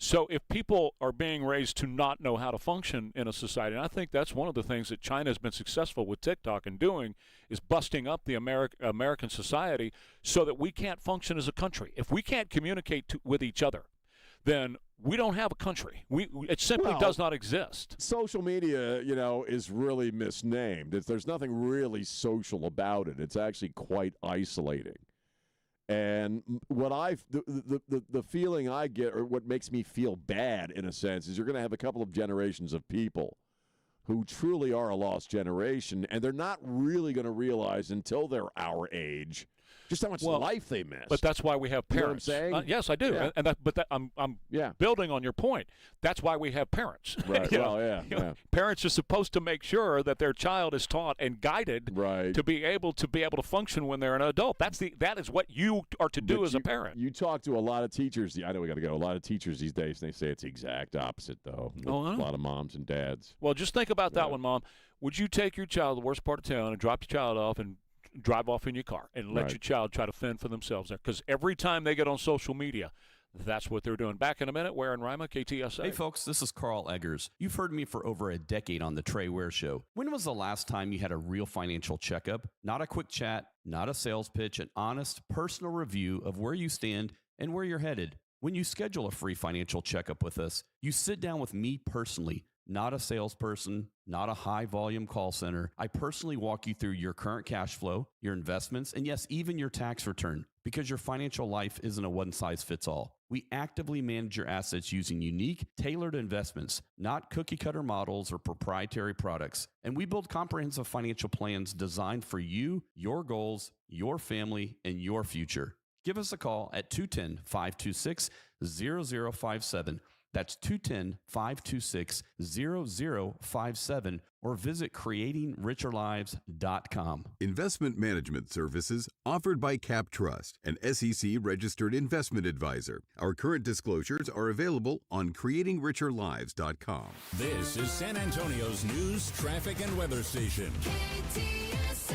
So if people are being raised to not know how to function in a society, and I think that's one of the things that China has been successful with TikTok in doing, is busting up the American society so that we can't function as a country. If we can't communicate with each other, then we don't have a country. It simply does not exist. Social media, is really misnamed. There's nothing really social about it. It's actually quite isolating. And what the feeling I get, or what makes me feel bad in a sense, is you're going to have a couple of generations of people who truly are a lost generation, and they're not really going to realize until they're our age just how much life they missed. But that's why we have parents. You know what I'm saying? Yes, I do. Yeah. I'm building on your point. That's why we have parents. Right. Parents are supposed to make sure that their child is taught and guided to be able to function when they're an adult. That is what you are to do as a parent. You talk to a lot of teachers. I know we got to go. A lot of teachers these days, and they say it's the exact opposite, though. A lot of moms and dads. Well, just think about that one, Mom. Would you take your child to the worst part of town and drop your child off and drive off in your car and let your child try to fend for themselves there? Because every time they get on social media, that's what they're doing. Back in a minute, Ware and Rima, KTSA. Hey, folks, this is Carl Eggers. You've heard me for over a decade on the Trey Ware Show. When was the last time you had a real financial checkup? Not a quick chat, not a sales pitch, an honest, personal review of where you stand and where you're headed. When you schedule a free financial checkup with us, you sit down with me personally, not a salesperson, not a high-volume call center. I personally walk you through your current cash flow, your investments, and yes, even your tax return, because your financial life isn't a one-size-fits-all. We actively manage your assets using unique, tailored investments, not cookie-cutter models or proprietary products. And we build comprehensive financial plans designed for you, your goals, your family, and your future. Give us a call at 210-526-0057. That's 210-526-0057, or visit creatingricherlives.com. Investment management services offered by Cap Trust, an SEC-registered investment advisor. Our current disclosures are available on creatingricherlives.com. This is San Antonio's news, traffic, and weather station. KTSA.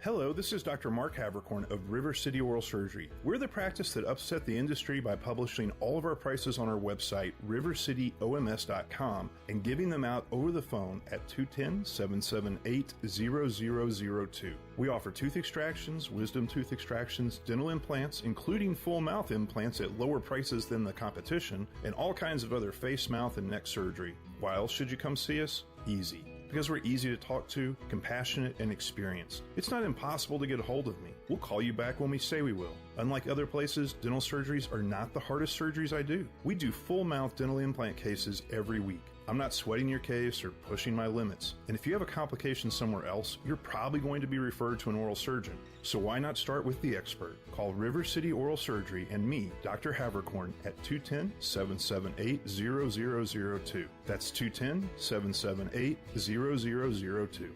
Hello, this is Dr. Mark Havercorn of River City Oral Surgery. We're the practice that upset the industry by publishing all of our prices on our website, rivercityoms.com, and giving them out over the phone at 210-778-0002. We offer tooth extractions, wisdom tooth extractions, dental implants, including full mouth implants at lower prices than the competition, and all kinds of other face, mouth, and neck surgery. Why else should you come see us? Easy. Because we're easy to talk to, compassionate, and experienced. It's not impossible to get a hold of me. We'll call you back when we say we will. Unlike other places, dental surgeries are not the hardest surgeries I do. We do full mouth dental implant cases every week. I'm not sweating your case or pushing my limits. And if you have a complication somewhere else, you're probably going to be referred to an oral surgeon. So why not start with the expert? Call River City Oral Surgery and me, Dr. Havercorn, at 210-778-0002. That's 210-778-0002.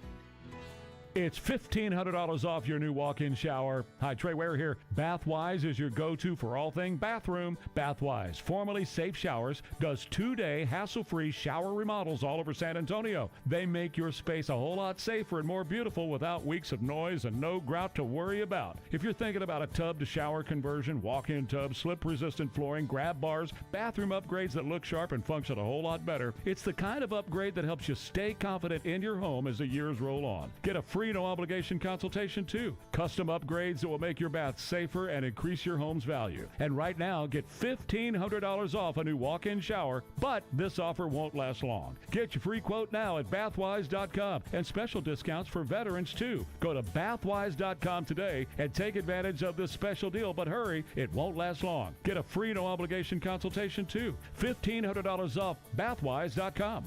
It's $1,500 off your new walk-in shower. Hi, Trey Ware here. Bathwise is your go-to for all things bathroom. Bathwise, formerly Safe Showers, does 2-day hassle-free shower remodels all over San Antonio. They make your space a whole lot safer and more beautiful without weeks of noise and no grout to worry about. If you're thinking about a tub-to-shower conversion, walk-in tub, slip-resistant flooring, grab bars, bathroom upgrades that look sharp and function a whole lot better, it's the kind of upgrade that helps you stay confident in your home as the years roll on. Get a free no-obligation consultation, too. Custom upgrades that will make your bath safer and increase your home's value. And right now, get $1,500 off a new walk-in shower, but this offer won't last long. Get your free quote now at bathwise.com, and special discounts for veterans, too. Go to bathwise.com today and take advantage of this special deal, but hurry, it won't last long. Get a free no-obligation consultation, too. $1,500 off bathwise.com.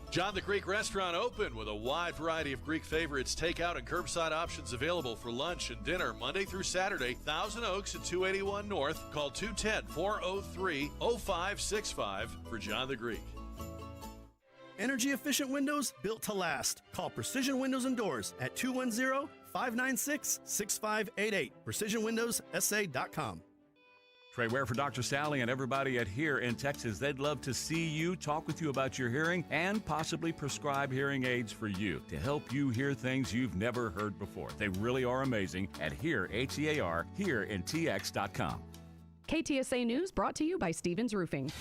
John the Greek Restaurant open with a wide variety of Greek favorites, takeout and curbside options available for lunch and dinner Monday through Saturday. Thousand Oaks at 281 North. Call 210-403-0565 for John the Greek. Energy efficient windows built to last. Call Precision Windows and Doors at 210-596-6588. PrecisionWindowsSA.com. Trey Ware for Dr. Sally and everybody at Here in Texas. They'd love to see you, talk with you about your hearing, and possibly prescribe hearing aids for you to help you hear things you've never heard before. They really are amazing at Here, H-E-A-R, HereInTX.com. KTSA News brought to you by Stevens Roofing.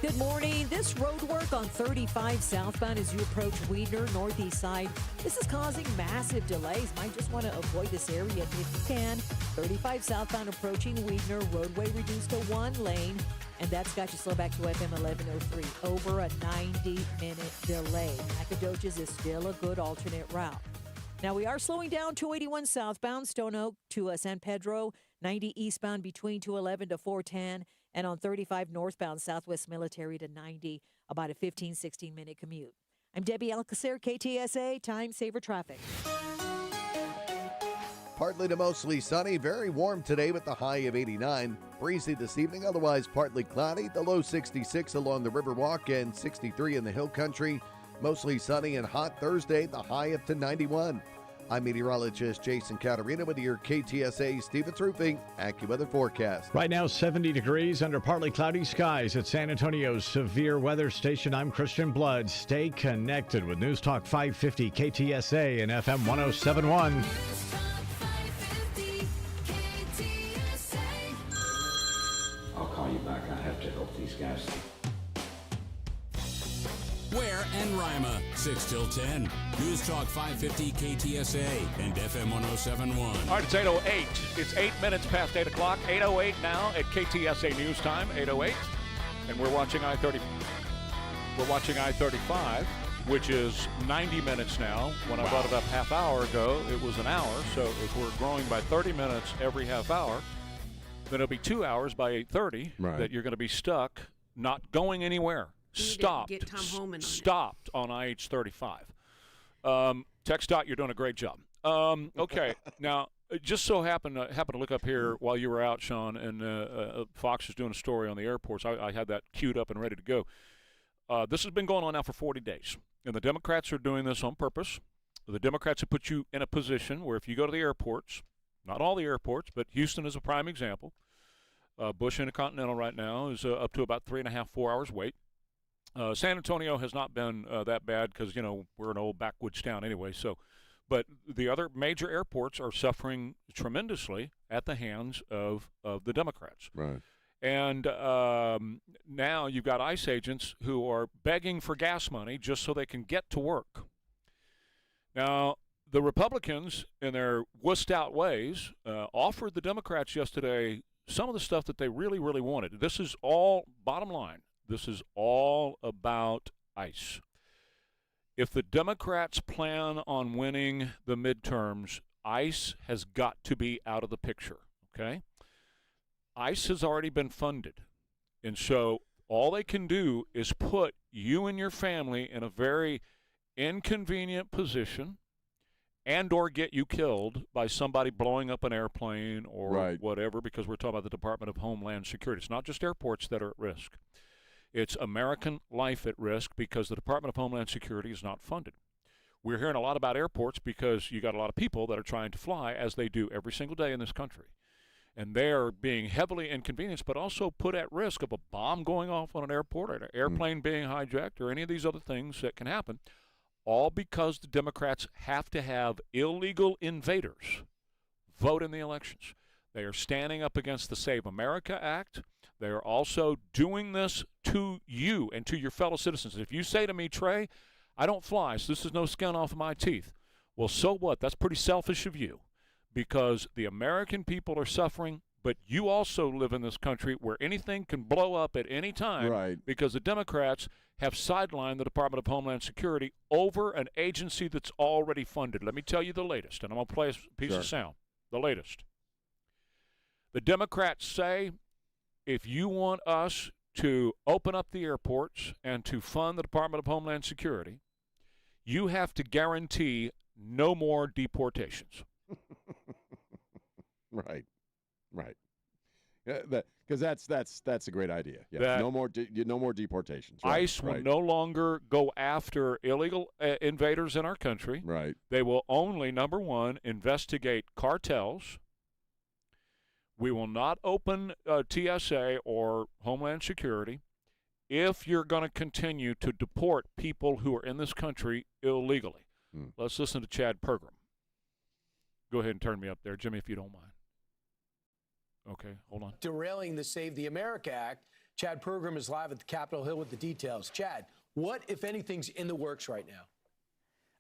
Good morning. This road work on 35 southbound as you approach Weidner, northeast side. This is causing massive delays. Might just want to avoid this area if you can. 35 southbound approaching Weidner, roadway reduced to one lane. And that's got you slow back to FM 1103. Over a 90-minute delay. Nacogdoches is still a good alternate route. Now, we are slowing down 281 southbound, Stone Oak to San Pedro, 90 eastbound between 211 to 410, and on 35 northbound Southwest Military to 90, about a 16-minute commute. I'm Debbie Alcacer, KTSA, Time Saver Traffic. Partly to mostly sunny, very warm today with the high of 89. Breezy this evening, otherwise partly cloudy, the low 66 along the Riverwalk and 63 in the Hill Country. Mostly sunny and hot Thursday, the high up to 91. I'm meteorologist Jason Caterina with your KTSA Stevens Roofing AccuWeather forecast. Right now, 70 degrees under partly cloudy skies at San Antonio's severe weather station. I'm Christian Blood. Stay connected with News Talk 550 KTSA and FM 1071. I'll call you back. I have to help these guys. Ware and Rima, 6 till 10. News Talk 550 KTSA and FM 1071. All right, it's 8:08. It's 8 minutes past 8 o'clock. 8:08 now at KTSA News Time, 8:08. And we're watching I-30. We're watching I-35, which is 90 minutes now. When I brought it up half hour ago, it was an hour. So if we're growing by 30 minutes every half hour, then it'll be 2 hours by 8:30 that you're going to be stuck, not going anywhere. Stopped on IH-35. Text Dot, you're doing a great job. Okay, now it just so happened to look up here while you were out, Sean, and Fox was doing a story on the airports. I had that queued up and ready to go. This has been going on now for 40 days, and the Democrats are doing this on purpose. The Democrats have put you in a position where if you go to the airports, not all the airports, but Houston is a prime example, Bush Intercontinental right now is up to about 3.5, 4 hours wait. San Antonio has not been that bad because, we're an old backwoods town anyway. So, but the other major airports are suffering tremendously at the hands of the Democrats. Right. And now you've got ICE agents who are begging for gas money just so they can get to work. Now, the Republicans, in their wussed-out ways, offered the Democrats yesterday some of the stuff that they really, really wanted. This is all, bottom line, this is all about ICE. If the Democrats plan on winning the midterms, ICE has got to be out of the picture, okay? ICE has already been funded, and so all they can do is put you and your family in a very inconvenient position and or get you killed by somebody blowing up an airplane or whatever, because we're talking about the Department of Homeland Security. It's not just airports that are at risk. It's American life at risk because the Department of Homeland Security is not funded. We're hearing a lot about airports because you got a lot of people that are trying to fly, as they do every single day in this country. And they're being heavily inconvenienced, but also put at risk of a bomb going off on an airport or an airplane being hijacked or any of these other things that can happen, all because the Democrats have to have illegal invaders vote in the elections. They are standing up against the Save America Act. They are also doing this to you and to your fellow citizens. If you say to me, Trey, I don't fly, so this is no skin off of my teeth. Well, so what? That's pretty selfish of you, because the American people are suffering, but you also live in this country where anything can blow up at any time because the Democrats have sidelined the Department of Homeland Security over an agency that's already funded. Let me tell you the latest, and I'm going to play a piece of sound. The latest. The Democrats say, if you want us to open up the airports and to fund the Department of Homeland Security, you have to guarantee no more deportations. Right. Because that's a great idea. Yeah. No more deportations. Right. ICE will no longer go after illegal invaders in our country. Right. They will only, number one, investigate cartels. We will not open TSA or Homeland Security if you're going to continue to deport people who are in this country illegally. Let's listen to Chad Pergram. Go ahead and turn me up there, Jimmy, if you don't mind. Okay, hold on. Derailing the Save the America Act. Chad Pergram is live at the Capitol Hill with the details. Chad, what, if anything's in the works right now?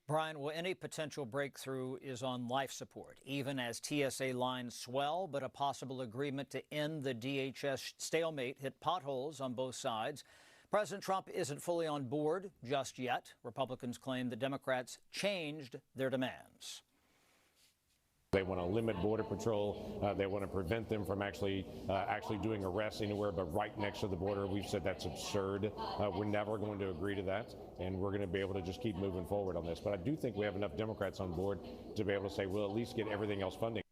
Brian, well, any potential breakthrough is on life support, even as TSA lines swell, but a possible agreement to end the DHS stalemate hit potholes on both sides. President Trump isn't fully on board just yet. Republicans claim the Democrats changed their demands. They want to limit Border Patrol. They want to prevent them from actually doing arrests anywhere but right next to the border. We've said that's absurd. We're never going to agree to that, and we're going to be able to just keep moving forward on this. But I do think we have enough Democrats on board to be able to say we'll at least get everything else funding.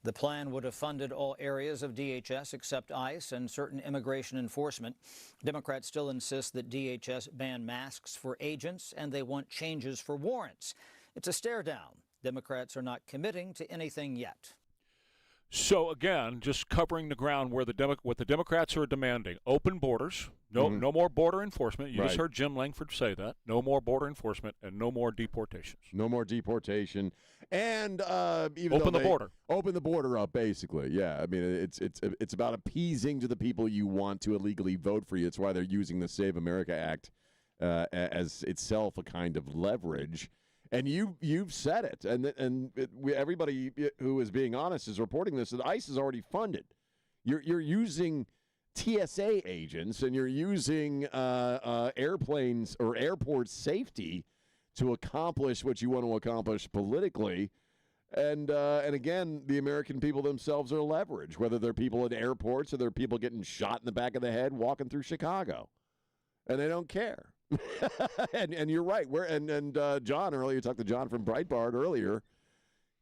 The plan would have funded all areas of DHS except ICE and certain immigration enforcement. Democrats still insist that DHS ban masks for agents, and they want changes for warrants. It's a stare down. Democrats are not committing to anything yet. So, again, just covering the ground where what the Democrats are demanding. Open borders. No more border enforcement. You just heard Jim Langford say that. No more border enforcement and no more deportations. No more deportation. And open the border up, basically. Yeah, I mean, it's about appeasing to the people you want to illegally vote for you. It's why they're using the Save America Act as itself a kind of leverage. And you've said it, and everybody who is being honest is reporting this, that ICE is already funded. You're using TSA agents, and you're using airplanes or airport safety to accomplish what you want to accomplish politically. And again, the American people themselves are leverage, whether they're people at airports or they're people getting shot in the back of the head walking through Chicago, and they don't care. and you're right. John earlier, talked to John from Breitbart earlier.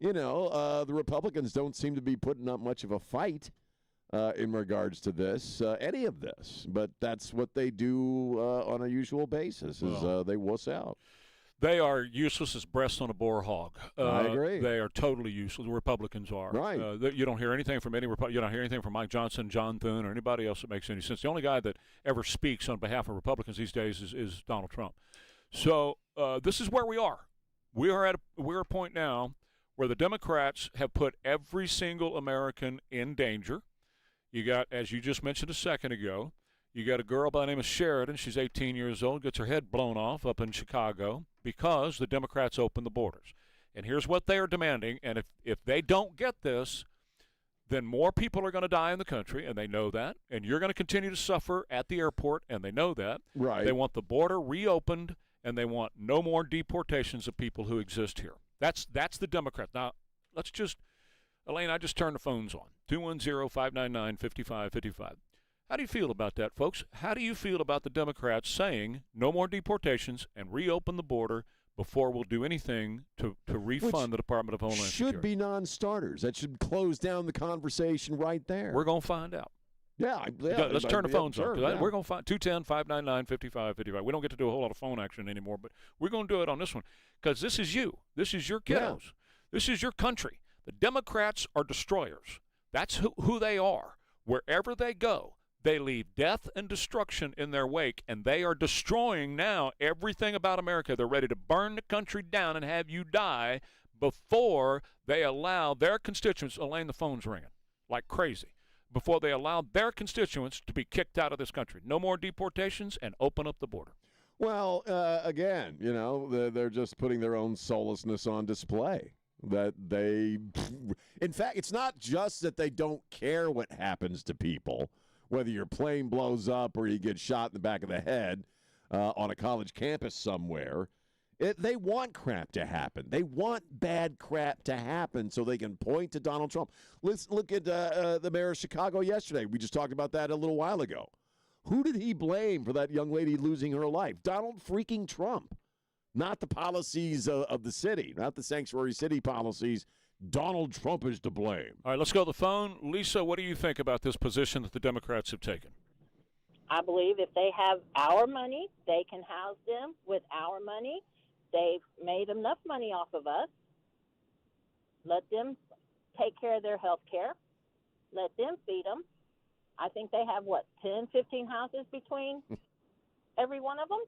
The Republicans don't seem to be putting up much of a fight in regards to this, any of this. But that's what they do on a usual basis. Is they wuss out. They are useless as breasts on a boar hog. I agree. They are totally useless. The Republicans are. Right. You don't hear anything from any Republican. You don't hear anything from Mike Johnson, John Thune, or anybody else that makes any sense. The only guy that ever speaks on behalf of Republicans these days is Donald Trump. So this is where we are. We're at a point now where the Democrats have put every single American in danger. You got, as you just mentioned a second ago, you got a girl by the name of Sheridan. She's 18 years old, gets her head blown off up in Chicago because the Democrats opened the borders. And here's what they are demanding. And if they don't get this, then more people are going to die in the country, and they know that. And you're going to continue to suffer at the airport, and they know that. Right. They want the border reopened, and they want no more deportations of people who exist here. That's the Democrats. Now, let's just, Elaine, I just turned the phones on. 210-599-5555. How do you feel about that, folks? How do you feel about the Democrats saying no more deportations and reopen the border before we'll do anything to refund the Department of Homeland Security? Should be non-starters. That should close down the conversation right there. We're going to find out. Yeah. Let's turn the phones on. Yeah. We're going to find 210-599-5555. We don't get to do a whole lot of phone action anymore, but we're going to do it on this one because this is you. This is your kiddos. Yeah. This is your country. The Democrats are destroyers. That's who they are. Wherever they go, they leave death and destruction in their wake, and they are destroying now everything about America. They're ready to burn the country down and have you die before they allow their constituents, Elaine, the phone's ringing like crazy, before they allow their constituents to be kicked out of this country. No more deportations and open up the border. Well, again, they're just putting their own soullessness on display. That they, in fact, it's not just that they don't care what happens to people, whether your plane blows up or you get shot in the back of the head on a college campus somewhere. They want crap to happen. They want bad crap to happen so they can point to Donald Trump. Let's look at the mayor of Chicago yesterday. We just talked about that a little while ago. Who did he blame for that young lady losing her life? Donald freaking Trump. Not the policies of the city, not the sanctuary city policies. Donald Trump is to blame. All right, let's go to the phone. Lisa, what do you think about this position that the Democrats have taken? I believe if they have our money, they can house them with our money. They've made enough money off of us. Let them take care of their health care. Let them feed them. I think they have, 10, 15 houses between every one of them?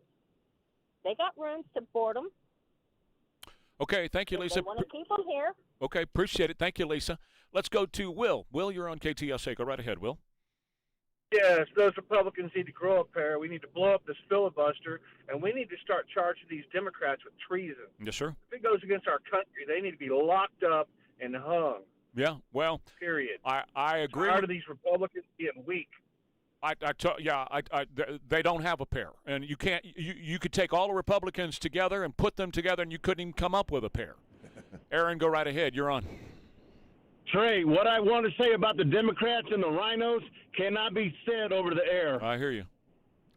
They got rooms to board them. Okay, thank you, Lisa. They want to keep them here. Okay, appreciate it. Thank you, Lisa. Let's go to Will. Will, you're on KTSA. Go right ahead, Will. Yes, those Republicans need to grow up here. We need to blow up this filibuster, and we need to start charging these Democrats with treason. Yes, sir. If it goes against our country, they need to be locked up and hung. Yeah, well, period. I agree. Tired of these Republicans being weak. They don't have a pair, and you can't. You could take all the Republicans together and put them together, and you couldn't even come up with a pair. Aaron, go right ahead. You're on. Trey, what I want to say about the Democrats and the rhinos cannot be said over the air. I hear you.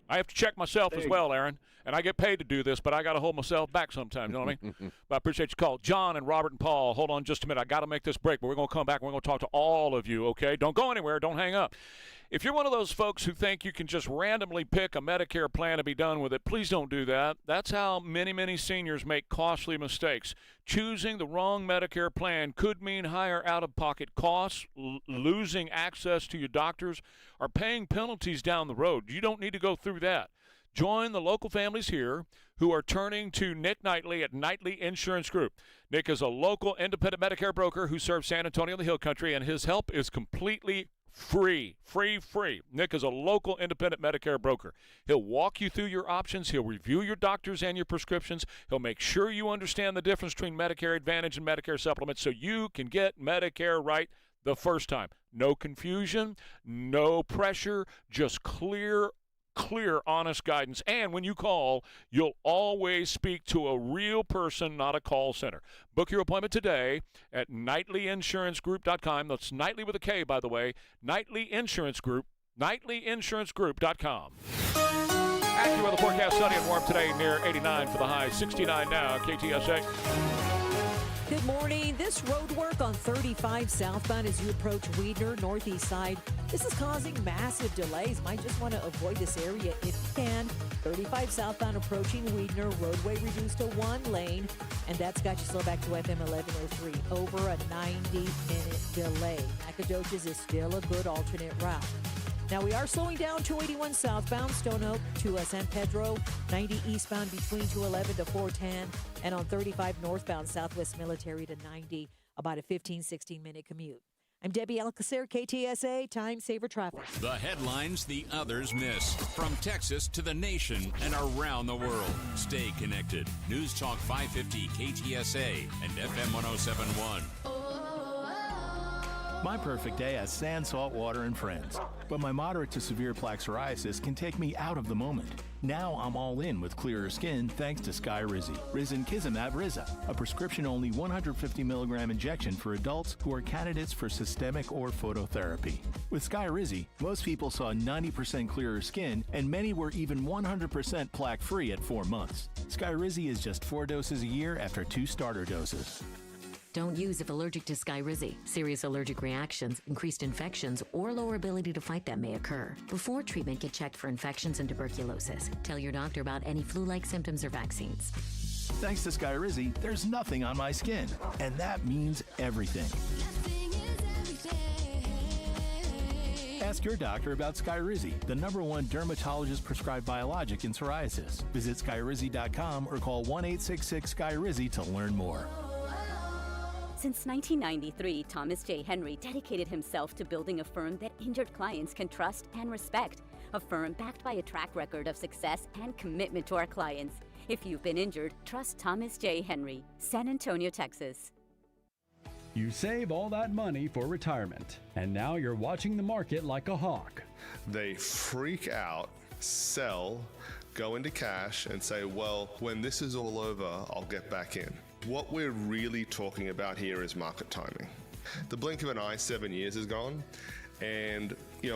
I have to check myself as well, Aaron, and I get paid to do this, but I got to hold myself back sometimes. You know what I mean? But I appreciate your call. John and Robert and Paul, hold on just a minute. I got to make this break, but we're going to come back and we're going to talk to all of you, okay? Don't go anywhere. Don't hang up. If you're one of those folks who think you can just randomly pick a Medicare plan and be done with it, please don't do that. That's how many, many seniors make costly mistakes. Choosing the wrong Medicare plan could mean higher out-of-pocket costs, losing access to your doctors, or paying penalties down the road. You don't need to go through that. Join the local families here who are turning to Nick Knightley at Knightley Insurance Group. Nick is a local independent Medicare broker who serves San Antonio and the Hill Country, and his help is completely free. Nick is a local independent Medicare broker. He'll walk you through your options. He'll review your doctors and your prescriptions. He'll make sure you understand the difference between Medicare Advantage and Medicare Supplement so you can get Medicare right the first time. No confusion, no pressure, just clear, honest guidance. And when you call, you'll always speak to a real person, not a call center. Book your appointment today at KnightleyInsuranceGroup.com. That's Knightley with a K, by the way. Knightley Insurance Group. KnightleyInsuranceGroup.com. AccuWeather forecast sunny and warm today, near 89 for the high. 69 now, KTSA. Good morning. This road work on 35 southbound as you approach Weidner, northeast side. This is causing massive delays. Might just want to avoid this area if you can. 35 southbound approaching Weidner, roadway reduced to one lane, and that's got you slow back to FM 1103. Over a 90-minute delay. Nacogdoches is still a good alternate route. Now we are slowing down 281 southbound, Stone Oak to San Pedro, 90 eastbound between 211 to 410, and on 35 northbound Southwest Military to 90, about a 16-minute commute. I'm Debbie Alcacer, KTSA, Time Saver Traffic. The headlines the others miss. From Texas to the nation and around the world. Stay connected. News Talk 550 KTSA and FM 1071. My perfect day has sand, salt water, and friends. But my moderate to severe plaque psoriasis can take me out of the moment. Now I'm all in with clearer skin thanks to Skyrizi. Risankizumab Riza, a prescription-only 150 milligram injection for adults who are candidates for systemic or phototherapy. With Skyrizi, most people saw 90% clearer skin, and many were even 100% plaque-free at 4 months. Skyrizi is just 4 doses a year after 2 starter doses. Don't use if allergic to Skyrizi. Serious allergic reactions, increased infections, or lower ability to fight them may occur. Before treatment, get checked for infections and tuberculosis. Tell your doctor about any flu-like symptoms or vaccines. Thanks to Skyrizi, there's nothing on my skin, and that means everything. Ask your doctor about Skyrizi, the #1 dermatologist-prescribed biologic in psoriasis. Visit Skyrizi.com or call 1-866-SKYRIZI to learn more. Since 1993, Thomas J. Henry dedicated himself to building a firm that injured clients can trust and respect. A firm backed by a track record of success and commitment to our clients. If you've been injured, trust Thomas J. Henry, San Antonio, Texas. You save all that money for retirement, and now you're watching the market like a hawk. They freak out, sell, go into cash, and say, well, when this is all over, I'll get back in. What we're really talking about here is market timing. The blink of an eye, 7 years is gone, and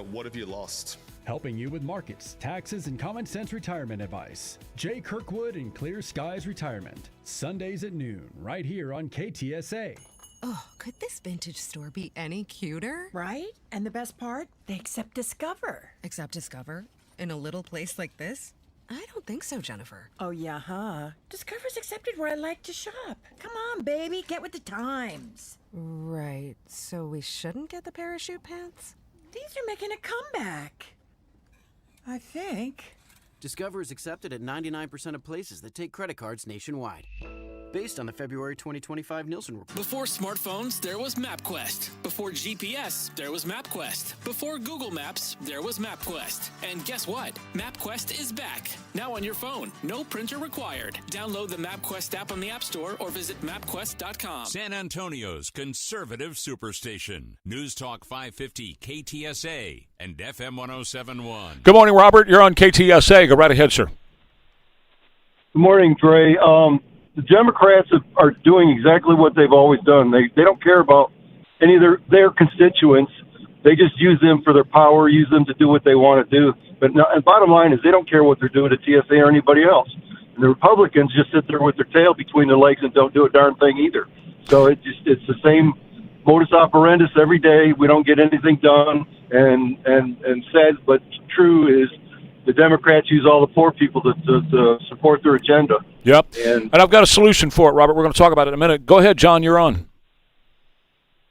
what have you lost? Helping you with markets, taxes, and common sense retirement advice. Jay Kirkwood and Clear Skies Retirement. Sundays at noon, right here on KTSA. Oh, could this vintage store be any cuter? Right? And the best part? They accept Discover. Accept Discover? In a little place like this? I don't think so, Jennifer. Oh, yeah, huh? Discover's accepted where I like to shop. Come on, baby, get with the times. Right, so we shouldn't get the parachute pants? These are making a comeback. I think. Discover is accepted at 99% of places that take credit cards nationwide. Based on the February 2025 Nielsen report. Before smartphones, there was MapQuest. Before GPS, there was MapQuest. Before Google Maps, there was MapQuest. And guess what? MapQuest is back. Now on your phone. No printer required. Download the MapQuest app on the App Store or visit mapquest.com. San Antonio's conservative superstation. News Talk 550 KTSA and FM 1071. Good morning, Robert. You're on KTSA. Go right ahead, sir. Good morning, Trey. The Democrats are doing exactly what they've always done. They don't care about any of their constituents. They just use them for their power, use them to do what they want to do. But and bottom line is they don't care what they're doing to TSA or anybody else. And the Republicans just sit there with their tail between their legs and don't do a darn thing either. So it's the same modus operandi every day. We don't get anything done. And sad but true is the Democrats use all the poor people to support their agenda. Yep. And I've got a solution for it, Robert. We're going to talk about it in a minute. Go ahead, John. You're on.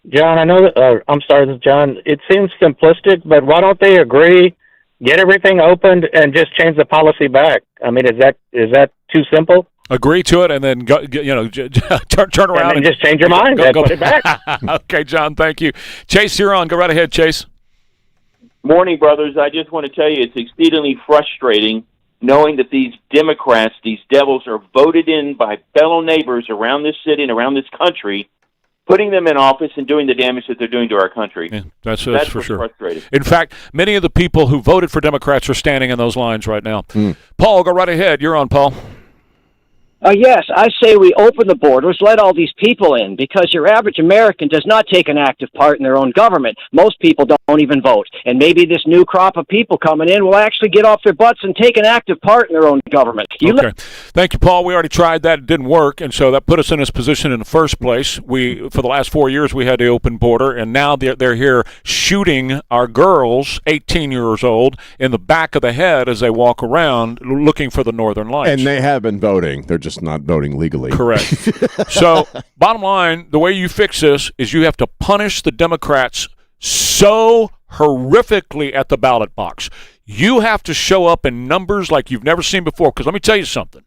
John, I know that, I'm sorry, this is John. It seems simplistic, but why don't they agree, get everything opened, and just change the policy back? I mean, is that too simple? Agree to it, and then go, turn around and just change your mind. Go put it back. Okay, John. Thank you. Chase, you're on. Go right ahead, Chase. Morning, brothers. I just want to tell you it's exceedingly frustrating knowing that these Democrats, these devils, are voted in by fellow neighbors around this city and around this country, putting them in office and doing the damage that they're doing to our country. Yeah, that's for sure. Frustrating. In fact, many of the people who voted for Democrats are standing in those lines right now. Paul, go right ahead. You're on, Paul. Yes, I say we open the borders, let all these people in, because your average American does not take an active part in their own government. Most people don't even vote. And maybe this new crop of people coming in will actually get off their butts and take an active part in their own government. Okay. Thank you, Paul. We already tried that. It didn't work, and so that put us in this position in the first place. For the last 4 years, we had the open border, and now they're here shooting our girls, 18 years old, in the back of the head as they walk around looking for the Northern Lights. And they have been voting. They're just not voting legally. Correct. So, bottom line, the way you fix this is you have to punish the Democrats so horrifically at the ballot box. You have to show up in numbers like you've never seen before. Because let me tell you something.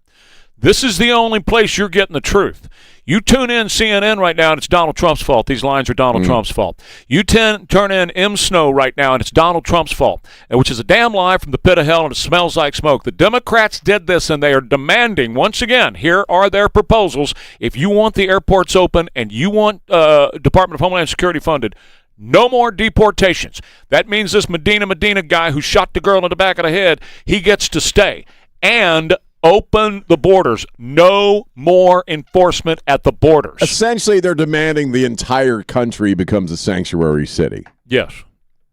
This is the only place you're getting the truth. You tune in CNN right now, and it's Donald Trump's fault. These lines are Donald Trump's fault. You turn in M. Snow right now, and it's Donald Trump's fault, which is a damn lie from the pit of hell, and it smells like smoke. The Democrats did this, and they are demanding, once again, here are their proposals. If you want the airports open and you want Department of Homeland Security funded, no more deportations. That means this Medina guy who shot the girl in the back of the head, he gets to stay. And open the borders. No more enforcement at the borders. Essentially, they're demanding the entire country becomes a sanctuary city. Yes.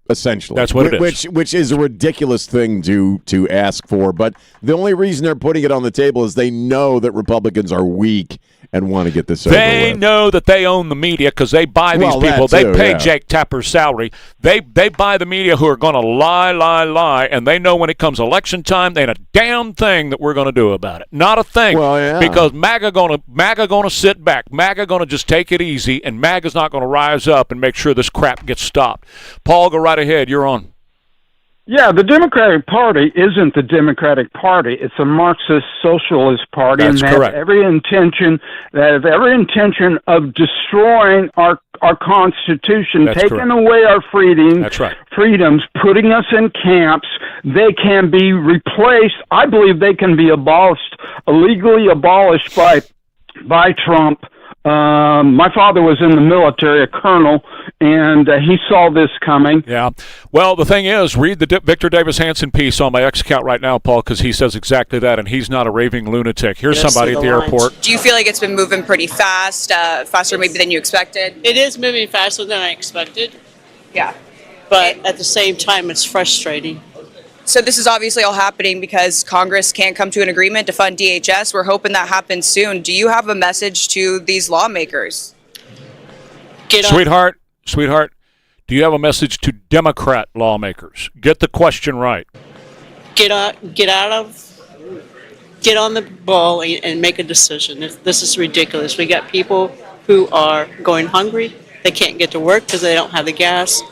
Essentially. That's what it is. Which is a ridiculous thing to ask for. But the only reason they're putting it on the table is they know that Republicans are weak and want to get this over with. They know that they own the media because they buy these people. They pay Jake Tapper's salary. They buy the media who are going to lie, and they know when it comes election time, there ain't a damn thing that we're going to do about it. Not a thing. Well, yeah. Because MAGA gonna sit back. MAGA going to just take it easy, and MAGA's not going to rise up and make sure this crap gets stopped. Paul, go right ahead. You're on. Yeah, the Democratic Party isn't the Democratic Party. It's a Marxist socialist party. That's and correct. They have every intention of destroying our Constitution, That's taking correct. away our That's right. freedoms, putting us in camps. They can be replaced. I believe they can be illegally abolished by Trump. My father was in the military, a colonel, and he saw this coming. Yeah. Well, the thing is, read the Victor Davis Hanson piece on my X account right now, Paul, because he says exactly that, and he's not a raving lunatic. Here's somebody at the airport. Do you feel like it's been moving pretty fast, faster maybe than you expected? It is moving faster than I expected. Yeah. But at the same time, it's frustrating. So this is obviously all happening because Congress can't come to an agreement to fund DHS. We're hoping that happens soon. Do you have a message to these lawmakers? Sweetheart, do you have a message to Democrat lawmakers? Get the question right. Get on the ball and make a decision. This is ridiculous. We got people who are going hungry. They can't get to work because they don't have the gas.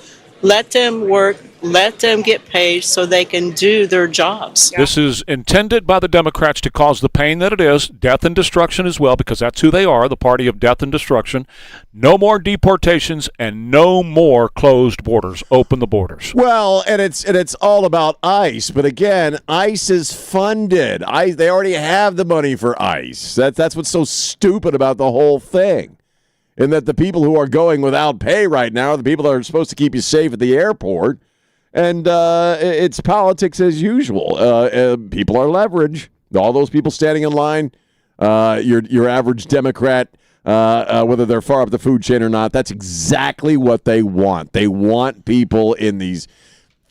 Let them work. Let them get paid so they can do their jobs. This is intended by the Democrats to cause the pain that it is, death and destruction as well, because that's who they are, the party of death and destruction. No more deportations and no more closed borders. Open the borders. Well, and it's all about ICE, but again, ICE is funded. They already have the money for ICE. That's what's so stupid about the whole thing. And that the people who are going without pay right now are the people that are supposed to keep you safe at the airport. And it's politics as usual. People are leverage. All those people standing in line, your average Democrat, whether they're far up the food chain or not, that's exactly what they want. They want people in these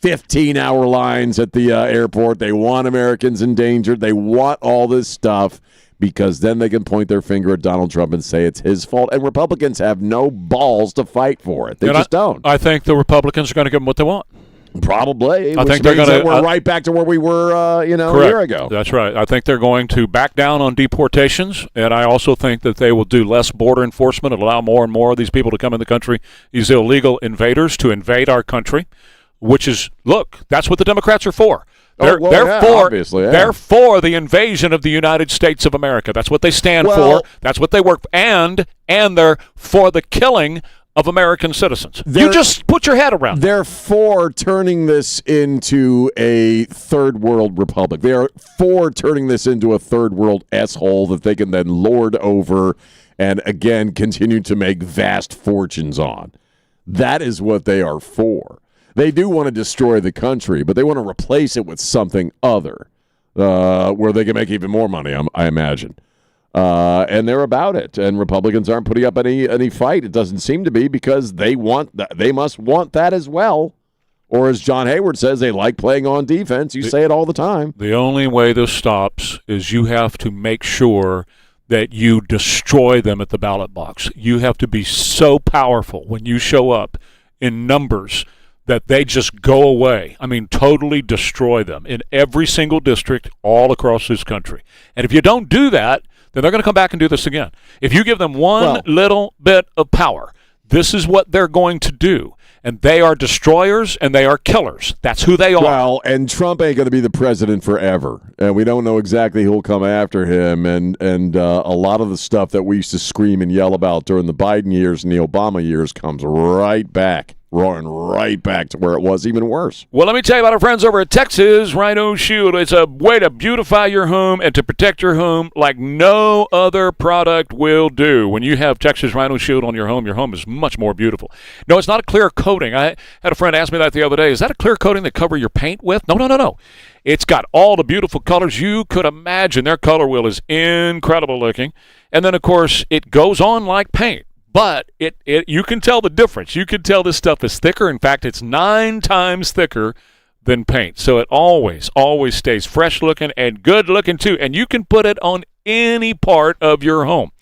15-hour lines at the airport. They want Americans endangered. They want all this stuff because then they can point their finger at Donald Trump and say it's his fault. And Republicans have no balls to fight for it. They just don't. I think the Republicans are going to give them what they want. Probably. I think they're going to. We're right back to where we were, a year ago. That's right. I think they're going to back down on deportations, and I also think that they will do less border enforcement and allow more and more of these people to come in the country, these illegal invaders to invade our country, which is, look, that's what the Democrats are for. They're for the invasion of the United States of America. That's what they stand for. That's what they work for. And they're for the killing of American citizens. You just put your head around it. They're for turning this into a third world republic. They are for turning this into a third world S-hole that they can then lord over and, again, continue to make vast fortunes on. That is what they are for. They do want to destroy the country, but they want to replace it with something other where they can make even more money, I imagine. and they're about it. And Republicans aren't putting up any fight. It doesn't seem to be because they must want that as well. Or as John Hayward says, they like playing on defense. You say it all the time. The only way this stops is you have to make sure that you destroy them at the ballot box. You have to be so powerful when you show up in numbers that they just go away. I mean, totally destroy them in every single district all across this country. And if you don't do that, then they're going to come back and do this again. If you give them one little bit of power, this is what they're going to do. And they are destroyers and they are killers. That's who they are. Well, and Trump ain't going to be the president forever. And we don't know exactly who'll come after him. And a lot of the stuff that we used to scream and yell about during the Biden years and the Obama years comes right back. Roaring right back to where it was, even worse. Well, let me tell you about our friends over at Texas Rhino Shield. It's a way to beautify your home and to protect your home like no other product will do. When you have Texas Rhino Shield on your home is much more beautiful. No, it's not a clear coating. I had a friend ask me that the other day. Is that a clear coating that cover your paint with? No. It's got all the beautiful colors you could imagine. Their color wheel is incredible looking. And then, of course, it goes on like paint. But you can tell the difference. You can tell this stuff is thicker. In fact, it's 9 times thicker than paint. So it always stays fresh looking and good looking too. And you can put it on any part of your home.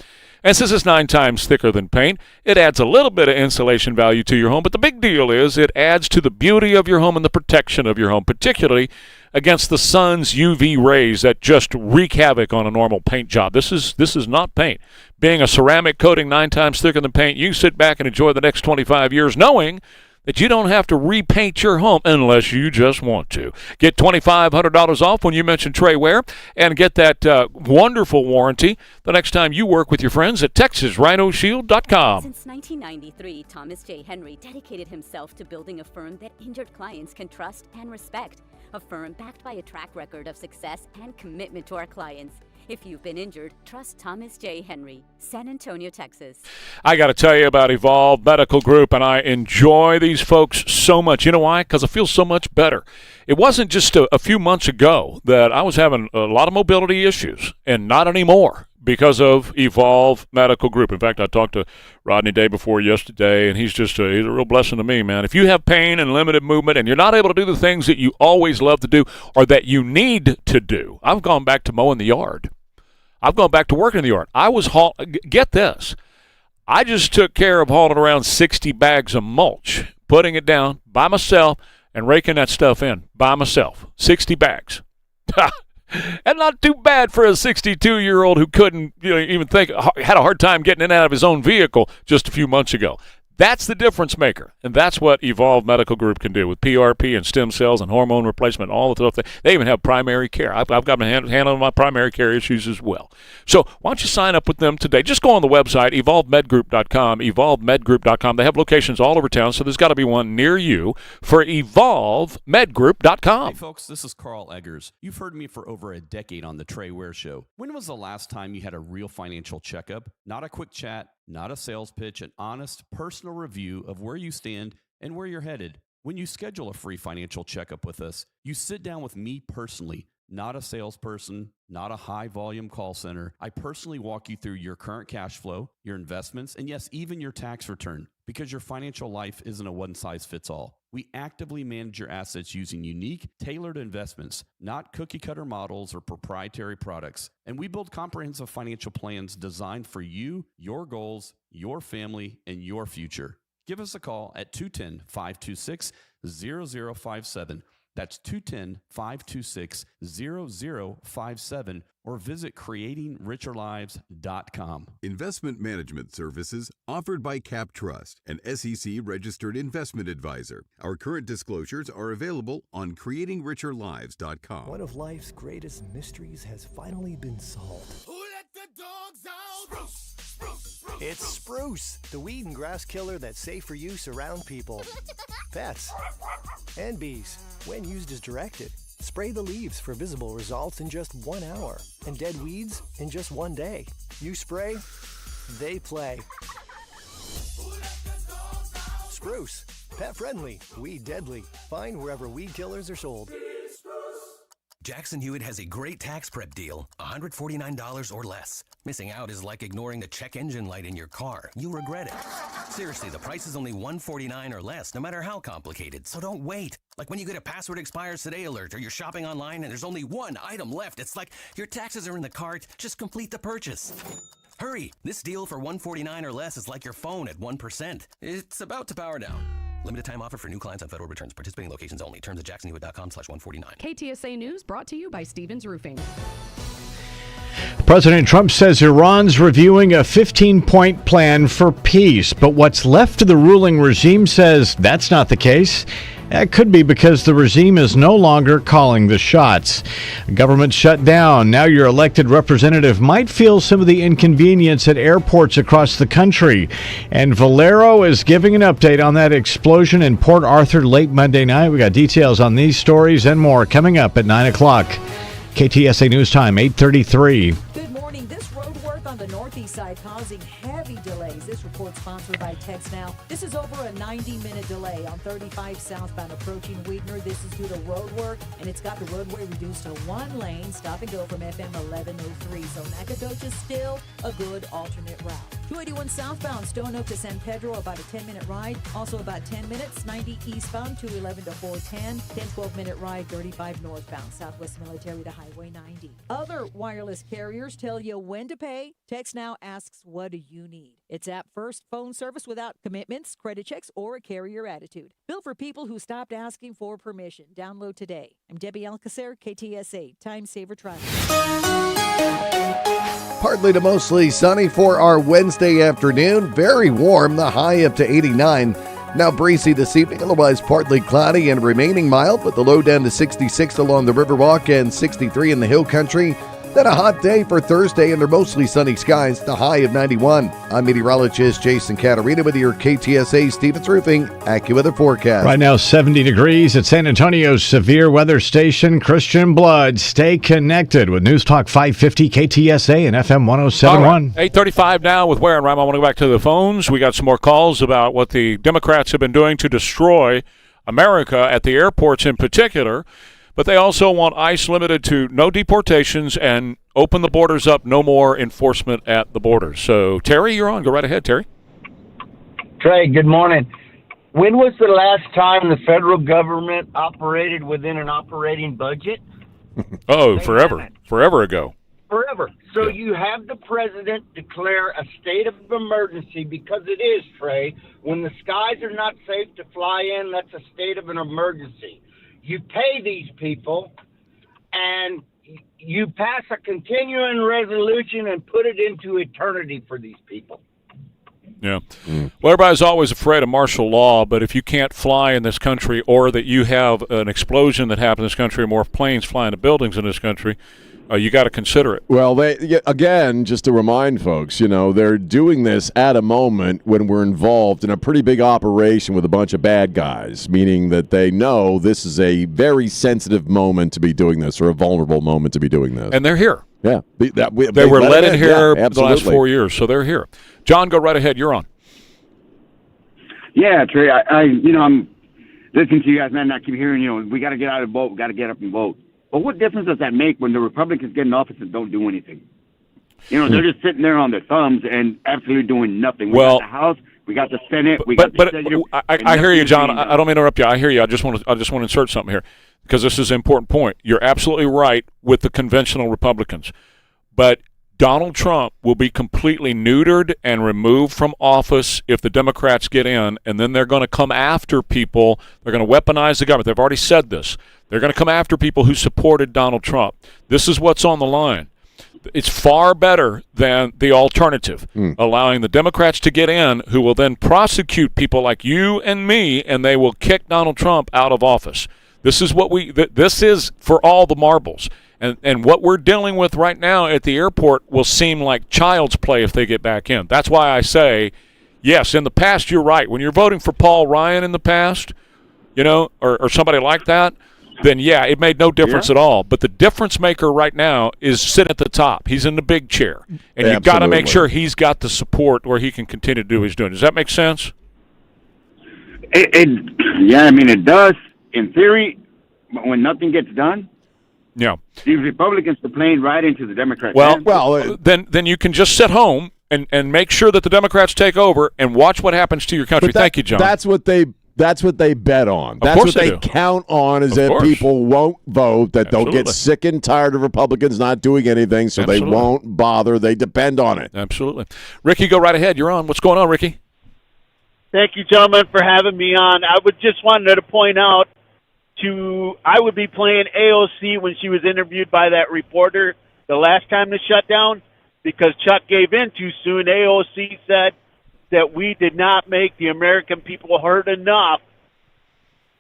And since it's 9 times thicker than paint, it adds a little bit of insulation value to your home. But the big deal is it adds to the beauty of your home and the protection of your home, particularly against the sun's UV rays that just wreak havoc on a normal paint job. This is not paint. Being a ceramic coating 9 times thicker than paint, you sit back and enjoy the next 25 years knowing that you don't have to repaint your home unless you just want to. Get $2,500 off when you mention Trey Ware and get that wonderful warranty the next time you work with your friends at TexasRhinoShield.com. Since 1993, Thomas J. Henry dedicated himself to building a firm that injured clients can trust and respect. A firm backed by a track record of success and commitment to our clients. If you've been injured, trust Thomas J. Henry, San Antonio, Texas. I got to tell you about Evolve Medical Group, and I enjoy these folks so much. You know why? Because I feel so much better. It wasn't just a few months ago that I was having a lot of mobility issues, and not anymore because of Evolve Medical Group. In fact, I talked to Rodney day before yesterday, and he's a real blessing to me, man. If you have pain and limited movement and you're not able to do the things that you always love to do or that you need to do, I've gone back to mowing the yard. I've gone back to working in the yard. Get this. I just took care of hauling around 60 bags of mulch, putting it down by myself and raking that stuff in by myself. 60 bags. And not too bad for a 62-year-old who couldn't even think, had a hard time getting in and out of his own vehicle just a few months ago. That's the difference maker, and that's what Evolve Medical Group can do with PRP and stem cells and hormone replacement, all the stuff. They even have primary care. I've got my hand on my primary care issues as well. So why don't you sign up with them today? Just go on the website, evolvemedgroup.com, evolvemedgroup.com. They have locations all over town, so there's got to be one near you for evolvemedgroup.com. Hey, folks, this is Carl Eggers. You've heard me for over a decade on The Trey Ware Show. When was the last time you had a real financial checkup? Not a quick chat, not a sales pitch, an honest, personal review of where you stand and where you're headed. When you schedule a free financial checkup with us, you sit down with me personally, not a salesperson, not a high-volume call center. I personally walk you through your current cash flow, your investments, and yes, even your tax return, because your financial life isn't a one-size-fits-all. We actively manage your assets using unique, tailored investments, not cookie-cutter models or proprietary products. And we build comprehensive financial plans designed for you, your goals, your family, and your future. Give us a call at 210-526-0057. That's 210-526-0057 or visit creatingricherlives.com. Investment management services offered by Cap Trust, an SEC-registered investment advisor. Our current disclosures are available on creatingricherlives.com. One of life's greatest mysteries has finally been solved. Who let the dogs out? Spruce, spruce, spruce. It's spruce, the weed and grass killer that's safe for use around people, pets, and bees. When used as directed, spray the leaves for visible results in just 1 hour and dead weeds in just 1 day. You spray, they play. Spruce, pet friendly, weed deadly. Find wherever weed killers are sold. Jackson Hewitt has a great tax prep deal, $149 or less. Missing out is like ignoring the check engine light in your car. You'll regret it. Seriously, the price is only $149 or less, no matter how complicated, so don't wait. Like when you get a password expires today alert or you're shopping online and there's only one item left. It's like your taxes are in the cart, just complete the purchase. Hurry! This deal for $149 or less is like your phone at 1%. It's about to power down. Limited time offer for new clients on federal returns. Participating locations only. Terms at jacksonhewitt.com/149. KTSA News brought to you by Stevens Roofing. President Trump says Iran's reviewing a 15-point plan for peace, but what's left of the ruling regime says that's not the case. That could be because the regime is no longer calling the shots. Government shut down. Now your elected representative might feel some of the inconvenience at airports across the country. And Valero is giving an update on that explosion in Port Arthur late Monday night. We got details on these stories and more coming up at 9 o'clock. KTSA News Time, 8:33. Good morning. This road work on the northeast side causing heavy delays. This report sponsored by TextNow. This is over a 90-minute delay on 35 southbound approaching Weidner. This is due to road work, and it's got the roadway reduced to one lane, stop and go from FM 1103. So Nacogdoches still a good alternate route. 281 southbound Stone Oak to San Pedro, about a 10-minute ride. Also about 10 minutes. 90 eastbound, 211 to 410. 10-12-minute ride, 35 northbound. Southwest Military to Highway 90. Other wireless carriers tell you when to pay. TextNow asks, what do you need? It's app-first phone service without commitments, credit checks, or a carrier attitude. Built for people who stopped asking for permission. Download today. I'm Debbie Alcacer, KTSA. Time Saver Traffic. Partly to mostly sunny for our Wednesday afternoon. Very warm, the high up to 89. Now breezy this evening, otherwise partly cloudy and remaining mild, with the low down to 66 along the Riverwalk and 63 in the Hill Country. Then a hot day for Thursday under mostly sunny skies, the high of 91. I'm meteorologist Jason Caterina with your KTSA Stevens Roofing AccuWeather forecast. Right now, 70 degrees at San Antonio's severe weather station, Christian Blood. Stay connected with News Talk 550 KTSA and FM 1071. Right. 8:35 now with Ware and Rima. I want to go back to the phones. We got some more calls about what the Democrats have been doing to destroy America at the airports in particular. But they also want ICE limited to no deportations and open the borders up, no more enforcement at the borders. So, Terry, you're on. Go right ahead, Terry. Trey, good morning. When was the last time the federal government operated within an operating budget? Oh, forever. Forever ago. Forever. So you have the president declare a state of emergency because it is, Trey. When the skies are not safe to fly in, that's a state of an emergency. You pay these people, and you pass a continuing resolution and put it into eternity for these people. Yeah. Well, everybody's always afraid of martial law, but if you can't fly in this country or that you have an explosion that happened in this country or more planes fly into buildings in this country, you got to consider it. Well, again, just to remind folks, they're doing this at a moment when we're involved in a pretty big operation with a bunch of bad guys, meaning that they know this is a very sensitive moment to be doing this, or a vulnerable moment to be doing this. And they're here. Yeah. They were let in here the last 4 years, so they're here. John, go right ahead. You're on. Yeah, Trey, I'm listening to you guys, man, and I keep hearing, we got to get out of the boat, we got to get up and vote. But what difference does that make when the Republicans get in office and don't do anything? They're just sitting there on their thumbs and absolutely doing nothing. We got the House, we got the Senate, we got the Senate. I hear you, John. I don't mean to interrupt you. I hear you. I just want to insert something here because this is an important point. You're absolutely right with the conventional Republicans, but Donald Trump will be completely neutered and removed from office if the Democrats get in, and then they're going to come after people. They're going to weaponize the government. They've already said this. They're going to come after people who supported Donald Trump. This is what's on the line. It's far better than the alternative, allowing the Democrats to get in, who will then prosecute people like you and me, and they will kick Donald Trump out of office. This is what this is for all the marbles. And what we're dealing with right now at the airport will seem like child's play if they get back in. That's why I say, yes, in the past you're right. When you're voting for Paul Ryan in the past, or somebody like that, then yeah, it made no difference at all. But the difference maker right now is sitting at the top. He's in the big chair. And you've got to make sure he's got the support where he can continue to do what he's doing. Does that make sense? It does in theory, but when nothing gets done, Yeah. These Republicans are playing right into the Democrats. Well, then you can just sit home and make sure that the Democrats take over and watch what happens to your country. Thank you, John. That's what they bet on. That's course what they do. count on, is Of that course. people won't vote, that they'll get Absolutely. sick and tired of Republicans not doing anything, so Absolutely. they won't bother. They depend on it. Absolutely. Ricky, go right ahead. You're on. What's going on, Ricky? Thank you, gentlemen, for having me on. I would just wanted to point out I would be playing AOC when she was interviewed by that reporter the last time the shutdown, because Chuck gave in too soon. AOC said that we did not make the American people heard enough,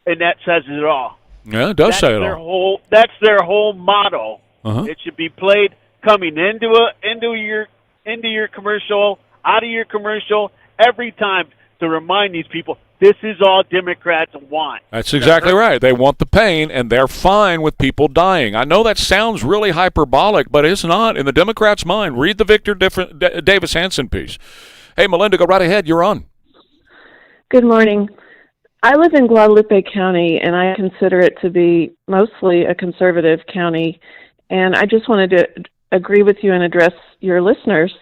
and that says it all. Yeah, it does say it all. That's their whole motto. Uh-huh. It should be played coming into your commercial, out of your commercial, every time to remind these people this is all Democrats want. That's exactly right. They want the pain, and they're fine with people dying. I know that sounds really hyperbolic, but it's not in the Democrats' mind. Read the Victor Davis Hanson piece. Hey, Melinda, go right ahead. You're on. Good morning. I live in Guadalupe County, and I consider it to be mostly a conservative county. And I just wanted to agree with you and address your listeners.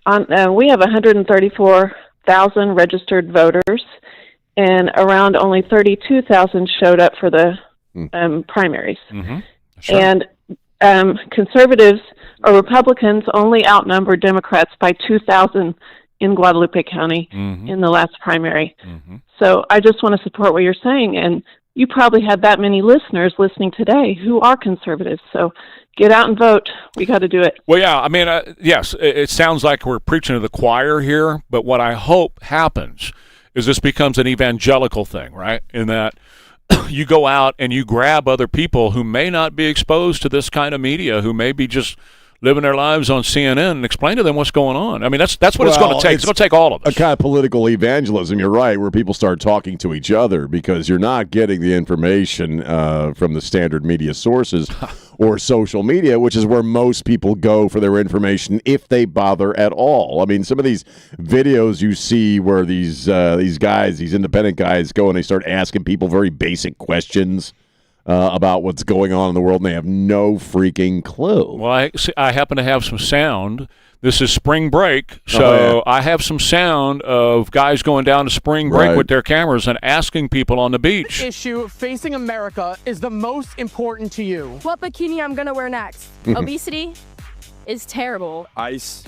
We have 134,000 registered voters, and around only 32,000 showed up for the primaries. Mm-hmm. Sure. And conservatives or Republicans only outnumbered Democrats by 2,000 in Guadalupe County in the last primary. So I just want to support what you're saying, and you probably have that many listeners listening today who are conservatives. So get out and vote. We got to do it. Well, yeah, I mean, yes, it sounds like we're preaching to the choir here, but what I hope happens is this becomes an evangelical thing, right? In that you go out and you grab other people who may not be exposed to this kind of media, who may be just living their lives on CNN, and explain to them what's going on. I mean, that's what it's going to take. It's going to take all of us. A kind of political evangelism, you're right, where people start talking to each other, because you're not getting the information from the standard media sources or social media, which is where most people go for their information, if they bother at all. I mean, some of these videos you see where these guys, these independent guys, go and they start asking people very basic questions about what's going on in the world, and they have no freaking clue. Well, I happen to have some sound. This is spring break, so I have some sound of guys going down to spring break with their cameras and asking people on the beach. Issue facing America is the most important to you. What bikini I'm gonna wear next? Obesity is terrible. Ice,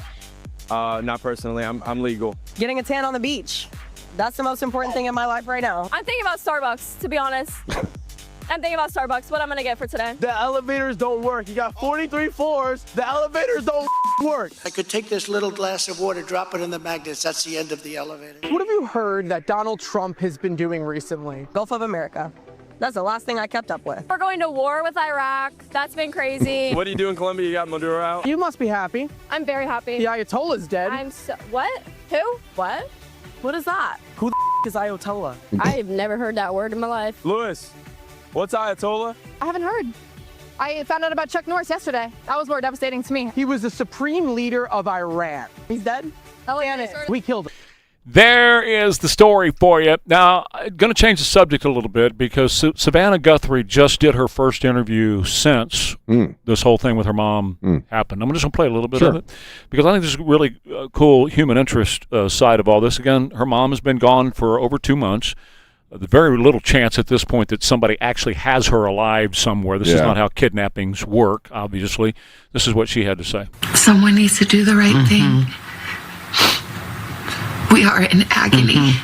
not personally. I'm legal. Getting a tan on the beach. That's the most important thing in my life right now. I'm thinking about Starbucks, to be honest. I'm thinking about Starbucks. What I'm gonna get for today? The elevators don't work. You got 43 floors. The elevators don't work. I could take this little glass of water, drop it in the magnets. That's the end of the elevator. What have you heard that Donald Trump has been doing recently? Gulf of America. That's the last thing I kept up with. We're going to war with Iraq. That's been crazy. What do you do in Colombia? You got Maduro out? You must be happy. I'm very happy. The Ayatollah's dead. What? Who? What? What is that? Who the is Ayatollah? I've never heard that word in my life. Lewis, what's Ayatollah? I haven't heard. I found out about Chuck Norris yesterday. That was more devastating to me. He was the supreme leader of Iran. He's dead? Oh, yeah. We killed him. There is the story for you. Now, I'm going to change the subject a little bit, because Savannah Guthrie just did her first interview since this whole thing with her mom happened. I'm just going to play a little bit of it, because I think this is a really cool human interest side of all this. Again, her mom has been gone for over 2 months. There's very little chance at this point that somebody actually has her alive somewhere. This is not how kidnappings work, obviously. This is what she had to say. Someone needs to do the right thing. We are in agony.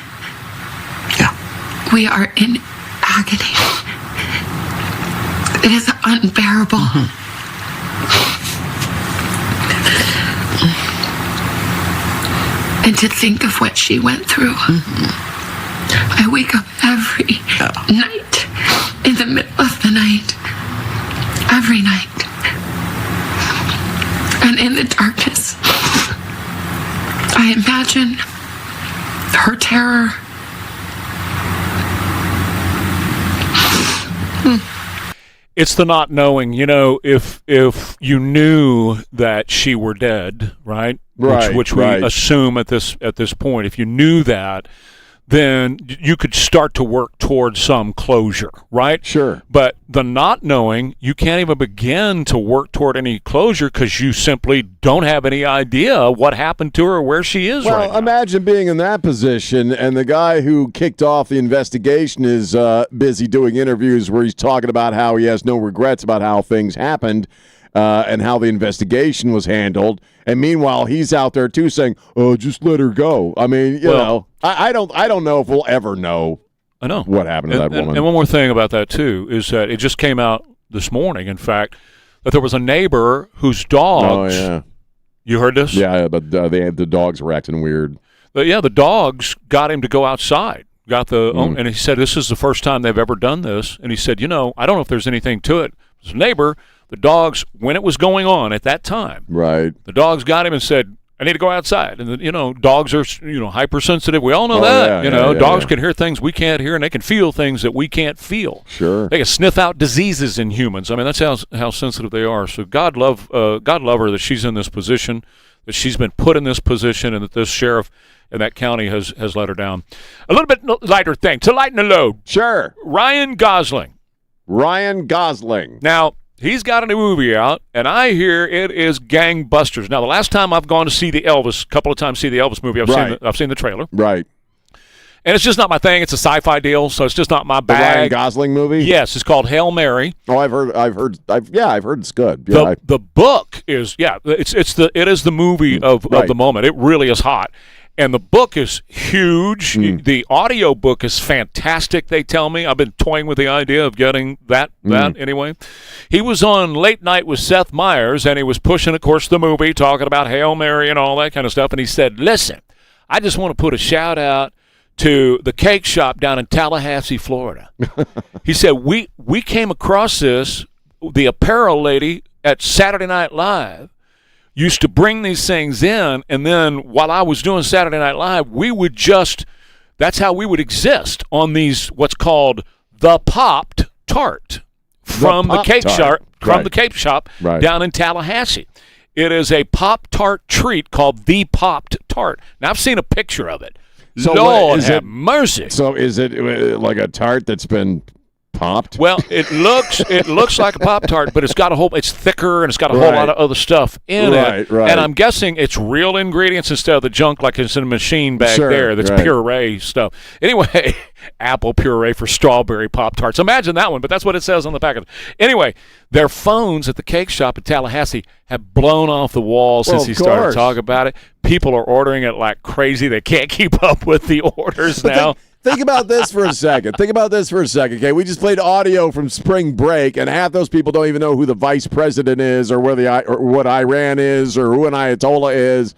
We are in agony. It is unbearable. And to think of what she went through. I wake up every night, in the middle of the night, every night. And in the darkness, I imagine her terror. It's the not knowing. You know, if you knew that she were dead, right? Which we assume at this point, if you knew that, then you could start to work towards some closure, right? Sure. But the not knowing, you can't even begin to work toward any closure because you simply don't have any idea what happened to her or where she is right now. Well, imagine being in that position, and the guy who kicked off the investigation is busy doing interviews where he's talking about how he has no regrets about how things happened and how the investigation was handled. And meanwhile, he's out there too saying, "Oh, just let her go." I mean, you know, I don't know if we'll ever know. I know what happened to that woman. And one more thing about that too is that it just came out this morning, in fact, that there was a neighbor whose dogs. Oh yeah, you heard this? Yeah, but the dogs were acting weird. But yeah, the dogs got him to go outside. And he said this is the first time they've ever done this. And he said, I don't know if there's anything to it. His neighbor. The dogs, when it was going on at that time, right? The dogs got him and said, "I need to go outside." And dogs are hypersensitive. We all know that. Dogs can hear things we can't hear, and they can feel things that we can't feel. Sure, they can sniff out diseases in humans. I mean, that's how sensitive they are. So God love her that she's in this position, that she's been put in this position, and that this sheriff in that county has let her down. A little bit lighter thing to lighten the load. Sure, Ryan Gosling. Now. He's got a new movie out, and I hear it is gangbusters. Now, the last time I've gone to see a couple of times see the Elvis movie, I've seen the trailer. Right. And it's just not my thing. It's a sci-fi deal, so it's just not my bag. The Ryan Gosling movie? Yes, it's called Hail Mary. Oh, I've heard it's good. Yeah, the book is it is the movie of the moment. It really is hot. And the book is huge. The audio book is fantastic, they tell me. I've been toying with the idea of getting that anyway. He was on Late Night with Seth Meyers, and he was pushing, of course, the movie, talking about Hail Mary and all that kind of stuff. And he said, listen, I just want to put a shout-out to the cake shop down in Tallahassee, Florida. He said, we came across this, the apparel lady at Saturday Night Live, used to bring these things in, and then while I was doing Saturday Night Live, that's how we would exist on these, what's called the Popped Tart from the cake shop down in Tallahassee. It is a Pop-Tart treat called the Popped Tart. Now, I've seen a picture of it. So Lord have mercy. So is it like a tart that's been popped? Well, it looks like a Pop-Tart, but it's thicker and it's got a whole lot of other stuff in it. Right. And I'm guessing it's real ingredients instead of the junk like it's in a machine bag that's puree stuff. Anyway, apple puree for strawberry Pop-Tarts. Imagine that one, but that's what it says on the package. Anyway, their phones at the cake shop in Tallahassee have blown off the wall since he started talking about it. People are ordering it like crazy. They can't keep up with the orders now. Think about this for a second. Okay, we just played audio from spring break, and half those people don't even know who the vice president is, or what Iran is, or who an Ayatollah is.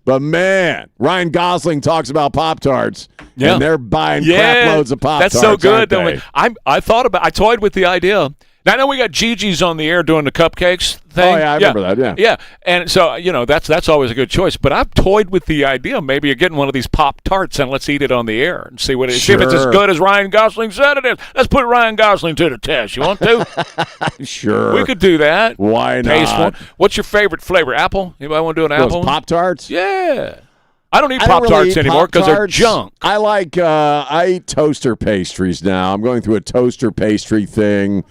But man, Ryan Gosling talks about Pop-Tarts, and they're buying crap loads of Pop-Tarts. That's so good. I toyed with the idea. Now, I know we got Gigi's on the air doing the cupcakes thing. Oh, yeah, I remember that, yeah. Yeah, and so, that's always a good choice. But I've toyed with the idea maybe of getting one of these Pop-Tarts and let's eat it on the air and see see if it's as good as Ryan Gosling said it is. Let's put Ryan Gosling to the test. You want to? Sure. We could do that. Why not? Taste one. What's your favorite flavor? Apple? Anybody want to do an apple? Pop-Tarts? Yeah. I don't eat Pop-Tarts anymore because they're junk. I eat toaster pastries now. I'm going through a toaster pastry thing.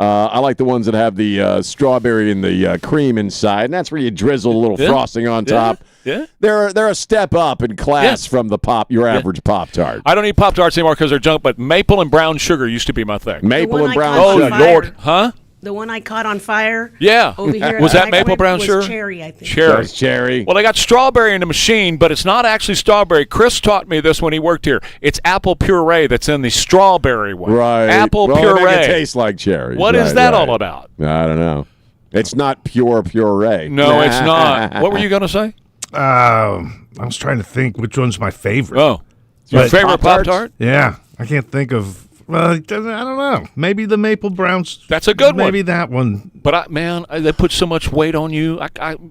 I like the ones that have the strawberry and the cream inside, and that's where you drizzle a little frosting on top. Yeah. They're a step up in class from your average Pop-Tart. I don't eat Pop-Tarts anymore because they're junk, but maple and brown sugar used to be my thing. Maple and brown sugar. Oh, Lord. Huh? The one I caught on fire. Yeah. Over here. Was that maple brown sugar? Cherry, I think. Cherry. Well, they got strawberry in the machine, but it's not actually strawberry. Chris taught me this when he worked here. It's apple puree that's in the strawberry one. Right. Apple puree. It tastes like cherry. What is that all about? I don't know. It's not pure puree. No, it's not. What were you going to say? I was trying to think which one's my favorite. Oh. Your favorite Pop-Tart? Yeah. I can't think of. Well, I don't know. Maybe the maple brown. That's a good one. Maybe that one. But they put so much weight on you.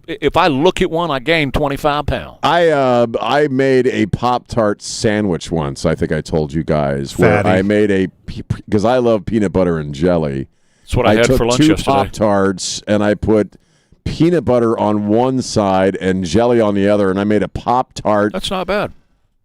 If I look at one, I gain 25 pounds. I made a Pop-Tart sandwich once. I think I told you guys where I made because I love peanut butter and jelly. That's what I had for lunch yesterday. I took 2 Pop-Tarts and I put peanut butter on one side and jelly on the other, and I made a Pop-Tart. That's not bad.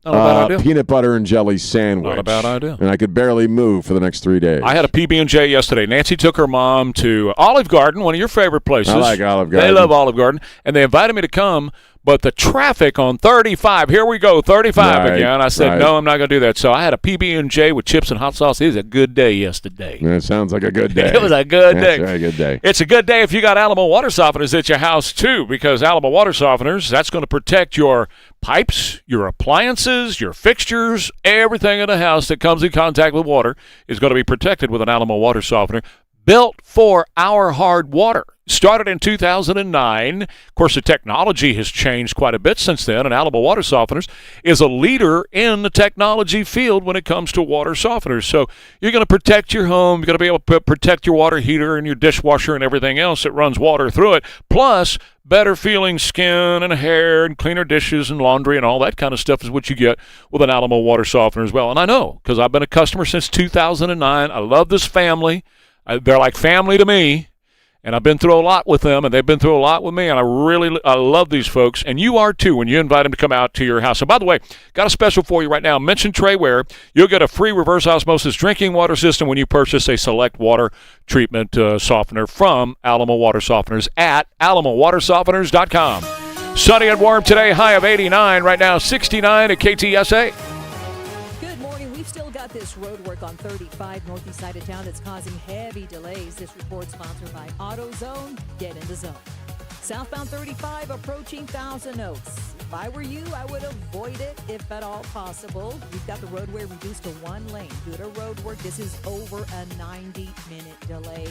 Not a bad idea. Peanut butter and jelly sandwich. Not a bad idea. And I could barely move for the next 3 days. I had a PB&J yesterday. Nancy took her mom to Olive Garden, one of your favorite places. I like Olive Garden. They love Olive Garden. And they invited me to come, but the traffic on 35, here we go, 35 again. I said, no, I'm not going to do that. So I had a PB&J with chips and hot sauce. It was a good day yesterday. It sounds like a good day. It was a good day. That's a very good day. It's a good day if you got Alamo water softeners at your house, too, because Alamo water softeners, that's going to protect your pipes, your appliances, your fixtures, everything in the house that comes in contact with water is going to be protected with an Alamo water softener. Built for our hard water. Started in 2009. Of course, the technology has changed quite a bit since then, and Alamo Water Softeners is a leader in the technology field when it comes to water softeners. So you're going to protect your home. You're going to be able to protect your water heater and your dishwasher and everything else that runs water through it. Plus, better feeling skin and hair and cleaner dishes and laundry and all that kind of stuff is what you get with an Alamo Water Softener as well. And I know, because I've been a customer since 2009. I love this family. They're like family to me, and I've been through a lot with them, and they've been through a lot with me, and I love these folks, and you are too when you invite them to come out to your house. And by the way, got a special for you right now. Mention Trey Ware. You'll get a free reverse osmosis drinking water system when you purchase a select water treatment softener from Alamo Water Softeners at alamowatersofteners.com. Sunny and warm today, high of 89. Right now, 69 at KTSA. Still got this road work on 35 northeast side of town that's causing heavy delays. This report sponsored by AutoZone. Get in the zone. Southbound 35 approaching Thousand Oaks. If I were you, I would avoid it if at all possible. We've got the roadway reduced to one lane due to road work. This is over a 90-minute delay.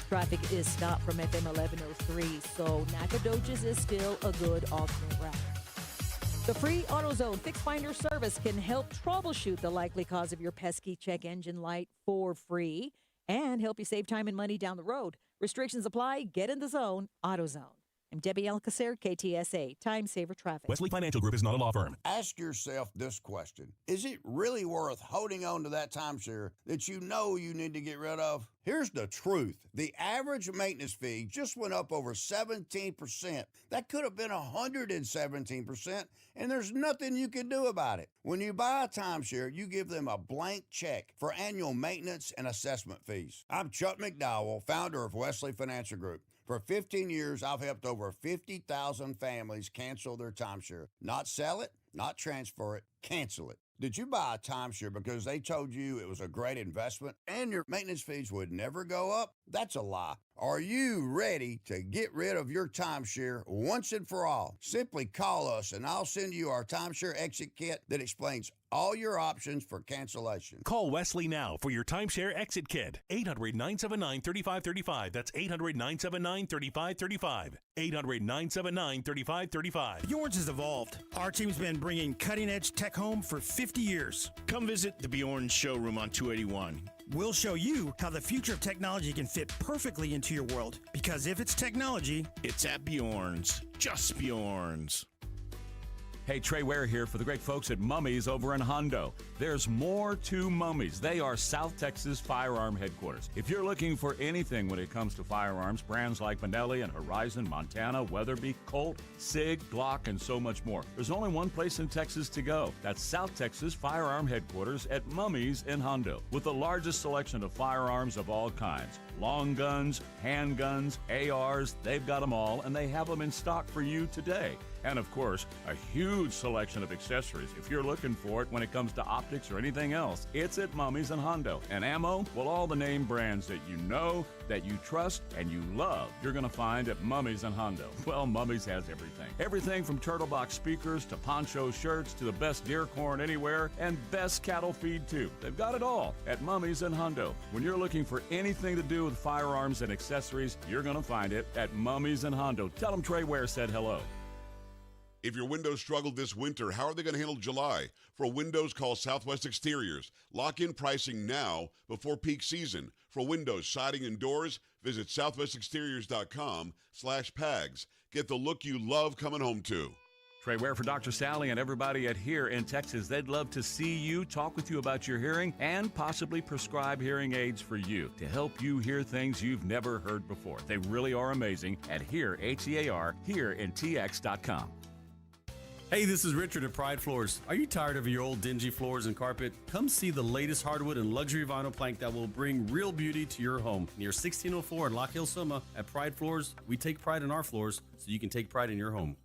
Traffic is stopped from FM 1103, so Nacogdoches is still a good alternate route. The free AutoZone Fix Finder service can help troubleshoot the likely cause of your pesky check engine light for free and help you save time and money down the road. Restrictions apply. Get in the zone. AutoZone. I'm Debbie Alcacer, KTSA. Time Saver Traffic. Wesley Financial Group is not a law firm. Ask yourself this question. Is it really worth holding on to that timeshare that you know you need to get rid of? Here's the truth. The average maintenance fee just went up over 17%. That could have been 117%, and there's nothing you can do about it. When you buy a timeshare, you give them a blank check for annual maintenance and assessment fees. I'm Chuck McDowell, founder of Wesley Financial Group. For 15 years, I've helped over 50,000 families cancel their timeshare. Not sell it, not transfer it, cancel it. Did you buy a timeshare because they told you it was a great investment and your maintenance fees would never go up? That's a lie. Are you ready to get rid of your timeshare once and for all? Simply call us and I'll send you our timeshare exit kit that explains all your options for cancellation. Call Wesley now for your timeshare exit kit. 800-979-3535. That's 800-979-3535. 800-979-3535. Bjorn's has evolved. Our team's been bringing cutting-edge tech home for 50 years. Come visit the Bjorn showroom on 281. We'll show you how the future of technology can fit perfectly into your world. Because if it's technology, it's at Bjorn's. Just Bjorn's. Hey, Trey Ware here for the great folks at Mummies over in Hondo. There's more to Mummies. They are South Texas firearm headquarters. If you're looking for anything when it comes to firearms, brands like Benelli and Horizon, Montana, Weatherby, Colt, SIG, Glock, and so much more, there's only one place in Texas to go. That's South Texas firearm headquarters at Mummies in Hondo, with the largest selection of firearms of all kinds. Long guns, handguns, ARs, they've got them all, and they have them in stock for you today. And of course, a huge selection of accessories. If you're looking for it when it comes to optics or anything else, it's at Mummies and Hondo. And ammo, well, all the name brands that you know, that you trust, and you love, you're going to find at Mummies and Hondo. Well, Mummies has everything. Everything from turtle box speakers to poncho shirts to the best deer corn anywhere and best cattle feed too. They've got it all at Mummies and Hondo. When you're looking for anything to do with firearms and accessories, you're going to find it at Mummies and Hondo. Tell them Trey Ware said hello. If your windows struggled this winter, how are they going to handle July? For windows, call Southwest Exteriors. Lock in pricing now before peak season. For windows, siding, and doors, visit southwestexteriors.com/PAGS. Get the look you love coming home to. Trey Ware for Dr. Sally and everybody at Here in Texas. They'd love to see you, talk with you about your hearing, and possibly prescribe hearing aids for you to help you hear things you've never heard before. They really are amazing at Here, H-E-A-R, HereInTX.com. Hey, this is Richard at Pride Floors. Are you tired of your old dingy floors and carpet? Come see the latest hardwood and luxury vinyl plank that will bring real beauty to your home. Near 1604 in Lock Hill, Soma, at Pride Floors, we take pride in our floors so you can take pride in your home.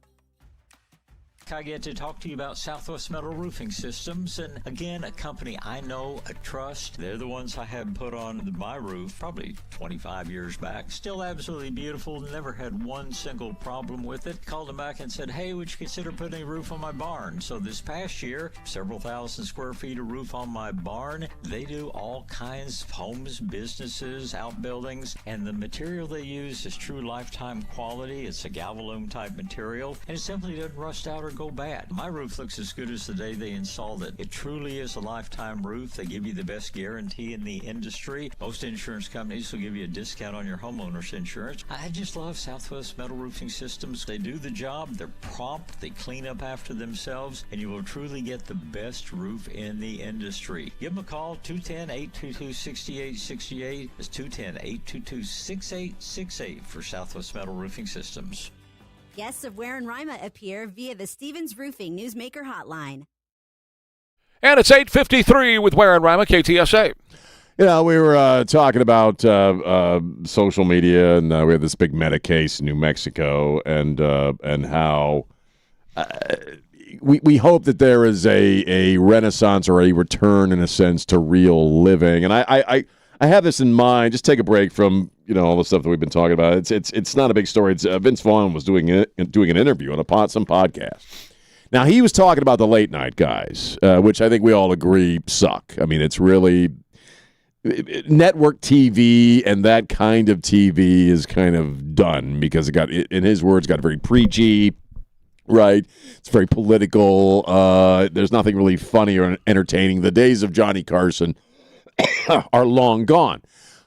I get to talk to you about Southwest Metal Roofing Systems, and again, a company I know, I trust. They're the ones I had put on my roof probably 25 years back. Still absolutely beautiful, never had one single problem with it. Called them back and said, hey, would you consider putting a roof on my barn? So this past year, several thousand square feet of roof on my barn. They do all kinds of homes, businesses, outbuildings, and the material they use is true lifetime quality. It's a Galvalume type material, and it simply doesn't rust out or go bad. My roof looks as good as the day they installed it. It truly is a lifetime roof. They give you the best guarantee in the industry. Most insurance companies will give you a discount on your homeowner's insurance. I just love Southwest Metal Roofing Systems. They do the job. They're prompt. They clean up after themselves, and you will truly get the best roof in the industry. Give them a call, 210-822-6868. It's 210-822-6868 for Southwest Metal Roofing Systems. Guests of Ware and Rima appear via the Stevens Roofing Newsmaker Hotline. And it's 8:53 with Ware and Rima, KTSA. Yeah, we were talking about social media, and we had this big meta case in New Mexico, and how we hope that there is a renaissance or a return, in a sense, to real living. And I have this in mind. Just take a break from all the stuff that we've been talking about. It's not a big story. It's Vince Vaughn was doing an interview on some podcast. Now he was talking about the late night guys, which I think we all agree suck. I mean, it's really network TV, and that kind of TV is kind of done because it got, in his words, got very preachy. Right, it's very political. There's nothing really funny or entertaining. The days of Johnny Carson are long gone.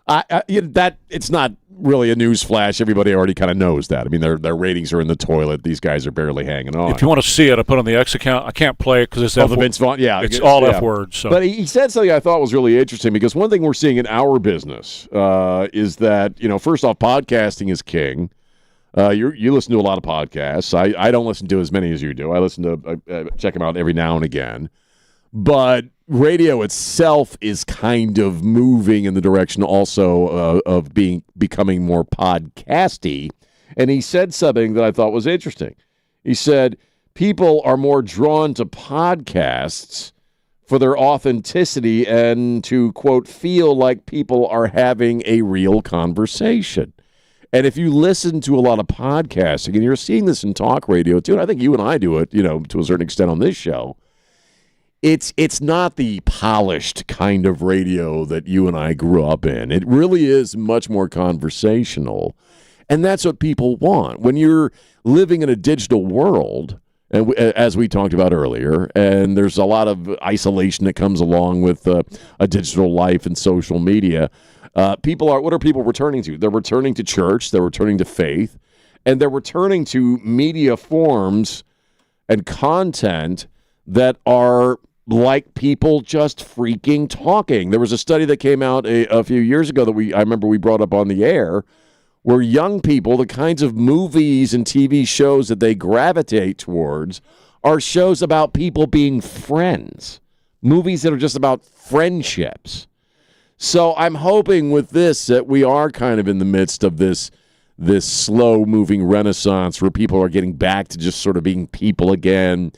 That it's not really a news flash. Everybody already kind of knows that. I mean, their ratings are in the toilet. These guys are barely hanging on. If you want to see it, I put on the X account. I can't play it because it's Vince Vaughn. Yeah, it's all F words. So. But he said something I thought was really interesting, because one thing we're seeing in our business is that first off, podcasting is king. You listen to a lot of podcasts. I don't listen to as many as you do. I listen to check them out every now and again. But radio itself is kind of moving in the direction also of becoming more podcasty. And he said something that I thought was interesting. He said people are more drawn to podcasts for their authenticity and to, quote, feel like people are having a real conversation. And if you listen to a lot of podcasting, and you're seeing this in talk radio too, and I think you and I do it, to a certain extent on this show, it's not the polished kind of radio that you and I grew up in. It really is much more conversational, and that's what people want. When you're living in a digital world, and as we talked about earlier, and there's a lot of isolation that comes along with a digital life and social media, what are people returning to? They're returning to church, they're returning to faith, and they're returning to media forms and content that are like people just freaking talking. There was a study that came out a few years ago that I remember we brought up on the air, where young people, the kinds of movies and TV shows that they gravitate towards are shows about people being friends, movies that are just about friendships. So I'm hoping with this that we are kind of in the midst of this slow-moving renaissance where people are getting back to just sort of being people again.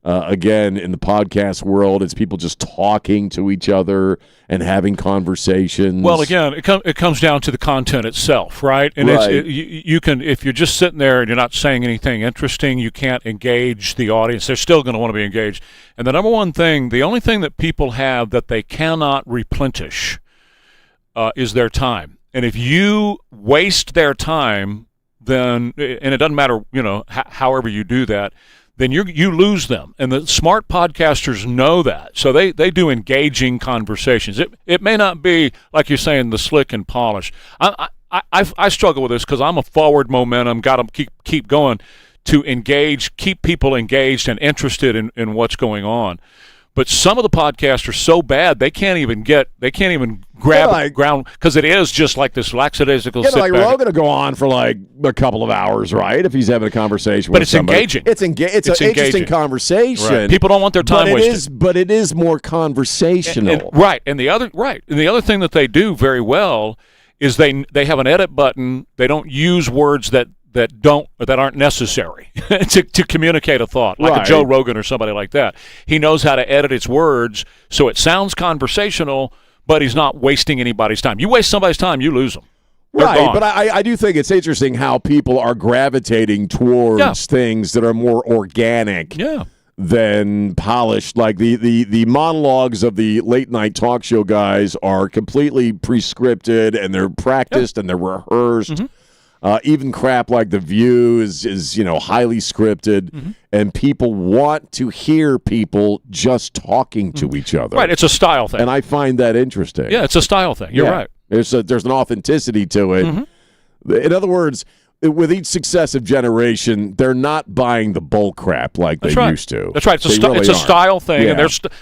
Again, in the podcast world, it's people just talking to each other and having conversations. Well, again, it comes down to the content itself, right? And right. You can, if you're just sitting there and you're not saying anything interesting, you can't engage the audience. They're still going to want to be engaged. And the number one thing, the only thing that people have that they cannot replenish is their time. And if you waste their time, then, and it doesn't matter, however you do that, then you lose them. And the smart podcasters know that. So they do engaging conversations. It may not be, like you're saying, the slick and polished. I struggle with this because I'm a forward momentum, got to keep going to engage, keep people engaged and interested in what's going on. But some of the podcasts are so bad they can't even grab ground because it is just like this lackadaisical. Yeah, like Rogan will go on for like a couple of hours, right? If he's having a conversation with somebody. Engaging. It's an interesting conversation. Right. People don't want their time wasted. But it is more conversational. And the other thing that they do very well is they have an edit button. They don't use words that aren't necessary to communicate a thought, like a Joe Rogan or somebody like that. He knows how to edit its words so it sounds conversational, but he's not wasting anybody's time. You waste somebody's time, you lose them. They're gone. But I do think it's interesting how people are gravitating towards things that are more organic than polished. Like the monologues of the late-night talk show guys are completely pre-scripted, and they're practiced, and they're rehearsed. Mm-hmm. Even crap like The View is highly scripted, and people want to hear people just talking to each other. Right, it's a style thing. And I find that interesting. Yeah, it's a style thing. You're right. There's an authenticity to it. In other words, with each successive generation, they're not buying the bull crap like they used to. That's right. It's a style thing, and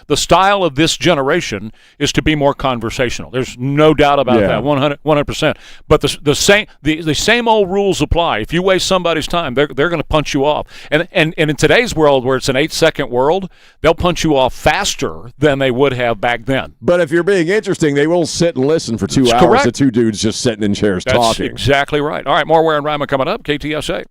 the style of this generation is to be more conversational. There's no doubt about that, 100%. But the same old rules apply. If you waste somebody's time, they're going to punch you off. And in today's world, where it's an 8-second world, they'll punch you off faster than they would have back then. But if you're being interesting, they will sit and listen for 2 hours to two dudes just sitting in chairs talking. That's exactly right. All right, more Ware and Rima coming up. KTSA.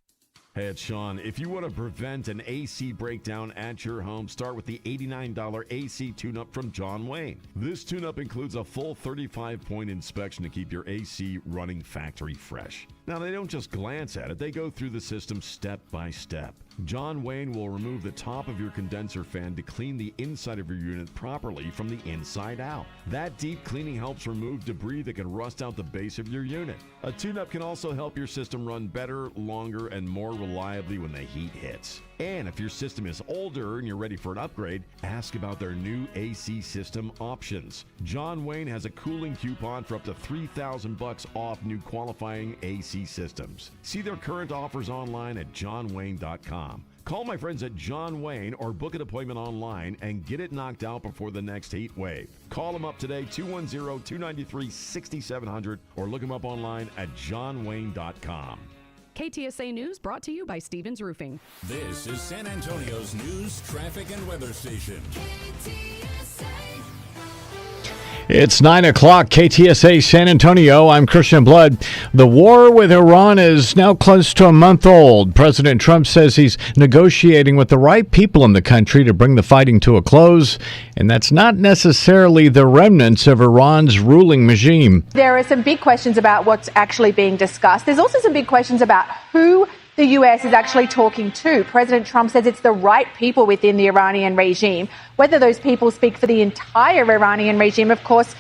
Hey, it's Sean. If you want to prevent an AC breakdown at your home, start with the $89 AC tune-up from John Wayne. This tune-up includes a full 35-point inspection to keep your AC running factory fresh. Now, they don't just glance at it. They go through the system step by step. John Wayne will remove the top of your condenser fan to clean the inside of your unit properly from the inside out. That deep cleaning helps remove debris that can rust out the base of your unit. A tune-up can also help your system run better, longer, and more reliably when the heat hits. And if your system is older and you're ready for an upgrade, ask about their new AC system options. John Wayne has a cooling coupon for up to $3,000 off new qualifying AC systems. See their current offers online at johnwayne.com. Call my friends at John Wayne or book an appointment online and get it knocked out before the next heat wave. Call them up today, 210-293-6700, or look them up online at johnwayne.com. KTSA News brought to you by Stevens Roofing. This is San Antonio's news, traffic, and weather station. KTSA. It's 9 o'clock, KTSA San Antonio. I'm Christian Blood. The war with Iran is now close to a month old. President Trump says he's negotiating with the right people in the country to bring the fighting to a close, and that's not necessarily the remnants of Iran's ruling regime. There are some big questions about what's actually being discussed. There's also some big questions about who the U.S. is actually talking to. President Trump says it's the right people within the Iranian regime. Whether those people speak for the entire Iranian regime, of course,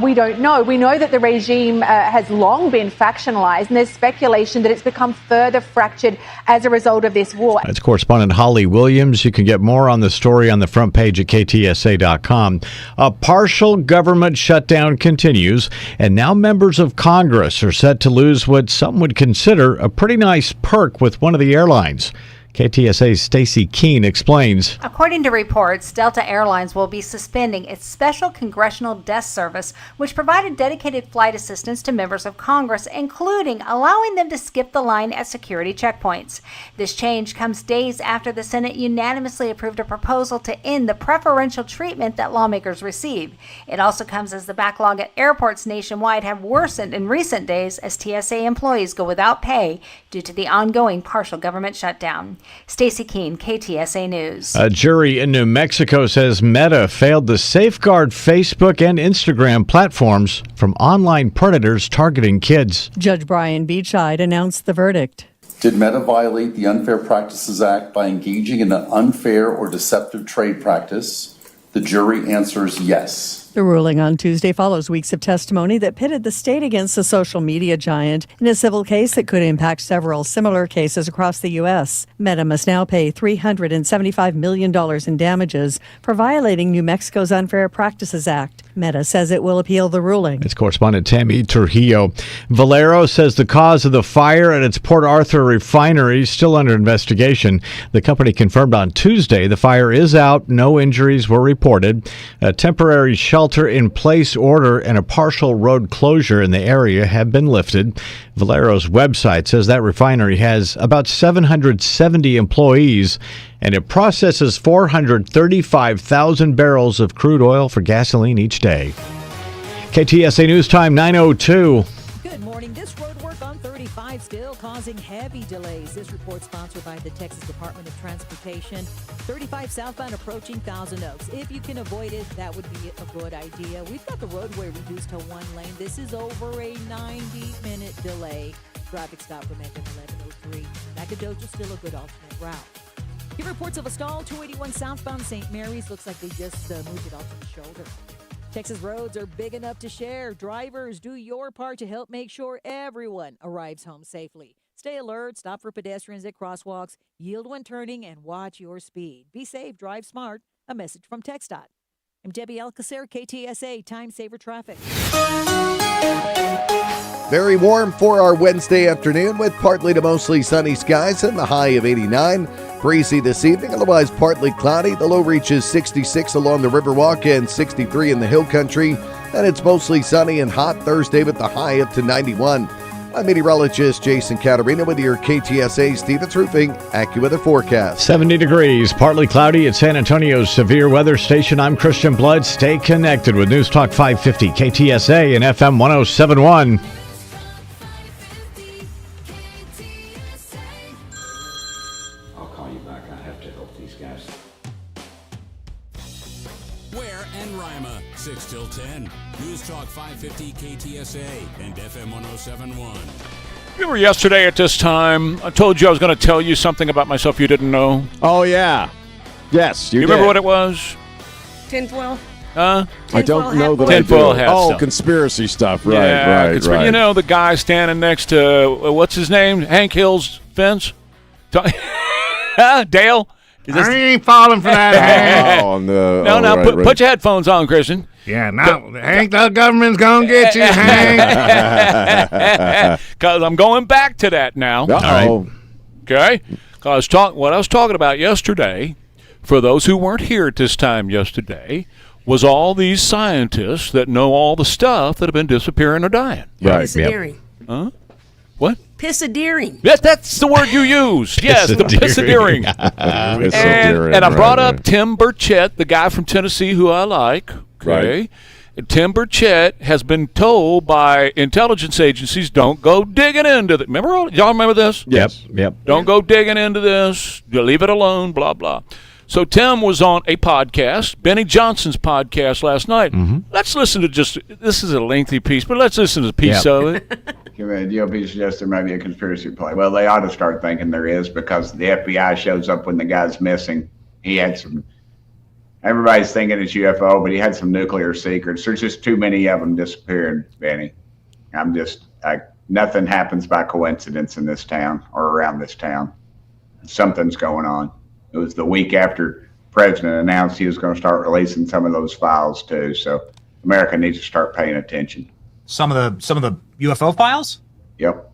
we don't know. We know that the regime has long been factionalized, and there's speculation that it's become further fractured as a result of this war. That's correspondent Holly Williams. You can get more on the story on the front page at KTSA.com. A partial government shutdown continues, and now members of Congress are set to lose what some would consider a pretty nice perk with one of the airlines. KTSA's Stacey Keene explains. According to reports, Delta Airlines will be suspending its special congressional desk service, which provided dedicated flight assistance to members of Congress, including allowing them to skip the line at security checkpoints. This change comes days after the Senate unanimously approved a proposal to end the preferential treatment that lawmakers receive. It also comes as the backlog at airports nationwide have worsened in recent days as TSA employees go without pay due to the ongoing partial government shutdown. Stacey Keene, KTSA News. A jury in New Mexico says Meta failed to safeguard Facebook and Instagram platforms from online predators targeting kids. Judge Brian Beachide announced the verdict. Did Meta violate the Unfair Practices Act by engaging in an unfair or deceptive trade practice? The jury answers yes. The ruling on Tuesday follows weeks of testimony that pitted the state against the social media giant in a civil case that could impact several similar cases across the U.S. Meta must now pay $375 million in damages for violating New Mexico's Unfair Practices Act. Meta says it will appeal the ruling. It's correspondent Tammy Trujillo. Valero says the cause of the fire at its Port Arthur refinery is still under investigation. The company confirmed on Tuesday the fire is out. No injuries were reported. A temporary shelter-in-place order and a partial road closure in the area have been lifted. Valero's website says that refinery has about 770 employees, and it processes 435,000 barrels of crude oil for gasoline each day. KTSA News Time 9:02. Good morning. This road work on 35 still causing heavy delays. This report sponsored by the Texas Department of Transportation. 35 southbound approaching Thousand Oaks. If you can avoid it, that would be a good idea. We've got the roadway reduced to one lane. This is over a 90-minute delay. Traffic stop from FM 1103. Nacogdoches still a good alternate route. Give reports of a stall, 281 southbound St. Mary's. Looks like they just moved it off to the shoulder. Texas roads are big enough to share. Drivers, do your part to help make sure everyone arrives home safely. Stay alert, stop for pedestrians at crosswalks, yield when turning, and watch your speed. Be safe, drive smart. A message from TxDOT. I'm Debbie Alcacer, KTSA, Time Saver Traffic. Very warm for our Wednesday afternoon with partly to mostly sunny skies and the high of 89. Breezy this evening, otherwise partly cloudy. The low reaches 66 along the Riverwalk and 63 in the Hill Country. And it's mostly sunny and hot Thursday with the high up to 91. I'm meteorologist Jason Caterina with your KTSA Stevens Roofing AccuWeather forecast. 70 degrees, partly cloudy at San Antonio's severe weather station. I'm Christian Blood. Stay connected with News Talk 550 KTSA and FM 1071. I'll call you back. I have to help these guys. Ware and Rima, 6 till 10. News Talk 550 KTSA and FM 1071. Remember yesterday at this time, I told you I was going to tell you something about myself you didn't know? Oh, yeah. Yes, you remember what it was? Tinfoil. Huh? I don't know that Tinfoil I do. hat Oh, stuff. conspiracy stuff. Right, Yeah, right. You know the guy standing next to, what's his name? Hank Hill's fence? Dale? I ain't falling for that, Hank. Put your headphones on, Christian. Yeah, now, Hank, the government's going to get you, Hank. Because I'm going back to that now. Uh-oh. Okay? What I was talking about yesterday, for those who weren't here at this time yesterday, was all these scientists that know all the stuff that have been disappearing or dying. Right. Pissadeering. Huh? What? Pissadeering. Yes, that's the word you used. Yes, the pissadeering. And I brought up Tim Burchett, the guy from Tennessee who I like. Okay. Right. And Tim Burchett has been told by intelligence agencies, don't go digging into it. Y'all remember this? Yep. Don't go digging into this. You leave it alone, blah, blah. So Tim was on a podcast, Benny Johnson's podcast last night. Mm-hmm. Let's listen to this is a lengthy piece, but let's listen to a piece of it. GOP suggests there might be a conspiracy play. Well, they ought to start thinking there is, because the FBI shows up when the guy's missing. He had some, everybody's thinking it's UFO, but he had some nuclear secrets. There's just too many of them disappearing, Benny. Nothing happens by coincidence in this town or around this town. Something's going on. It was the week after the president announced he was going to start releasing some of those files too. So America needs to start paying attention. Some of the UFO files? Yep.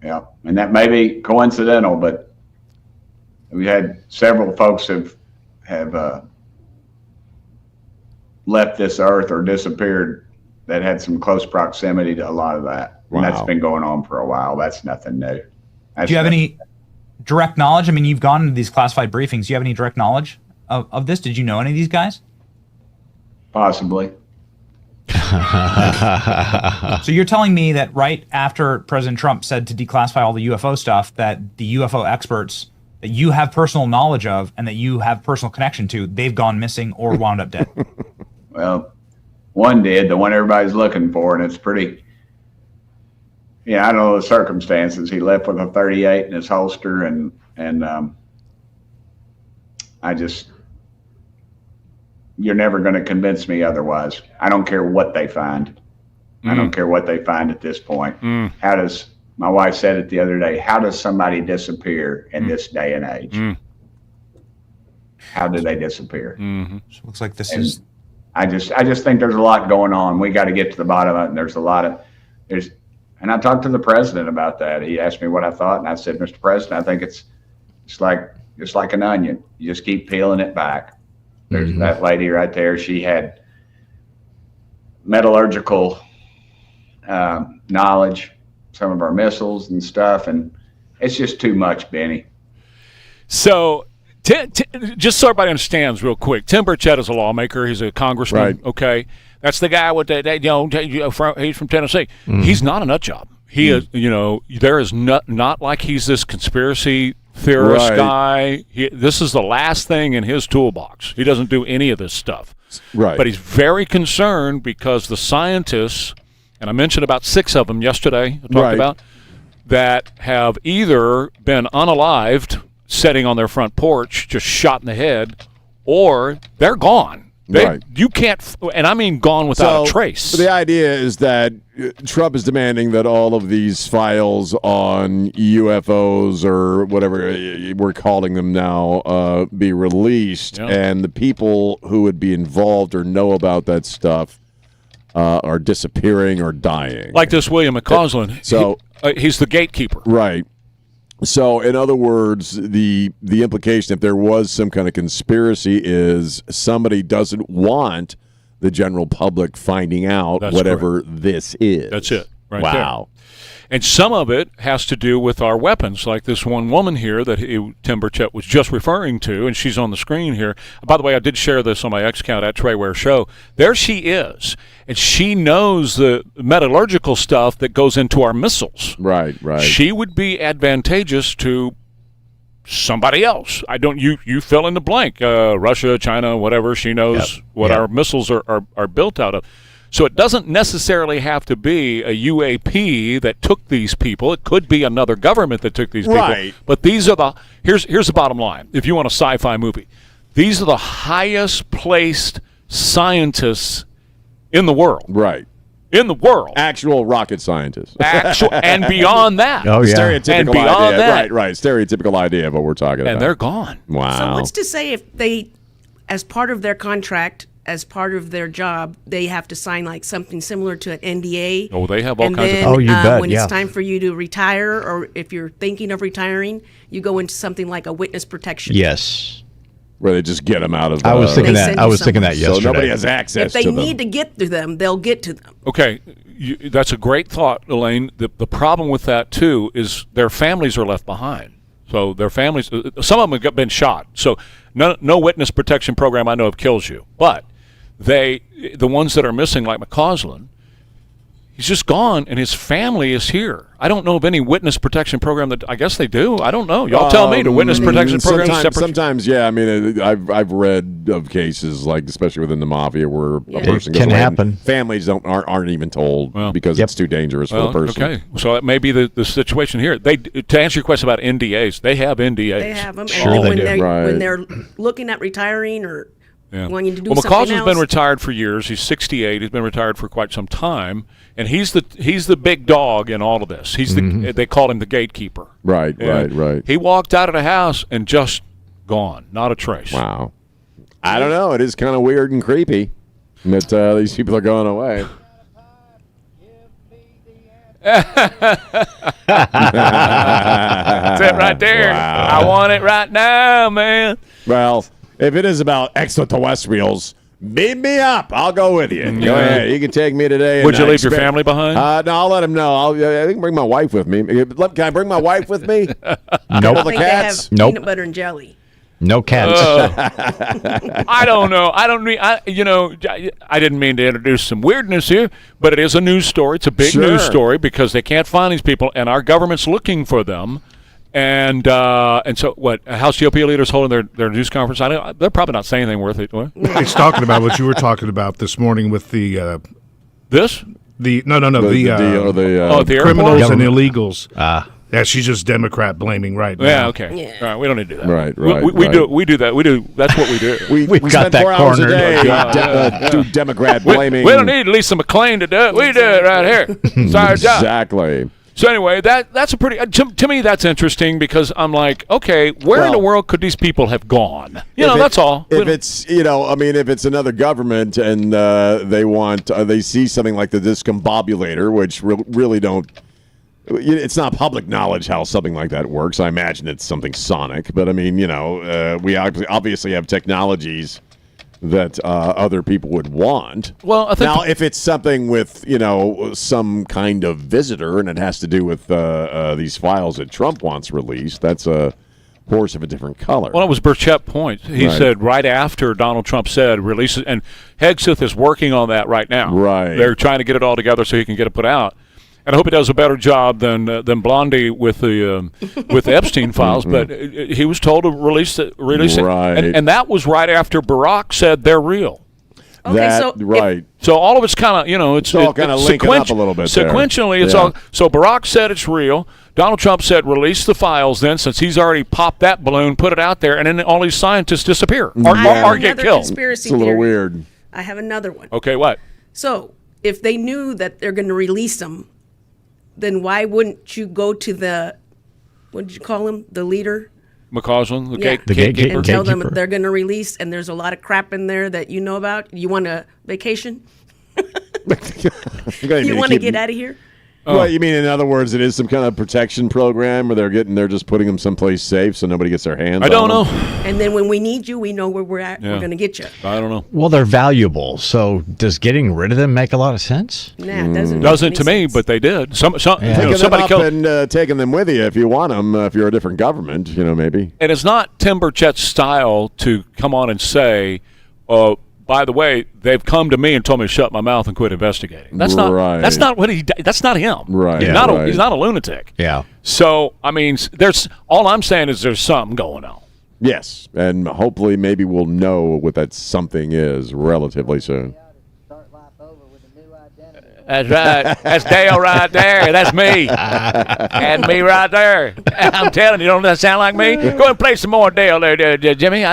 And that may be coincidental, but we had several folks have left this earth or disappeared that had some close proximity to a lot of that. Wow. And that's been going on for a while. That's nothing new. Do you have any direct knowledge? I mean, you've gone into these classified briefings. Do you have any direct knowledge of this? Did you know any of these guys? Possibly. So you're telling me that right after President Trump said to declassify all the UFO stuff, that the UFO experts that you have personal knowledge of and that you have personal connection to, they've gone missing or wound up dead? Well, one did, the one everybody's looking for, and it's pretty, I don't know the circumstances. He left with a 38 in his holster, and you're never going to convince me otherwise. I don't care what they find. I don't care what they find at this point. How does, my wife said it the other day, how does somebody disappear in this day and age? How do they disappear? So it looks like this is. I just think there's a lot going on. We got to get to the bottom of it. And there's a lot of, and I talked to the president about that. He asked me what I thought, and I said, Mr. President, I think it's like an onion. You just keep peeling it back. There's that lady right there. She had metallurgical knowledge, some of our missiles and stuff, and it's just too much, Benny. So, just so everybody understands real quick, Tim Burchett is a lawmaker. He's a congressman. Right. Okay, that's the guy with he's from Tennessee. He's not a nut job. He is, there is not like he's this conspiracy theorist guy. This is the last thing in his toolbox. He doesn't do any of this stuff. Right. But he's very concerned because the scientists, and I mentioned about 6 of them yesterday, I talked about, that have either been unalived, sitting on their front porch, just shot in the head, or they're gone. You can't, and I mean gone without a trace. The idea is that Trump is demanding that all of these files on UFOs or whatever we're calling them now be released, and the people who would be involved or know about that stuff are disappearing or dying. Like this William McCausland. So he's the gatekeeper. Right. So, in other words, the implication, if there was some kind of conspiracy, is somebody doesn't want the general public finding out whatever this is. That's it. Right wow. There. And some of it has to do with our weapons, like this one woman here that Tim Burchett was just referring to, and she's on the screen here. By the way, I did share this on my X account at Trey Ware Show. There she is, and she knows the metallurgical stuff that goes into our missiles. Right. She would be advantageous to somebody else. You fill in the blank. Russia, China, whatever. She knows what our missiles are built out of. So it doesn't necessarily have to be a UAP that took these people. It could be another government that took these people. Right. But these are here's the bottom line. If you want a sci-fi movie, these are the highest placed scientists in the world. Right. In the world. Actual rocket scientists. And beyond that. Oh, yeah. Stereotypical and beyond idea. That. Right. Stereotypical idea of what we're talking about. And they're gone. Wow. So what's to say if they, as part of their contract, as part of their job, they have to sign like something similar to an NDA. Oh, they have all and kinds then, of. Oh, you bet. When it's time for you to retire, or if you're thinking of retiring, you go into something like a witness protection. Yes. Where they just get them out of. I was thinking that. Yesterday. So nobody has access. If they to them. need to get to them, they'll get to them. Okay, that's a great thought, Elaine. The problem with that too is their families are left behind. So their families, some of them have been shot. So no witness protection program I know of kills you, but the ones that are missing, like McCausland, he's just gone, and his family is here. I don't know of any witness protection program that. I guess they do. I don't know. Y'all tell me. The witness protection program is separate. Sometimes, yeah. I mean, I've read of cases like, especially within the mafia, where a person goes can away happen. and families aren't even told because it's too dangerous for the person. Okay, so that may be the situation here. To answer your question about NDAs, they have NDAs. They have them, Sure and they when do. when they're looking at retiring or wanting to do something McCausland's else. been retired for years. He's 68. He's been retired for quite some time, and he's the big dog in all of this. He's they call him the gatekeeper. Right. He walked out of the house and just gone, not a trace. Wow. I don't know. It is kind of weird and creepy that these people are going away. That's it right there. Wow. I want it right now, man. Well, if it is about extraterrestrials, beat me up. I'll go with you. Go ahead. You can take me today. Would you leave your family behind? No, I'll let them know. I can bring my wife with me. Can I bring my wife with me? Nope. All the cats? They have peanut butter and jelly. No cats. I don't know. I didn't mean to introduce some weirdness here, but it is a news story. It's a big news story because they can't find these people, and our government's looking for them. And so, what? House GOP leaders holding their news conference. They're probably not saying anything worth it. What? He's talking about what you were talking about this morning with the this. The the criminals and illegals. Yeah, she's just Democrat blaming right now. Yeah, okay. All right, we don't need to do that. Right. We do that. We do. That's what we do. We got spend that 4 hours a cornered. day, Do Democrat blaming. We don't need Lisa McClain to do it. We do it right here. It's our job. Exactly. So anyway, that's a pretty to me that's interesting because I'm like, okay, where in the world could these people have gone? That's all. If it's if it's another government and they see something like the discombobulator, which really don't. It's not public knowledge how something like that works. I imagine it's something sonic, but I mean, we obviously have technologies that other people would want. Well, I think now, if it's something with some kind of visitor and it has to do with these files that Trump wants released, that's a horse of a different color. Well, it was Burchett Point. He said right after Donald Trump said release it, and Hegseth is working on that right now. Right, they're trying to get it all together so he can get it put out. And I hope he does a better job than Blondie with the Epstein files. But he was told to release it, Right. and that was right after Barack said they're real. Okay, So all of it's kind of it's all kind of linking up a little bit. Sequentially, it's all. So Barack said it's real. Donald Trump said release the files. Then, since he's already popped that balloon, put it out there, and then all these scientists disappear or get killed. Conspiracy it's a little theory. weird. I have another one. Okay, what? So if they knew that they're going to release them, then why wouldn't you go to the, what did you call him, the leader? McCausland, The gatekeeper. and tell them they're going to release, and there's a lot of crap in there that you know about. You want a vacation? You want to get out of here? Well, you mean in other words, it is some kind of protection program where they're just putting them someplace safe so nobody gets their hands. I don't know. And then when we need you, we know where we're at. Yeah. We're going to get you. I don't know. Well, they're valuable, so does getting rid of them make a lot of sense? Nah, it doesn't. Doesn't to me, but they did. Picking Somebody them up killed. and taking them with you if you want them. If you're a different government, maybe. And it's not Tim Burchett's style to come on and say, by the way, they've come to me and told me to shut my mouth and quit investigating. That's not. Right. That's not what he. That's not him. Right. He's not. He's not a lunatic. Yeah. So I mean, all I'm saying is there's something going on. Yes, and hopefully maybe we'll know what that something is relatively soon. That's right. That's Dale right there. That's me. And me right there. I'm telling you, don't that sound like me? Go and play some more Dale there, Jimmy.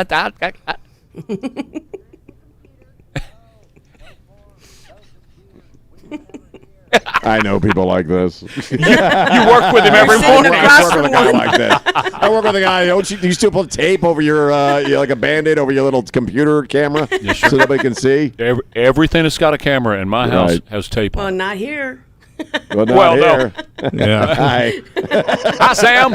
I know people like this. You work with him every morning. I work with a guy like this. I work with a guy. Do you still put tape over your like a Band-Aid over your little computer camera so nobody can see? Everything that's got a camera in my house has tape on. Well, not here. Well, not here. Yeah. Hi. Hi, Sam.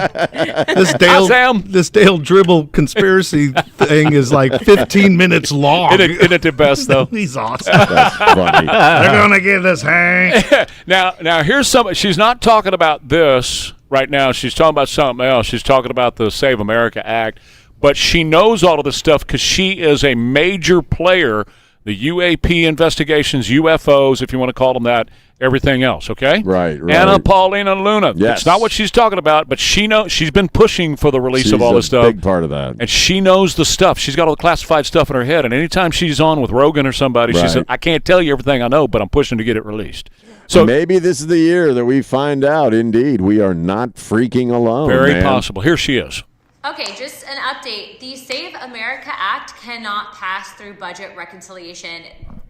This Dale dribble conspiracy thing is like 15 minutes long. Isn't it the best, though? He's awesome. That's funny. They're going to give this Hank. Now here's something. She's not talking about this right now. She's talking about something else. She's talking about the Save America Act. But she knows all of this stuff because she is a major player. The UAP investigations, UFOs, if you want to call them that, everything else, okay? Right. Anna Paulina Luna. Yes. It's not what she's talking about, but she knows. She's been pushing for the release of all this stuff. Big part of that. And she knows the stuff. She's got all the classified stuff in her head. And anytime she's on with Rogan or somebody, she says, I can't tell you everything I know, but I'm pushing to get it released. So maybe this is the year that we find out, indeed, we are not freaking alone. Very possible. Here she is. Okay, just an update. The Save America Act cannot pass through budget reconciliation.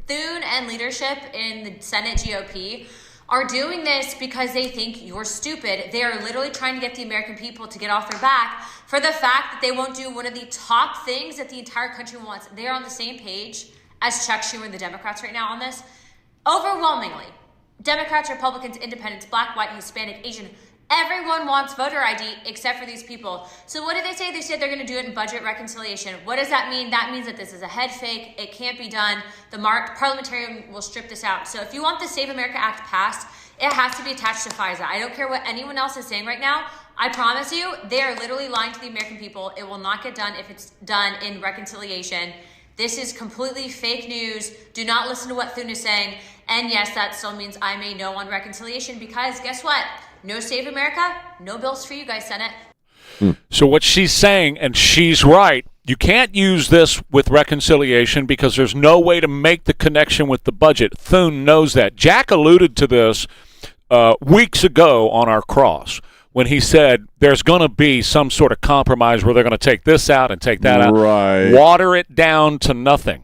Thune and leadership in the Senate GOP are doing this because they think you're stupid. They are literally trying to get the American people to get off their back for the fact that they won't do one of the top things that the entire country wants. They are on the same page as Chuck Schumer and the Democrats right now on this. Overwhelmingly, Democrats, Republicans, Independents, Black, White, Hispanic, Asian, everyone wants voter ID except for these people. So what did they say? They said they're going to do it in budget reconciliation. What does that mean? That means that this is a head fake. It can't be done. The parliamentarian will strip this out. So if you want the Save America Act passed, it has to be attached to FISA. I don't care what anyone else is saying right now. I promise you, they are literally lying to the American people. It will not get done if it's done in reconciliation. This is completely fake news. Do not listen to what Thune is saying. And yes, that still means I may no on reconciliation because guess what? No Save America, no bills for you guys, Senate. So what she's saying, and she's right, you can't use this with reconciliation because there's no way to make the connection with the budget. Thune knows that. Jack alluded to this weeks ago on our cross. when he said there's going to be some sort of compromise where they're going to take this out and take that out. Right. Water it down to nothing.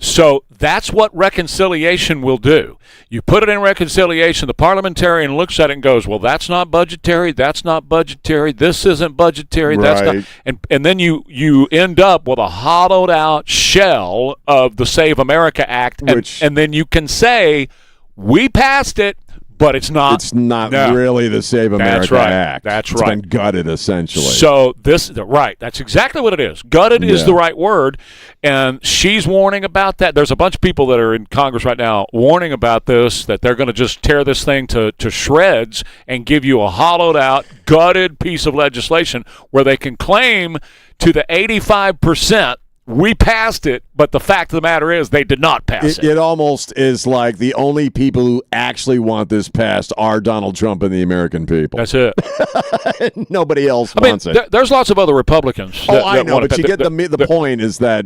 So that's what reconciliation will do. You put it in reconciliation, the parliamentarian looks at it and goes, well, that's not budgetary, this isn't budgetary, that's not. And then you end up with a hollowed out shell of the Save America Act, and then you can say, we passed it, but it's not. It's not really the Save America Act. That's it's right. It's been gutted, essentially. So that's exactly what it is. Gutted is the right word, and she's warning about that. There's a bunch of people that are in Congress right now warning about this, that they're going to just tear this thing to shreds and give you a hollowed-out, gutted piece of legislation where they can claim to the 85%, we passed it, but the fact of the matter is they did not pass it. It almost is like the only people who actually want this passed are Donald Trump and the American people. That's it. Nobody else wants it. There's lots of other Republicans. I know, but you get the point is that,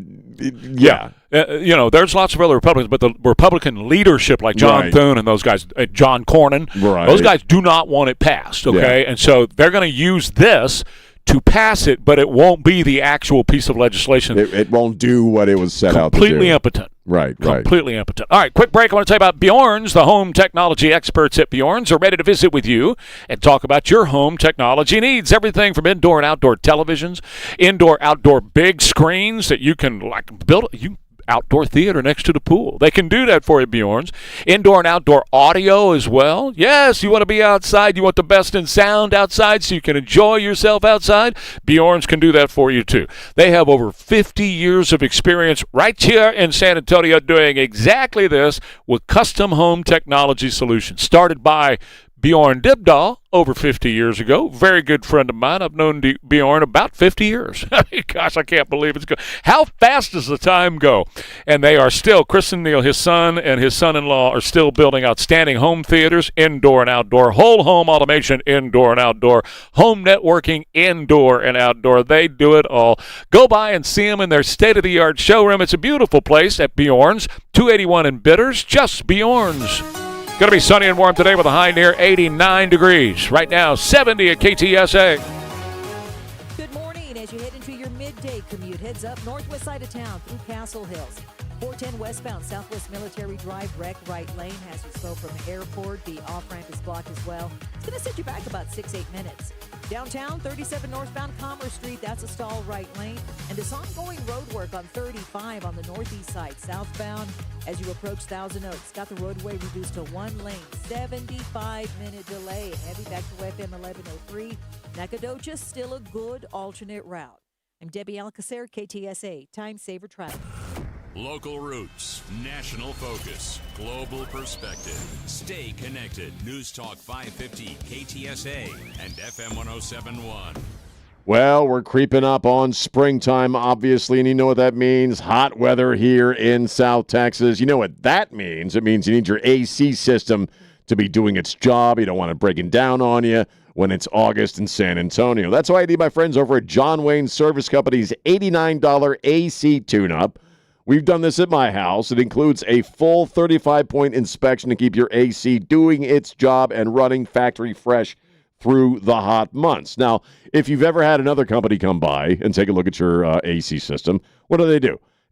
there's lots of other Republicans, but the Republican leadership, like John Thune and those guys, John Cornyn, those guys do not want it passed, okay? And so they're going to use this to pass it, but it won't be the actual piece of legislation. It won't do what it was set out to do. Completely impotent. Right. Completely impotent. All right, quick break. I want to tell you about Bjorn's. The home technology experts at Bjorn's are ready to visit with you and talk about your home technology needs. Everything from indoor and outdoor televisions, indoor-outdoor big screens that you can build. Outdoor theater next to the pool. They can do that for you, Bjorn's. Indoor and outdoor audio as well. Yes, you want to be outside. You want the best in sound outside so you can enjoy yourself outside. Bjorn's can do that for you, too. They have over 50 years of experience right here in San Antonio doing exactly this with custom home technology solutions. Started by Bjorn Dybdahl over 50 years ago. Very good friend of mine. I've known Bjorn about 50 years. Gosh, I can't believe it's good. How fast does the time go? And they are still, Chris and Neil, his son and his son-in-law, are still building outstanding home theaters, indoor and outdoor, whole home automation, indoor and outdoor, home networking, indoor and outdoor. They do it all. Go by and see them in their state-of-the-art showroom. It's a beautiful place at Bjorn's, 281 in Bitters, just Bjorn's. Going to be sunny and warm today with a high near 89 degrees. Right now, 70 at KTSA. Good morning. As you head into your midday commute, heads up northwest side of town through Castle Hills. 410 westbound, Southwest Military Drive, wreck right lane has you slow from Airport. The off-ramp is blocked as well. It's going to set you back about 6-8 minutes. Downtown, 37 northbound Commerce Street, that's a stall right lane. And this ongoing road work on 35 on the northeast side, southbound, as you approach Thousand Oaks. Got the roadway reduced to one lane, 75-minute delay. Heavy back to FM 1103. Nacogdoches, still a good alternate route. I'm Debbie Alcacer, KTSA, Time Saver Traffic. Local roots, national focus, global perspective. Stay connected. News Talk 550, KTSA, and FM 1071. Well, we're creeping up on springtime, obviously, and you know what that means. Hot weather here in South Texas. You know what that means. It means you need your AC system to be doing its job. You don't want it breaking down on you when it's August in San Antonio. That's why I need my friends over at John Wayne Service Company's $89 AC tune-up. We've done this at my house. It includes a full 35-point inspection to keep your AC doing its job and running factory fresh through the hot months. Now, if you've ever had another company come by and take a look at your AC system, what do? They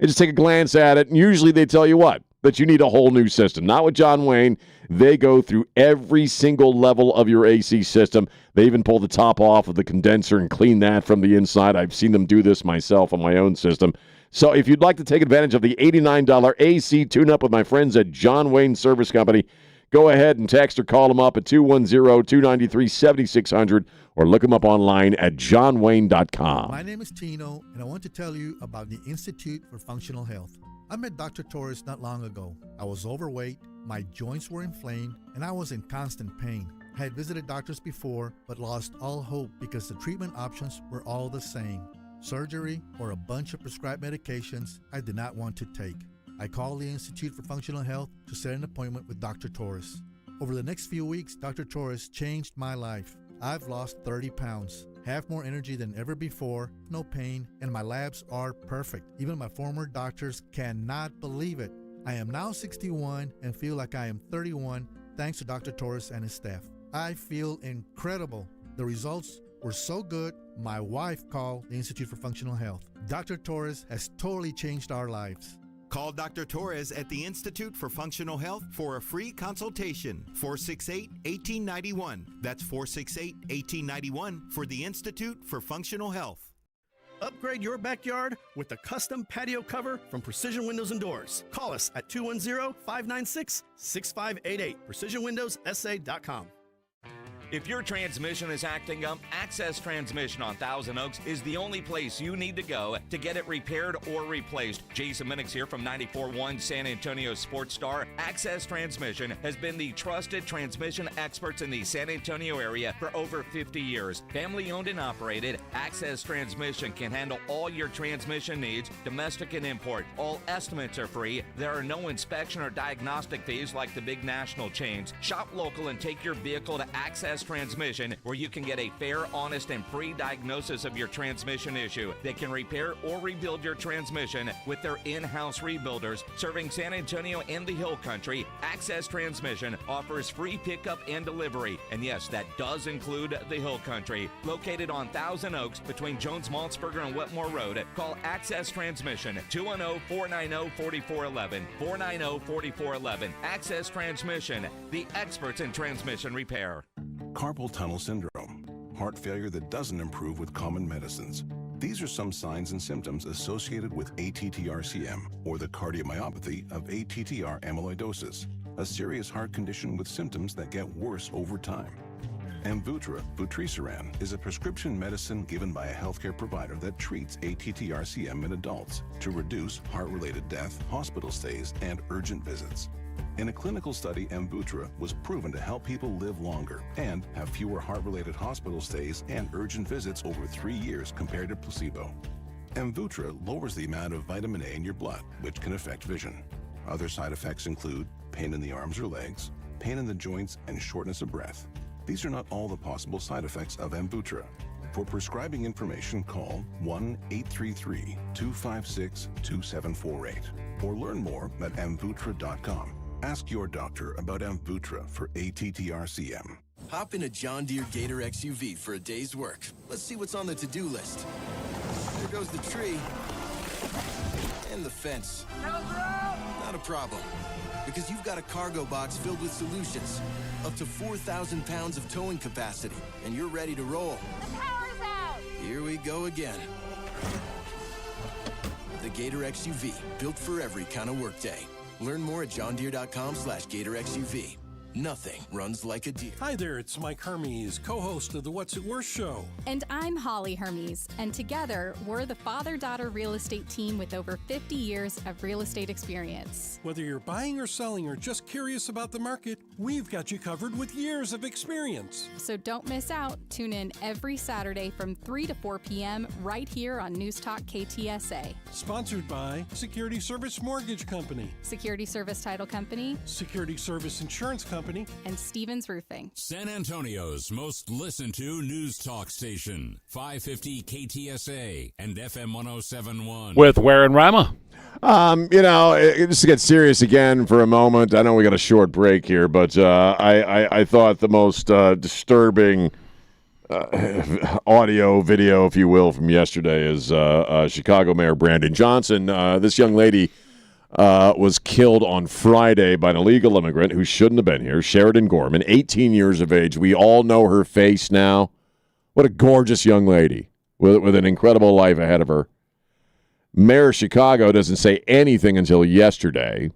just take a glance at it, and usually they tell you what? That you need a whole new system. Not with John Wayne. They go through every single level of your AC system. They even pull the top off of the condenser and clean that from the inside. I've seen them do this myself on my own system. So if you'd like to take advantage of the $89 AC tune-up with my friends at John Wayne Service Company, go ahead and text or call them up at 210-293-7600 or look them up online at johnwayne.com. My name is Tino, and I want to tell you about the Institute for Functional Health. I met Dr. Torres not long ago. I was overweight, my joints were inflamed, and I was in constant pain. I had visited doctors before, but lost all hope because the treatment options were all the same. Surgery or a bunch of prescribed medications I did not want to take. I called the Institute for Functional Health to set an appointment with Dr. Torres. Over the next few weeks, Dr. Torres changed my life. I've lost 30 pounds, have more energy than ever before, no pain, and my labs are perfect. Even my former doctors cannot believe it. I am now 61 and feel like I am 31 thanks to Dr. Torres and his staff. I feel incredible. The results were so good, my wife called the Institute for Functional Health. Dr. Torres has totally changed our lives. Call Dr. Torres at the Institute for Functional Health for a free consultation. 468-1891. That's 468-1891 for the Institute for Functional Health. Upgrade your backyard with a custom patio cover from Precision Windows and Doors. Call us at 210-596-6588. PrecisionWindowsSA.com. If your transmission is acting up, Access Transmission on Thousand Oaks is the only place you need to go to get it repaired or replaced. Jason Minix here from 94.1 San Antonio Sports Star. Access Transmission has been the trusted transmission experts in the San Antonio area for over 50 years. Family owned and operated, Access Transmission can handle all your transmission needs, domestic and import. All estimates are free. There are no inspection or diagnostic fees like the big national chains. Shop local and take your vehicle to Access Transmission, where you can get a fair, honest, and free diagnosis of your transmission issue. They can repair or rebuild your transmission with their in-house rebuilders. Serving San Antonio and the Hill Country, Access Transmission offers free pickup and delivery. And yes, that does include the Hill Country. Located on Thousand Oaks between Jones-Maltzberger and Wetmore Road, call Access Transmission 210-490-4411. 490-4411. Access Transmission, the experts in transmission repair. Carpal tunnel syndrome, heart failure that doesn't improve with common medicines. These are some signs and symptoms associated with ATTR-CM, or the cardiomyopathy of ATTR amyloidosis, a serious heart condition with symptoms that get worse over time. Amvuttra, vutrisiran, is a prescription medicine given by a healthcare provider that treats ATTR-CM in adults to reduce heart-related death, hospital stays, and urgent visits. In a clinical study, Amvuttra was proven to help people live longer and have fewer heart-related hospital stays and urgent visits over 3 years compared to placebo. Amvuttra lowers the amount of vitamin A in your blood, which can affect vision. Other side effects include pain in the arms or legs, pain in the joints, and shortness of breath. These are not all the possible side effects of Amvuttra. For prescribing information, call 1-833-256-2748 or learn more at amvuttra.com. Ask your doctor about Amvuttra for ATTR-CM. Hop in a John Deere Gator XUV for a day's work. Let's see what's on the to-do list. There goes the tree. And the fence. Not a problem. Because you've got a cargo box filled with solutions. Up to 4,000 pounds of towing capacity. And you're ready to roll. The power's out! Here we go again. The Gator XUV, built for every kind of workday. Learn more at johndeere.com/Gator XUV. Nothing runs like a deer. Hi there, it's Mike Hermes, co-host of the What's It Worth show. And I'm Holly Hermes, and together we're the father-daughter real estate team with over 50 years of real estate experience. Whether you're buying or selling or just curious about the market, we've got you covered with years of experience. So don't miss out. Tune in every Saturday from 3 to 4 p.m. right here on News Talk KTSA. Sponsored by Security Service Mortgage Company, Security Service Title Company, Security Service Insurance Company, and Stevens Roofing. San Antonio's most listened to news talk station, 550 KTSA and FM 107.1. With Ware and Rima. Just to get serious again for a moment. I know we got a short break here, but I thought the most disturbing audio, video, if you will, from yesterday is Chicago Mayor Brandon Johnson. This young lady was killed on Friday by an illegal immigrant who shouldn't have been here, Sheridan Gorman, 18 years of age. We all know her face now. What a gorgeous young lady with an incredible life ahead of her. Mayor of Chicago doesn't say anything until yesterday.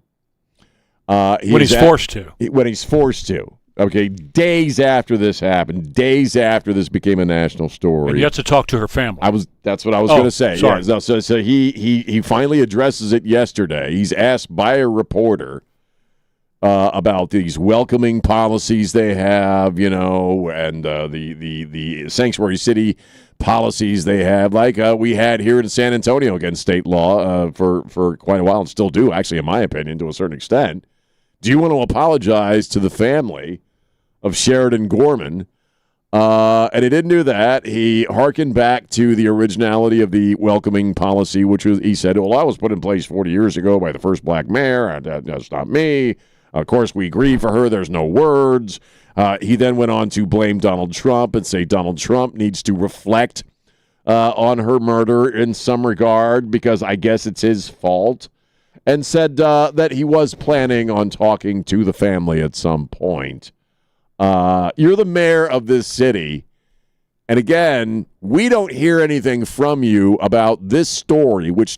When he's forced to. When he's forced to. Okay, days after this happened, days after this became a national story. And you have to talk to her family. That's what I was going to say. Sorry. Yeah, so he finally addresses it yesterday. He's asked by a reporter about these welcoming policies they have, and the sanctuary city policies they have, like we had here in San Antonio against state law for quite a while, and still do, actually, in my opinion, to a certain extent. Do you want to apologize to the family of Sheridan Gorman? And he didn't do that. He hearkened back to the originality of the welcoming policy, which was, he said, well, I was put in place 40 years ago by the first black mayor. That's not me. Of course, we grieve for her. There's no words. He then went on to blame Donald Trump and say Donald Trump needs to reflect on her murder in some regard because I guess it's his fault, and said that he was planning on talking to the family at some point. You're the mayor of this city. And again, we don't hear anything from you about this story, which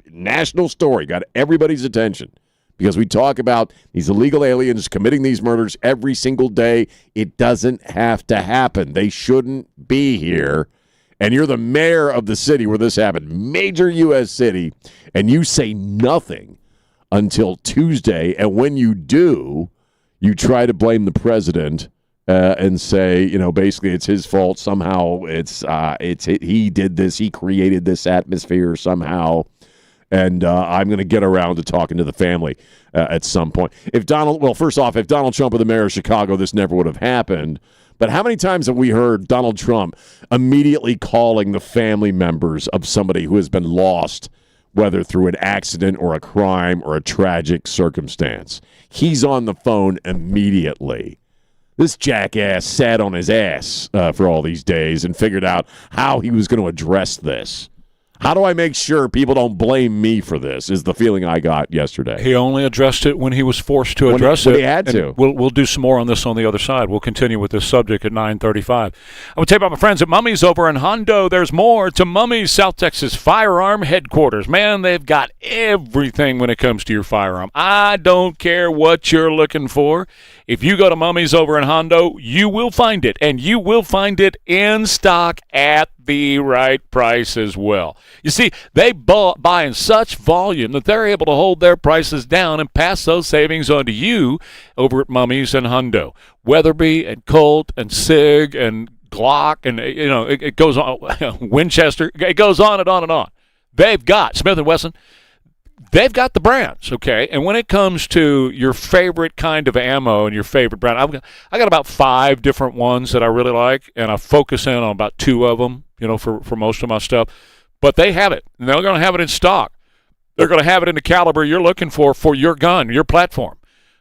national story got everybody's attention because we talk about these illegal aliens committing these murders every single day. It doesn't have to happen. They shouldn't be here. And you're the mayor of the city where this happened, major U.S. city, and you say nothing until Tuesday. And when you do, you try to blame the president. And say, basically it's his fault. Somehow he did this. He created this atmosphere somehow. And I'm going to get around to talking to the family at some point. First off, if Donald Trump were the mayor of Chicago, this never would have happened. But how many times have we heard Donald Trump immediately calling the family members of somebody who has been lost, whether through an accident or a crime or a tragic circumstance? He's on the phone immediately. This jackass sat on his ass for all these days and figured out how he was going to address this. How do I make sure people don't blame me for this is the feeling I got yesterday. He only addressed it when he was forced to address it. When he had to. We'll do some more on this on the other side. We'll continue with this subject at 9:35. I will tell you about my friends at Mummy's over in Hondo. There's more to Mummy's, South Texas firearm headquarters. Man, they've got everything when it comes to your firearm. I don't care what you're looking for. If you go to Mummy's over in Hondo, you will find it, and you will find it in stock at the right price as well. You see, they buy in such volume that they're able to hold their prices down and pass those savings on to you over at Mummy's and Hondo. Weatherby and Colt and Sig and Glock and, it goes on, Winchester, it goes on and on and on. They've got Smith & Wesson. They've got the brands, okay? And when it comes to your favorite kind of ammo and your favorite brand, I got about 5 different ones that I really like, and I focus in on about 2 of them, for most of my stuff. But they have it, and they're going to have it in stock. They're going to have it in the caliber you're looking for your gun, your platform.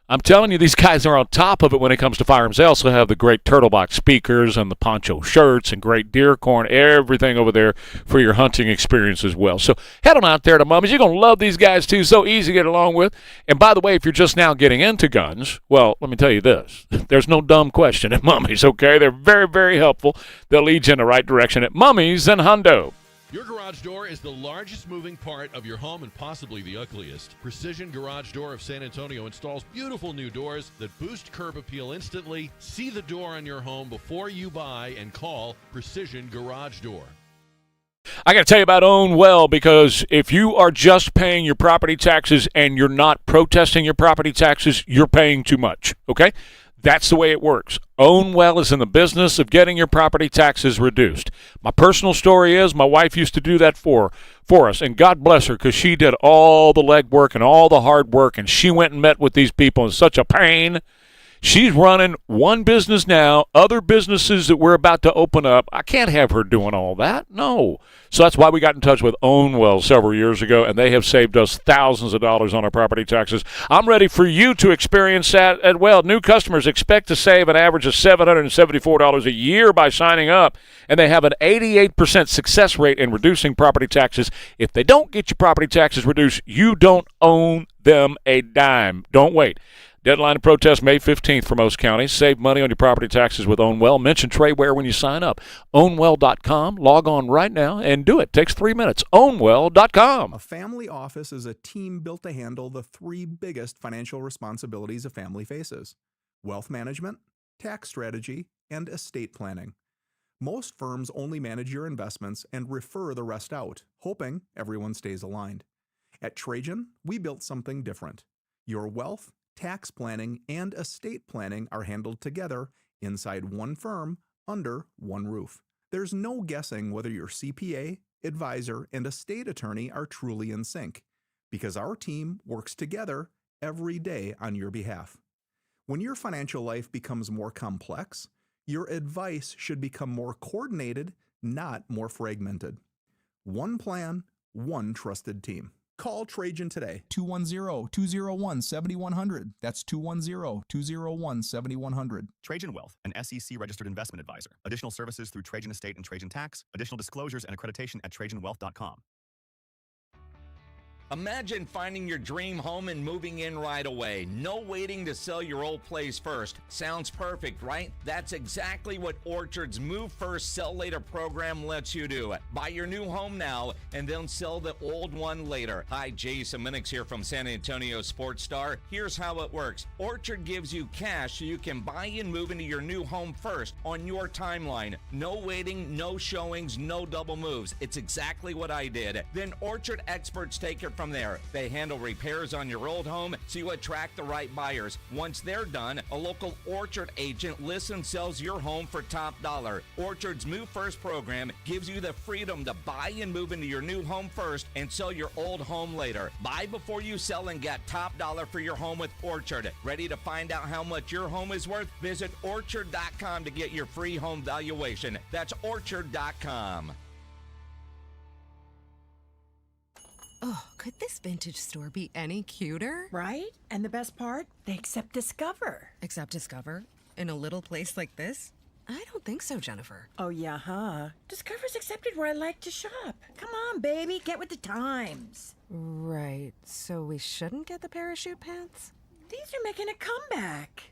I'm telling you, these guys are on top of it when it comes to firearms. They also have the great turtle box speakers and the poncho shirts and great deer corn, everything over there for your hunting experience as well. So head on out there to Mummy's. You're going to love these guys, too. So easy to get along with. And by the way, if you're just now getting into guns, well, let me tell you this. There's no dumb question at Mummy's, okay? They're very, very helpful. They'll lead you in the right direction at Mummy's and Hondo. Your garage door is the largest moving part of your home and possibly the ugliest. Precision Garage Door of San Antonio installs beautiful new doors that boost curb appeal instantly. See the door on your home before you buy and call Precision Garage Door. I got to tell you about Own Well, because if you are just paying your property taxes and you're not protesting your property taxes, you're paying too much, okay? That's the way it works. Own Well is in the business of getting your property taxes reduced. My personal story is my wife used to do that for us, and God bless her, because she did all the legwork and all the hard work, and she went and met with these people in such a pain. She's running one business now, other businesses that we're about to open up. I can't have her doing all that. No. So that's why we got in touch with Own Well several years ago, and they have saved us thousands of dollars on our property taxes. I'm ready for you to experience that as well. New customers expect to save an average of $774 a year by signing up, and they have an 88% success rate in reducing property taxes. If they don't get your property taxes reduced, you don't own them a dime. Don't wait. Deadline to protest May 15th for most counties. Save money on your property taxes with Own Well. Mention Trey Ware when you sign up. OwnWell.com. Log on right now and do it. Takes 3 minutes. OwnWell.com. A family office is a team built to handle the 3 biggest financial responsibilities a family faces: wealth management, tax strategy, and estate planning. Most firms only manage your investments and refer the rest out, hoping everyone stays aligned. At Trajan, we built something different. Your wealth, tax planning, and estate planning are handled together inside one firm under one roof. There's no guessing whether your CPA, advisor, and estate attorney are truly in sync, because our team works together every day on your behalf. When your financial life becomes more complex, your advice should become more coordinated, not more fragmented. One plan, one trusted team. Call Trajan today. 210-201-7100. That's 210-201-7100. Trajan Wealth, an SEC registered investment advisor. Additional services through Trajan Estate and Trajan Tax. Additional disclosures and accreditation at TrajanWealth.com. Imagine finding your dream home and moving in right away. No waiting to sell your old place first. Sounds perfect, right? That's exactly what Orchard's Move First, Sell Later program lets you do. Buy your new home now and then sell the old one later. Hi, Jason Minix here from San Antonio Sports Star. Here's how it works. Orchard gives you cash so you can buy and move into your new home first on your timeline. No waiting, no showings, no double moves. It's exactly what I did. Then Orchard experts take it from there. They handle repairs on your old home so you attract the right buyers. Once they're done, a local Orchard agent lists and sells your home for top dollar. Orchard's Move First program gives you the freedom to buy and move into your new home first and sell your old home later. Buy before you sell and get top dollar for your home with Orchard. Ready to find out how much your home is worth? Visit Orchard.com to get your free home valuation. That's Orchard.com. Oh, could this vintage store be any cuter? Right? And the best part? They accept Discover. Accept Discover? In a little place like this? I don't think so, Jennifer. Oh, yeah, huh? Discover's accepted where I like to shop. Come on, baby, get with the times. Right, so we shouldn't get the parachute pants? These are making a comeback.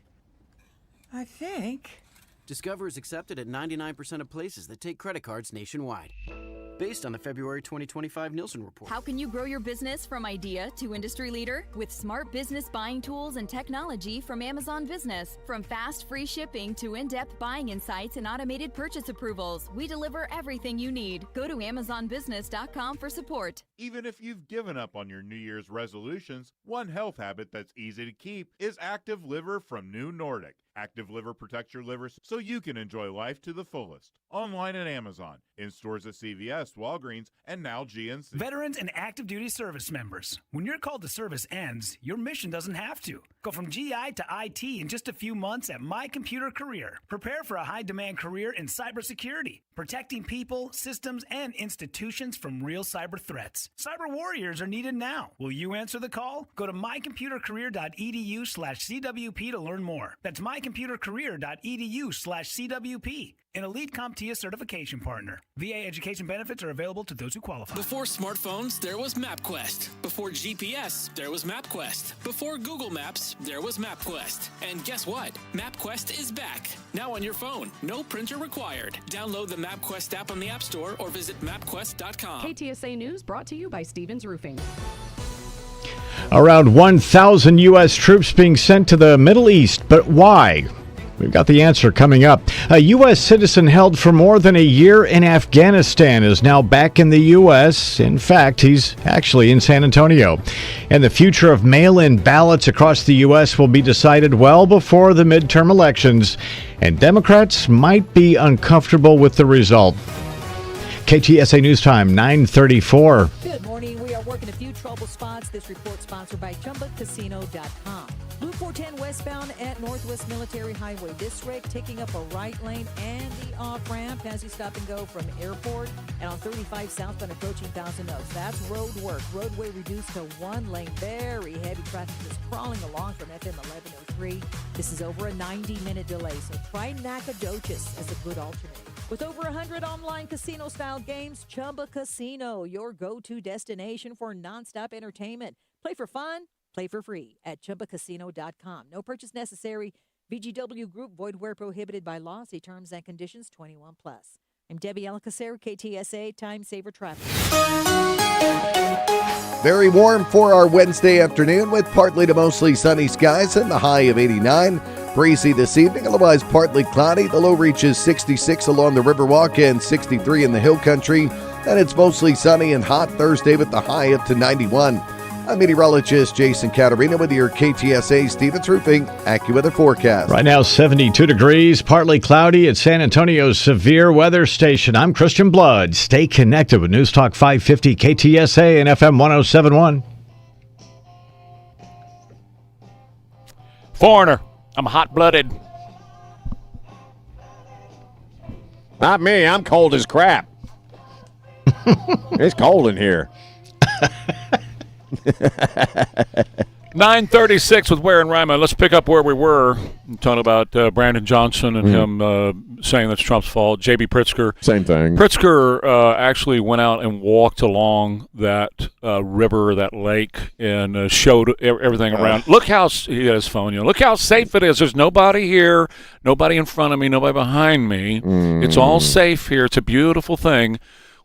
I think. Discover is accepted at 99% of places that take credit cards nationwide. Based on the February 2025 Nielsen report. How can you grow your business from idea to industry leader? With smart business buying tools and technology from Amazon Business. From fast, free shipping to in-depth buying insights and automated purchase approvals, we deliver everything you need. Go to AmazonBusiness.com for support. Even if you've given up on your New Year's resolutions, one health habit that's easy to keep is Active Liver from New Nordic. Active Liver protects your liver so you can enjoy life to the fullest. Online at Amazon, in stores at CVS, Walgreens, and now GNC. Veterans and active duty service members. When your call to service ends, your mission doesn't have to. Go from GI to IT in just a few months at My Computer Career. Prepare for a high-demand career in cybersecurity, protecting people, systems, and institutions from real cyber threats. Cyber warriors are needed now. Will you answer the call? Go to mycomputercareer.edu/CWP to learn more. That's mycomputercareer.edu/CWP. An elite CompTIA certification partner. VA education benefits are available to those who qualify. Before smartphones, there was MapQuest. Before GPS, there was MapQuest. Before Google Maps, there was MapQuest. And guess what? MapQuest is back. Now on your phone. No printer required. Download the MapQuest app on the App Store or visit MapQuest.com. KTSA News brought to you by Stevens Roofing. Around 1,000 U.S. troops being sent to the Middle East, but why? We've got the answer coming up. A U.S. citizen held for more than a year in Afghanistan is now back in the U.S. In fact, he's actually in San Antonio. And the future of mail-in ballots across the U.S. will be decided well before the midterm elections, and Democrats might be uncomfortable with the result. KTSA News Time, 9:34. Good morning. We are working a few trouble spots. This report sponsored by ChumbaCasino.com. Loop 410 westbound at Northwest Military Highway. This wreck taking up a right lane and the off-ramp as you stop and go from Airport and on 35 southbound approaching Thousand Oaks. That's road work. Roadway reduced to one lane. Very heavy traffic is crawling along from FM 1103. This is over a 90-minute delay, so try Nacogdoches as a good alternate. With over 100 online casino-style games, Chumba Casino, your go-to destination for nonstop entertainment. Play for fun. Play for free at ChumbaCasino.com. No purchase necessary. VGW Group. Void where prohibited by law. See terms and conditions. 21+. I'm Debbie Alcacer, KTSA Time Saver Traffic. Very warm for our Wednesday afternoon with partly to mostly sunny skies and the high of 89. Breezy this evening, otherwise partly cloudy. The low reaches 66 along the Riverwalk and 63 in the Hill Country. And it's mostly sunny and hot Thursday with the high up to 91. I'm meteorologist Jason Caterina with your KTSA Stevens Roofing AccuWeather forecast. Right now, 72 degrees, partly cloudy at San Antonio's severe weather station. I'm Christian Blood. Stay connected with News Talk 550 KTSA and FM 1071. Foreigner, I'm hot-blooded. Not me. I'm cold as crap. It's cold in here. 9:36 with Ware and Rima. Let's pick up where we were. Talking about Brandon Johnson and him saying that's Trump's fault. J.B. Pritzker. Same thing. Pritzker actually went out and walked along that river, that lake, and showed everything around. Look how he had his phone. Look how safe it is. There's nobody here, nobody in front of me, nobody behind me. It's all safe here. It's a beautiful thing.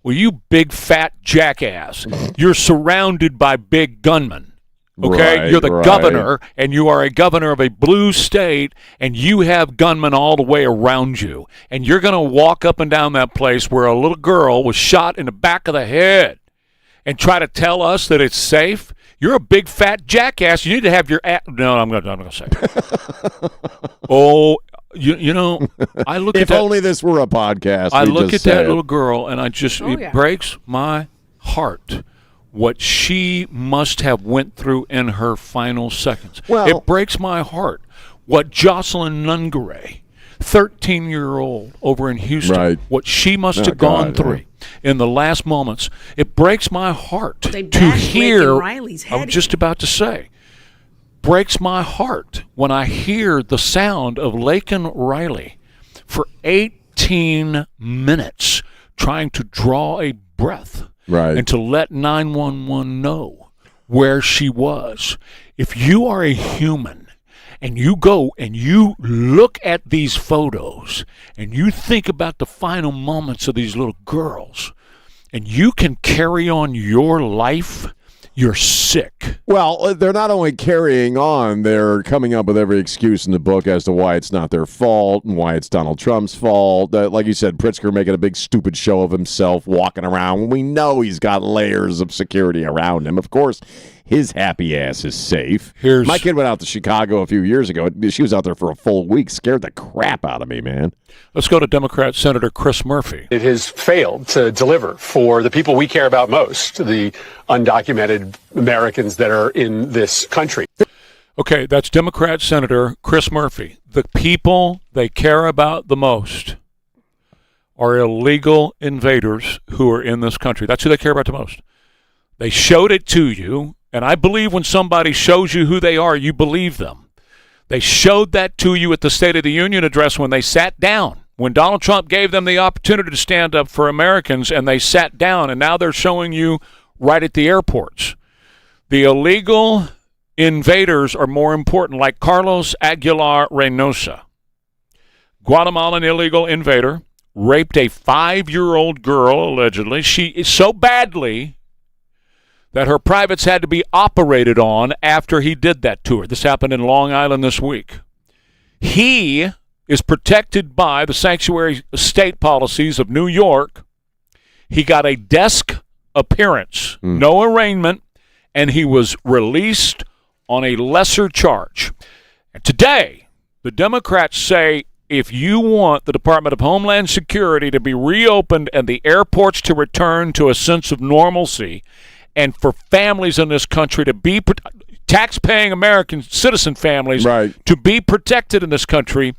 Well, you big fat jackass, you're surrounded by big gunmen. Okay, Right, you're the right. governor, and you are a governor of a blue state, and you have gunmen all the way around you. And you're going to walk up and down that place where a little girl was shot in the back of the head and try to tell us that it's safe? You're a big fat jackass. You need to have your no, I'm going to say it. Oh, you know, I look at If that. only this were a podcast. I we look just at that said. little girl, and it breaks my heart what she must have went through in her final seconds. Well, it breaks my heart what Jocelyn Nungaray, 13-year-old over in Houston, what she must have gone through in the last moments. It breaks my heart to hear. Riley's head. I'm just about to say. Breaks my heart when I hear the sound of Laken Riley for 18 minutes trying to draw a breath and to let 911 know where she was. If you are a human and you go and you look at these photos and you think about the final moments of these little girls and you can carry on your life, you're sick. Well, they're not only carrying on, they're coming up with every excuse in the book as to why it's not their fault and why it's Donald Trump's fault. Like you said, Pritzker making a big stupid show of himself walking around. We know he's got layers of security around him. Of course, his happy ass is safe. My kid went out to Chicago a few years ago. She was out there for a full week. Scared the crap out of me, man. Let's go to Democrat Senator Chris Murphy. It has failed to deliver for the people we care about most, the undocumented Americans that are in this country. Okay, that's Democrat Senator Chris Murphy. The people they care about the most are illegal invaders who are in this country. That's who they care about the most. They showed it to you, and I believe when somebody shows you who they are, you believe them. They showed that to you at the State of the Union address when they sat down. When Donald Trump gave them the opportunity to stand up for Americans, and they sat down, and now they're showing you right at the airports. The illegal invaders are more important, like Carlos Aguilar Reynosa. Guatemalan illegal invader, raped a 5-year-old girl, allegedly. She is so badly that her privates had to be operated on after he did that to her. This happened in Long Island this week. He is protected by the sanctuary state policies of New York. He got a desk appearance, no arraignment, and he was released on a lesser charge. And today, the Democrats say if you want the Department of Homeland Security to be reopened and the airports to return to a sense of normalcy, and for families in this country to be tax-paying American citizen families to be protected in this country,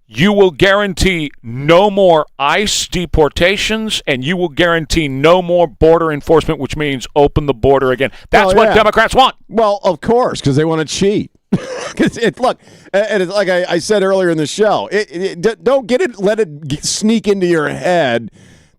you will guarantee no more ICE deportations, and you will guarantee no more border enforcement, which means open the border again. That's what Democrats want. Well, of course, because they want to cheat. Look, and it's like I said earlier in the show, don't let it sneak into your head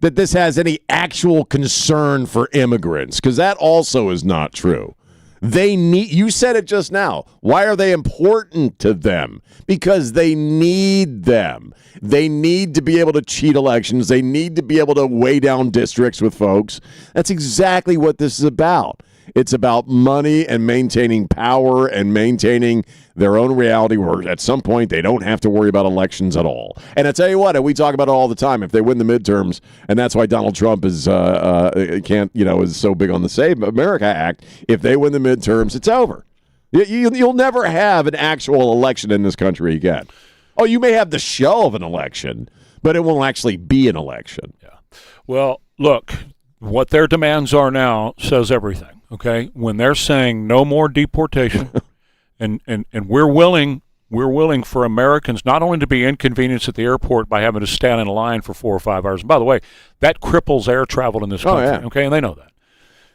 that this has any actual concern for immigrants, because that also is not true. You said it just now. Why are they important to them? Because they need them. They need to be able to cheat elections. They need to be able to weigh down districts with folks. That's exactly what this is about. It's about money and maintaining power and maintaining their own reality where at some point they don't have to worry about elections at all. And I tell you what, and we talk about it all the time, if they win the midterms, and that's why Donald Trump is is so big on the Save America Act, if they win the midterms, it's over. You'll never have an actual election in this country again. Oh, you may have the show of an election, but it won't actually be an election. Yeah. Well, look, what their demands are now says everything. Okay, when they're saying no more deportation, and we're willing for Americans not only to be inconvenienced at the airport by having to stand in line for 4 or 5 hours. And by the way, that cripples air travel in this country. Okay, and they know that.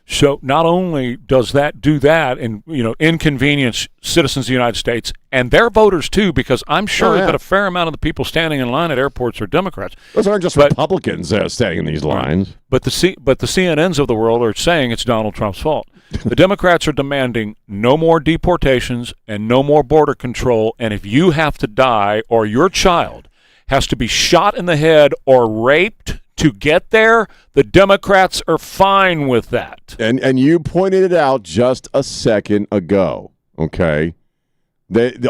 So not only does that do that and, inconvenience citizens of the United States and their voters too, because I'm sure that a fair amount of the people standing in line at airports are Democrats. Those aren't just Republicans standing in these lines. But the CNNs of the world are saying it's Donald Trump's fault. The Democrats are demanding no more deportations and no more border control, and if you have to die or your child has to be shot in the head or raped to get there, the Democrats are fine with that. And you pointed it out just a second ago, okay?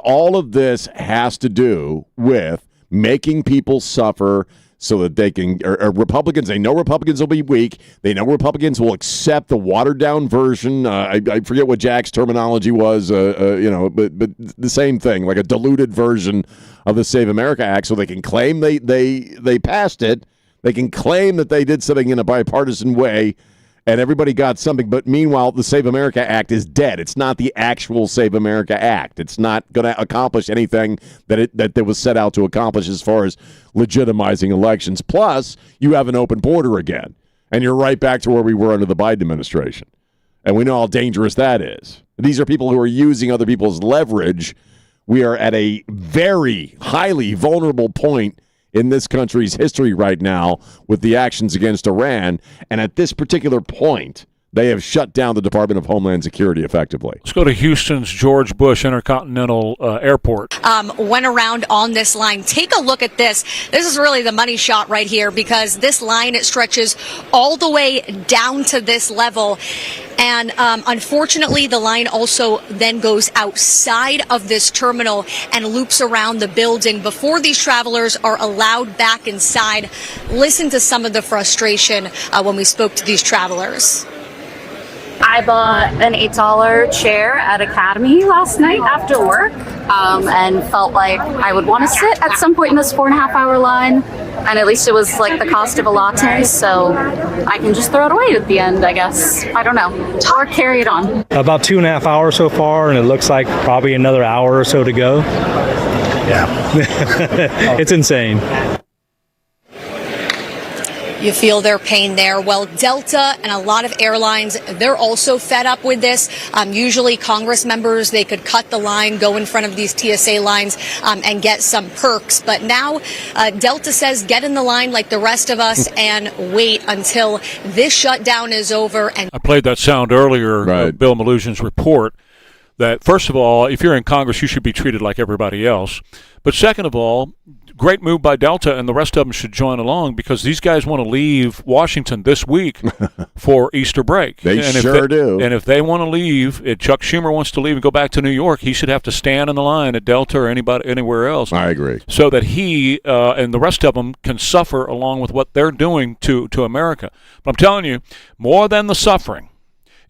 All of this has to do with making people suffer so that they can, or Republicans, they know Republicans will be weak. They know Republicans will accept the watered-down version. I forget what Jack's terminology was, but the same thing, like a diluted version of the Save America Act, so they can claim they passed it. They can claim that they did something in a bipartisan way, and everybody got something. But meanwhile, the Save America Act is dead. It's not the actual Save America Act. It's not going to accomplish anything that it was set out to accomplish as far as legitimizing elections. Plus, you have an open border again, and you're right back to where we were under the Biden administration. And we know how dangerous that is. These are people who are using other people's leverage. We are at a very highly vulnerable point in this country's history right now with the actions against Iran. And at this particular point, they have shut down the Department of Homeland Security effectively. Let's go to Houston's George Bush Intercontinental Airport. Went around on this line. Take a look at this. This is really the money shot right here, because this line, it stretches all the way down to this level. And unfortunately, the line also then goes outside of this terminal and loops around the building before these travelers are allowed back inside. Listen to some of the frustration when we spoke to these travelers. I bought an $8 chair at Academy last night after work and felt like I would want to sit at some point in this 4.5-hour line. And at least it was like the cost of a latte, so I can just throw it away at the end, I guess. I don't know. Or carry it on. About 2.5 hours so far, and it looks like probably another hour or so to go. Yeah. It's insane. You feel their pain there. Well, Delta and a lot of airlines, they're also fed up with this. Usually Congress members, they could cut the line, go in front of these TSA lines and get some perks. But now Delta says get in the line like the rest of us and wait until this shutdown is over. And I played that sound earlier, Bill Malusian's report, that first of all, if you're in Congress, you should be treated like everybody else. But second of all, great move by Delta, and the rest of them should join along, because these guys want to leave Washington this week for Easter break. They sure do. And if they want to leave, if Chuck Schumer wants to leave and go back to New York, he should have to stand in the line at Delta or anywhere else. I agree. So that he and the rest of them can suffer along with what they're doing to America. But I'm telling you, more than the suffering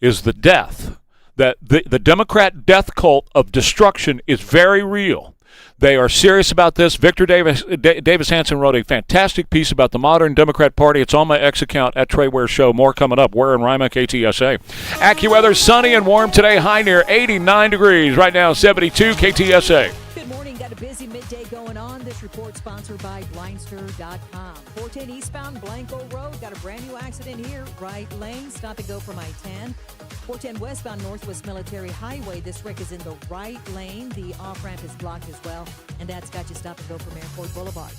is the death. That the Democrat death cult of destruction is very real. They are serious about this. Victor Davis Hanson wrote a fantastic piece about the modern Democrat Party. It's on my X account at Trey Ware Show. More coming up. Ware and Rima, KTSA. AccuWeather, sunny and warm today. High near 89 degrees. Right now, 72 KTSA. Good morning. Got a busy midday going on. This report sponsored by Blindster.com. 410 eastbound Blanco Road. Got a brand new accident here. Right lane. Stop and go from I-10. 410 westbound Northwest Military Highway. This wreck is in the right lane. The off-ramp is blocked as well. And that's got you stop and go from Airport Boulevard.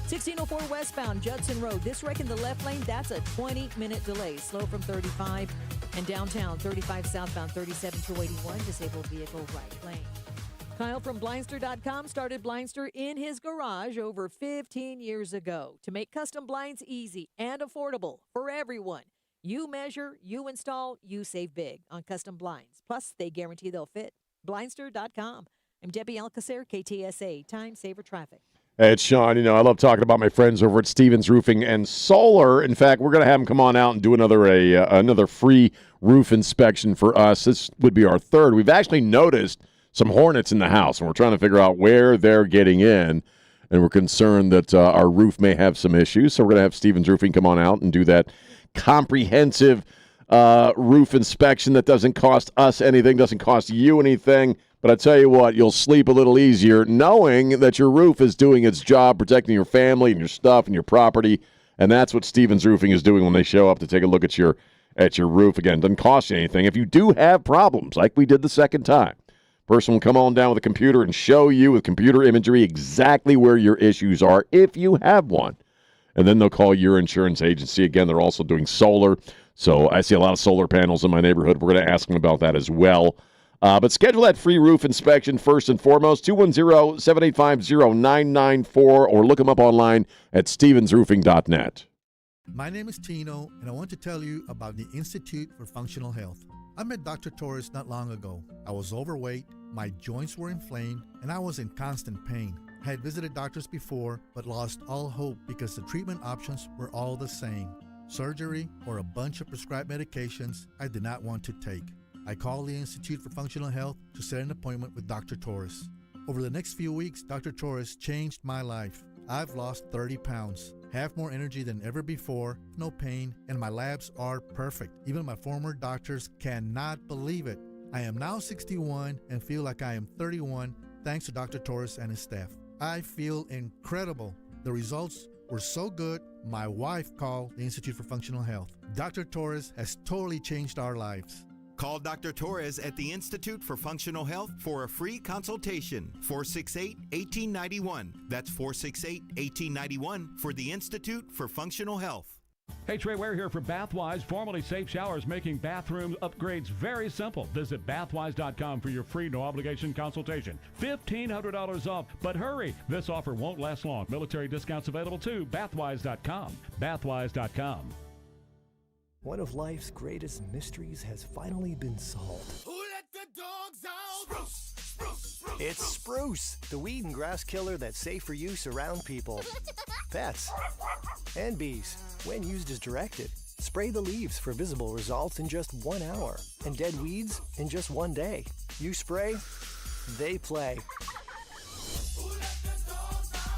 1604 westbound Judson Road. This wreck in the left lane, that's a 20-minute delay. Slow from 35. And downtown, 35 southbound 37-281. Disabled vehicle right lane. Kyle from Blindster.com started Blindster in his garage over 15 years ago to make custom blinds easy and affordable for everyone. You measure, you install, you save big on custom blinds. Plus, they guarantee they'll fit. Blindster.com. I'm Debbie Alcacer, KTSA, Time Saver Traffic. Hey, it's Sean. I love talking about my friends over at Stevens Roofing and Solar. In fact, we're going to have them come on out and do another free roof inspection for us. This would be our third. We've actually noticed some hornets in the house, and we're trying to figure out where they're getting in, and we're concerned that our roof may have some issues. So we're going to have Stevens Roofing come on out and do that comprehensive roof inspection that doesn't cost us anything, doesn't cost you anything. But I tell you what, you'll sleep a little easier knowing that your roof is doing its job, protecting your family and your stuff and your property. And that's what Stevens Roofing is doing when they show up to take a look at your at your roof. Again, doesn't cost you anything. If you do have problems, like we did the second time, person will come on down with a computer and show you with computer imagery exactly where your issues are if you have one. And then they'll call your insurance agency. Again, they're also doing solar. So I see a lot of solar panels in my neighborhood. We're going to ask them about that as well. But schedule that free roof inspection first and foremost, 210-785-0994, or look them up online at stevensroofing.net. My name is Tino, and I want to tell you about the Institute for Functional Health. I met Dr. Torres not long ago. I was overweight, my joints were inflamed, and I was in constant pain. I had visited doctors before, but lost all hope because the treatment options were all the same. Surgery or a bunch of prescribed medications I did not want to take. I called the Institute for Functional Health to set an appointment with Dr. Torres. Over the next few weeks, Dr. Torres changed my life. I've lost 30 pounds, have more energy than ever before, no pain, and my labs are perfect. Even my former doctors cannot believe it. I am now 61 and feel like I am 31 thanks to Dr. Torres and his staff. I feel incredible. The results were so good, my wife called the Institute for Functional Health. Dr. Torres has totally changed our lives. Call Dr. Torres at the Institute for Functional Health for a free consultation. 468-1891. That's 468-1891 for the Institute for Functional Health. Hey, Trey Ware here for Bathwise, formerly Safe Showers, making bathroom upgrades very simple. Visit bathwise.com for your free no-obligation consultation. $1,500 off, but hurry, this offer won't last long. Military discounts available too. Bathwise.com. Bathwise.com. One of life's greatest mysteries has finally been solved. Who let the dogs out? Spruce, spruce, spruce. It's Spruce, the weed and grass killer that's safe for use around people, pets, and bees. When used as directed, spray the leaves for visible results in just 1 hour, and dead weeds in just 1 day. You spray, they play.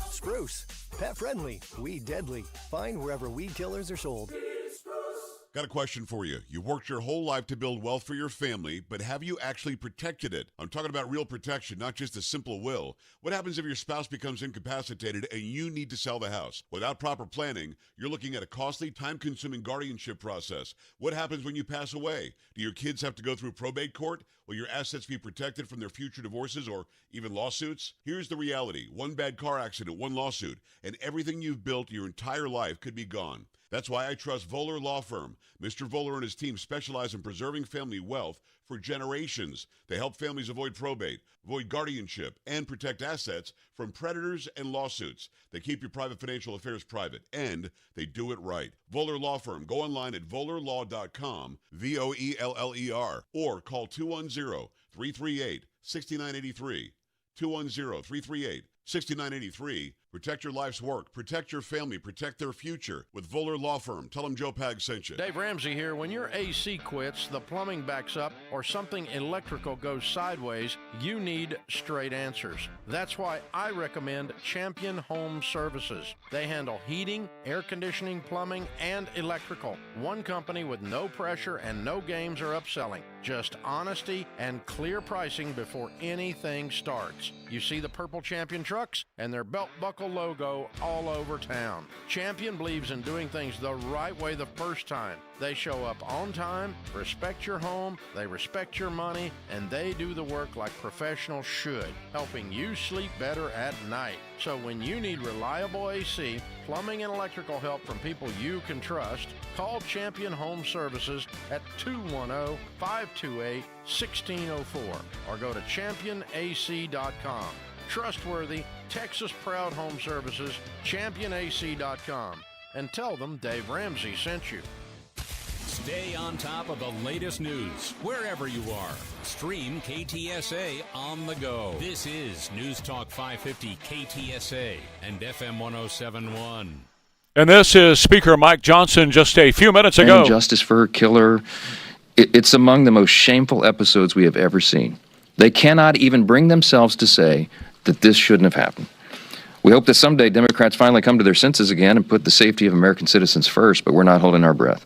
Spruce, pet friendly, weed deadly. Find wherever weed killers are sold. Got a question for you. You've worked your whole life to build wealth for your family, but have you actually protected it? I'm talking about real protection, not just a simple will. What happens if your spouse becomes incapacitated and you need to sell the house? Without proper planning, you're looking at a costly, time-consuming guardianship process. What happens when you pass away? Do your kids have to go through probate court? Will your assets be protected from their future divorces or even lawsuits? Here's the reality. One bad car accident, one lawsuit, and everything you've built your entire life could be gone. That's why I trust Voller Law Firm. Mr. Voller and his team specialize in preserving family wealth for generations. They help families avoid probate, avoid guardianship, and protect assets from predators and lawsuits. They keep your private financial affairs private, and they do it right. Voller Law Firm. Go online at vollerlaw.com, VOELLER, or call 210-338-6983. 210-338-6983. Protect your life's work. Protect your family. Protect their future with Voller Law Firm. Tell them Joe Pag sent you. Dave Ramsey here. When your AC quits, the plumbing backs up, or something electrical goes sideways, you need straight answers. That's why I recommend Champion Home Services. They handle heating, air conditioning, plumbing, and electrical. One company with no pressure and no games or upselling. Just honesty and clear pricing before anything starts. You see the purple Champion trucks and their belt buckle logo all over town. Champion believes in doing things the right way the first time. They show up on time, respect your home, they respect your money, and they do the work like professionals should, helping you sleep better at night. So when you need reliable AC, plumbing, and electrical help from people you can trust, call Champion Home Services at 210-528-1604 or go to championac.com. Trustworthy, Texas-proud home services, championac.com. And tell them Dave Ramsey sent you. Stay on top of the latest news wherever you are. Stream KTSA on the go. This is News Talk 550 KTSA and FM 107.1. And this is Speaker Mike Johnson just a few minutes ago. Justice for her killer. It's among the most shameful episodes we have ever seen. They cannot even bring themselves to say that this shouldn't have happened. We hope that someday Democrats finally come to their senses again and put the safety of American citizens first, but we're not holding our breath.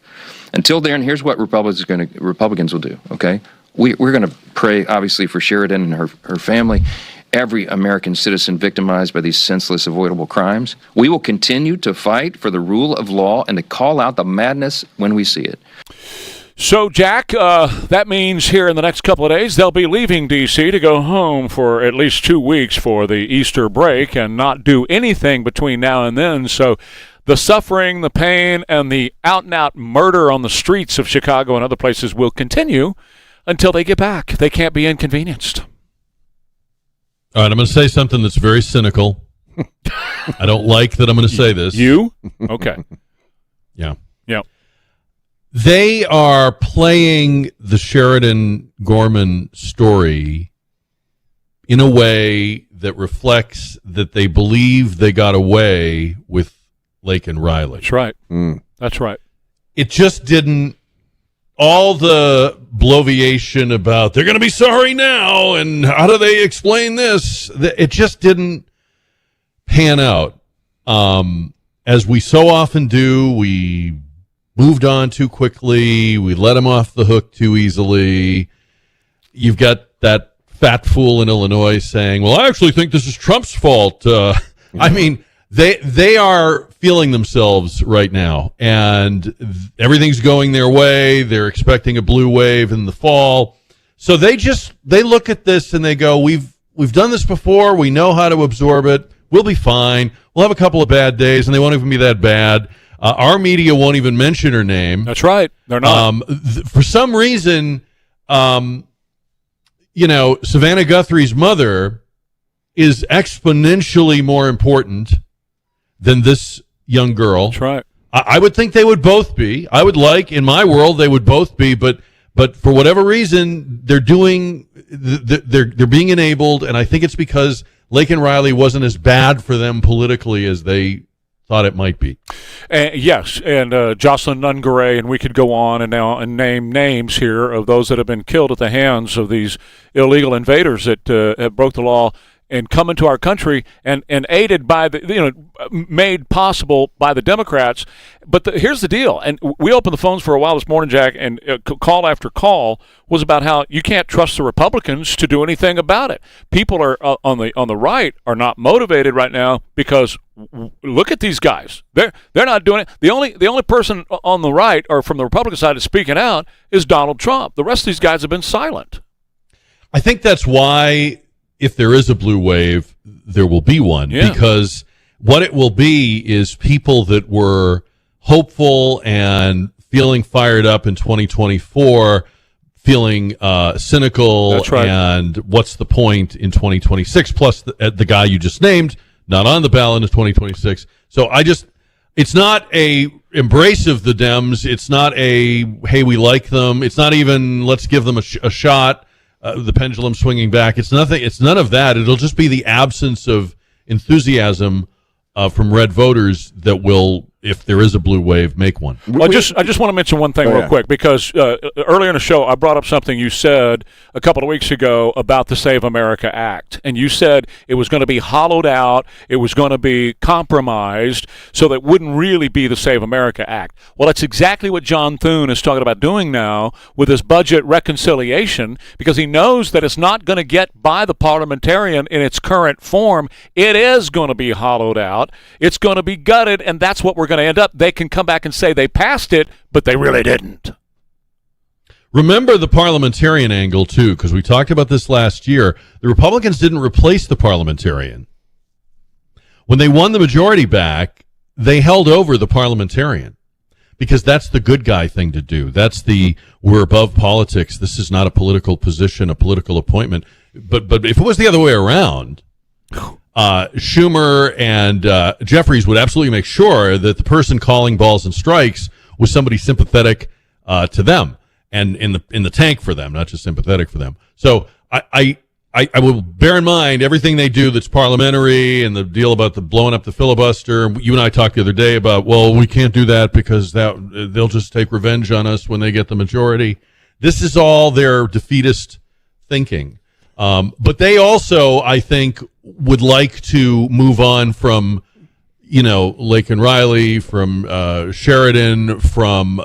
Until then, here's what Republicans will do, okay? We're going to pray, obviously, for Sheridan and her family, every American citizen victimized by these senseless, avoidable crimes. We will continue to fight for the rule of law and to call out the madness when we see it. So, Jack, that means here in the next couple of days they'll be leaving D.C. to go home for at least 2 weeks for the Easter break and not do anything between now and then. So the suffering, the pain, and the out-and-out murder on the streets of Chicago and other places will continue until they get back. They can't be inconvenienced. All right, I'm going to say something that's very cynical. I don't like that I'm going to say this. You? Okay. Yeah. Yeah. They are playing the Sheridan Gorman story in a way that reflects that they believe they got away with Lake and Riley. That's right. That's right. It just didn't. All the bloviation about they're going to be sorry now and how do they explain this? It just didn't pan out. As we so often do, we moved on too quickly. We let them off the hook too easily. You've got that fat fool in Illinois saying, well, I actually think this is Trump's fault. I mean, they are feeling themselves right now, and everything's going their way. They're expecting a blue wave in the fall. So they look at this and they go, we've done this before. We know how to absorb it. We'll be fine. We'll have a couple of bad days, and they won't even be that bad. Our media won't even mention her name. That's right. They're not. For some reason, Savannah Guthrie's mother is exponentially more important than this young girl. That's right. I would think they would both be. I would like, in my world, they would both be, but for whatever reason, they're being enabled, and I think it's because Lake and Riley wasn't as bad for them politically as they thought it might be. Yes, and Jocelyn Nungaray, and we could go on and name names here of those that have been killed at the hands of these illegal invaders that have broke the law and come into our country and aided by made possible by the Democrats. But here's the deal, and we opened the phones for a while this morning, Jack, and call after call was about how you can't trust the Republicans to do anything about it. People are on the right are not motivated right now because look at these guys. They're not doing it. The only person on the right or from the Republican side that's speaking out is Donald Trump. The rest of these guys have been silent. I think that's why, if there is a blue wave, there will be one. Yeah. Because what it will be is people that were hopeful and feeling fired up in 2024, feeling cynical. That's right. And what's the point in 2026? Plus the guy you just named, not on the ballot in 2026. So it's not a embrace of the Dems. It's not a, hey, we like them. It's not even, let's give them a shot. The pendulum swinging back. It's nothing. It's none of that. It'll just be the absence of enthusiasm from red voters that will, if there is a blue wave, make one. Well, I just want to mention one thing real quick, because earlier in the show I brought up something you said a couple of weeks ago about the Save America Act, and you said it was going to be hollowed out, it was going to be compromised, so that it wouldn't really be the Save America Act. Well, that's exactly what John Thune is talking about doing now with his budget reconciliation, because he knows that it's not going to get by the parliamentarian in its current form. It is going to be hollowed out. It's going to be gutted, and that's what we're going to end up. They can come back and say they passed it, but they really didn't. Remember the parliamentarian angle, too, because we talked about this last year. The Republicans didn't replace the parliamentarian. When they won the majority back, they held over the parliamentarian, because that's the good guy thing to do. That's we're above politics. This is not a political position, a political appointment. But if it was the other way around, Schumer and Jeffries would absolutely make sure that the person calling balls and strikes was somebody sympathetic to them and in the tank for them, not just sympathetic for them. So I will bear in mind everything they do that's parliamentary, and the deal about the blowing up the filibuster. You and I talked the other day about, well, we can't do that because they'll just take revenge on us when they get the majority. This is all their defeatist thinking. But they also, I think, would like to move on from, Lake and Riley, from Sheridan, from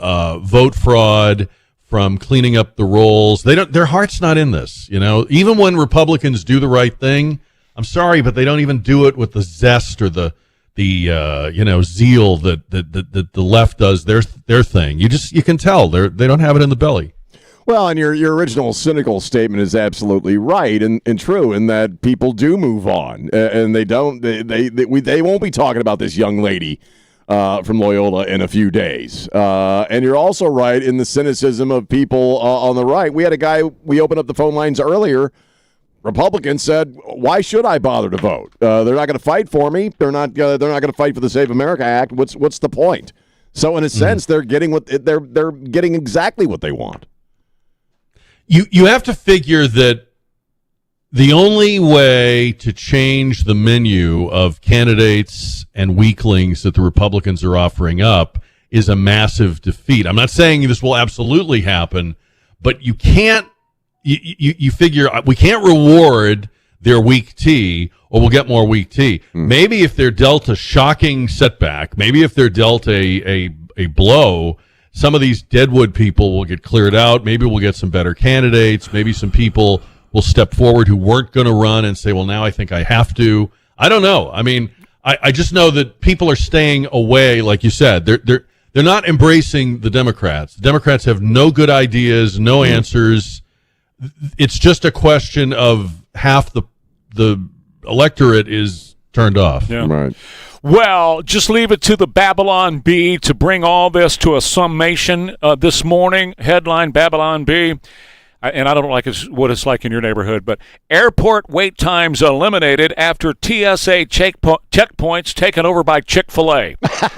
vote fraud, from cleaning up the rolls. Their heart's not in this, Even when Republicans do the right thing, I'm sorry, but they don't even do it with the zest or the zeal that the left does their thing. You can tell they don't have it in the belly. Well, and your original cynical statement is absolutely right and true in that people do move on, and they won't be talking about this young lady from Loyola in a few days. And you're also right in the cynicism of people on the right. We had a guy, we opened up the phone lines earlier. Republicans said, "Why should I bother to vote? They're not going to fight for me. They're not going to fight for the Save America Act. What's the point?" So in a sense, they're getting they're getting exactly what they want. You have to figure that the only way to change the menu of candidates and weaklings that the Republicans are offering up is a massive defeat. I'm not saying this will absolutely happen, but you can't. You figure we can't reward their weak tea, or we'll get more weak tea. Maybe if they're dealt a shocking setback, maybe if they're dealt a blow, some of these deadwood people will get cleared out. Maybe we'll get some better candidates. Maybe some people will step forward who weren't going to run and say, well, now I think I have to. I don't know. I mean, I just know that people are staying away, like you said. They're not embracing the Democrats. The Democrats have no good ideas, no answers. It's just a question of half the electorate is turned off. Yeah. Right. Well, just leave it to the Babylon Bee to bring all this to a summation this morning. Headline, Babylon Bee. And I don't like what it's like in your neighborhood, but airport wait times eliminated after TSA checkpoints taken over by Chick-fil-A.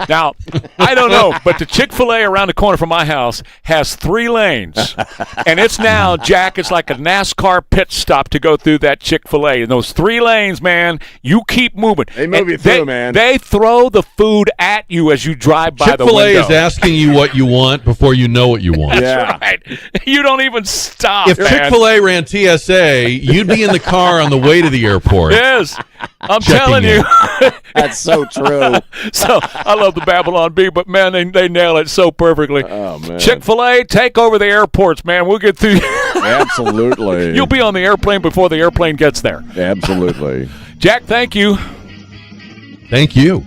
Now, I don't know, but the Chick-fil-A around the corner from my house has 3 lanes. And it's now, Jack, it's like a NASCAR pit stop to go through that Chick-fil-A. And those 3 lanes, man, you keep moving. They move you through, man. They throw the food at you as you drive by the window. Chick-fil-A is asking you what you want before you know what you want. That's right. You don't even stop. If Chick-fil-A ran TSA, you'd be in the car on the way to the airport. Yes, I'm telling you. That's so true. So I love the Babylon Bee, but man, they nail it so perfectly. Oh man, Chick-fil-A, take over the airports, man. We'll get through. Absolutely. You'll be on the airplane before the airplane gets there. Absolutely. Jack, thank you. Thank you.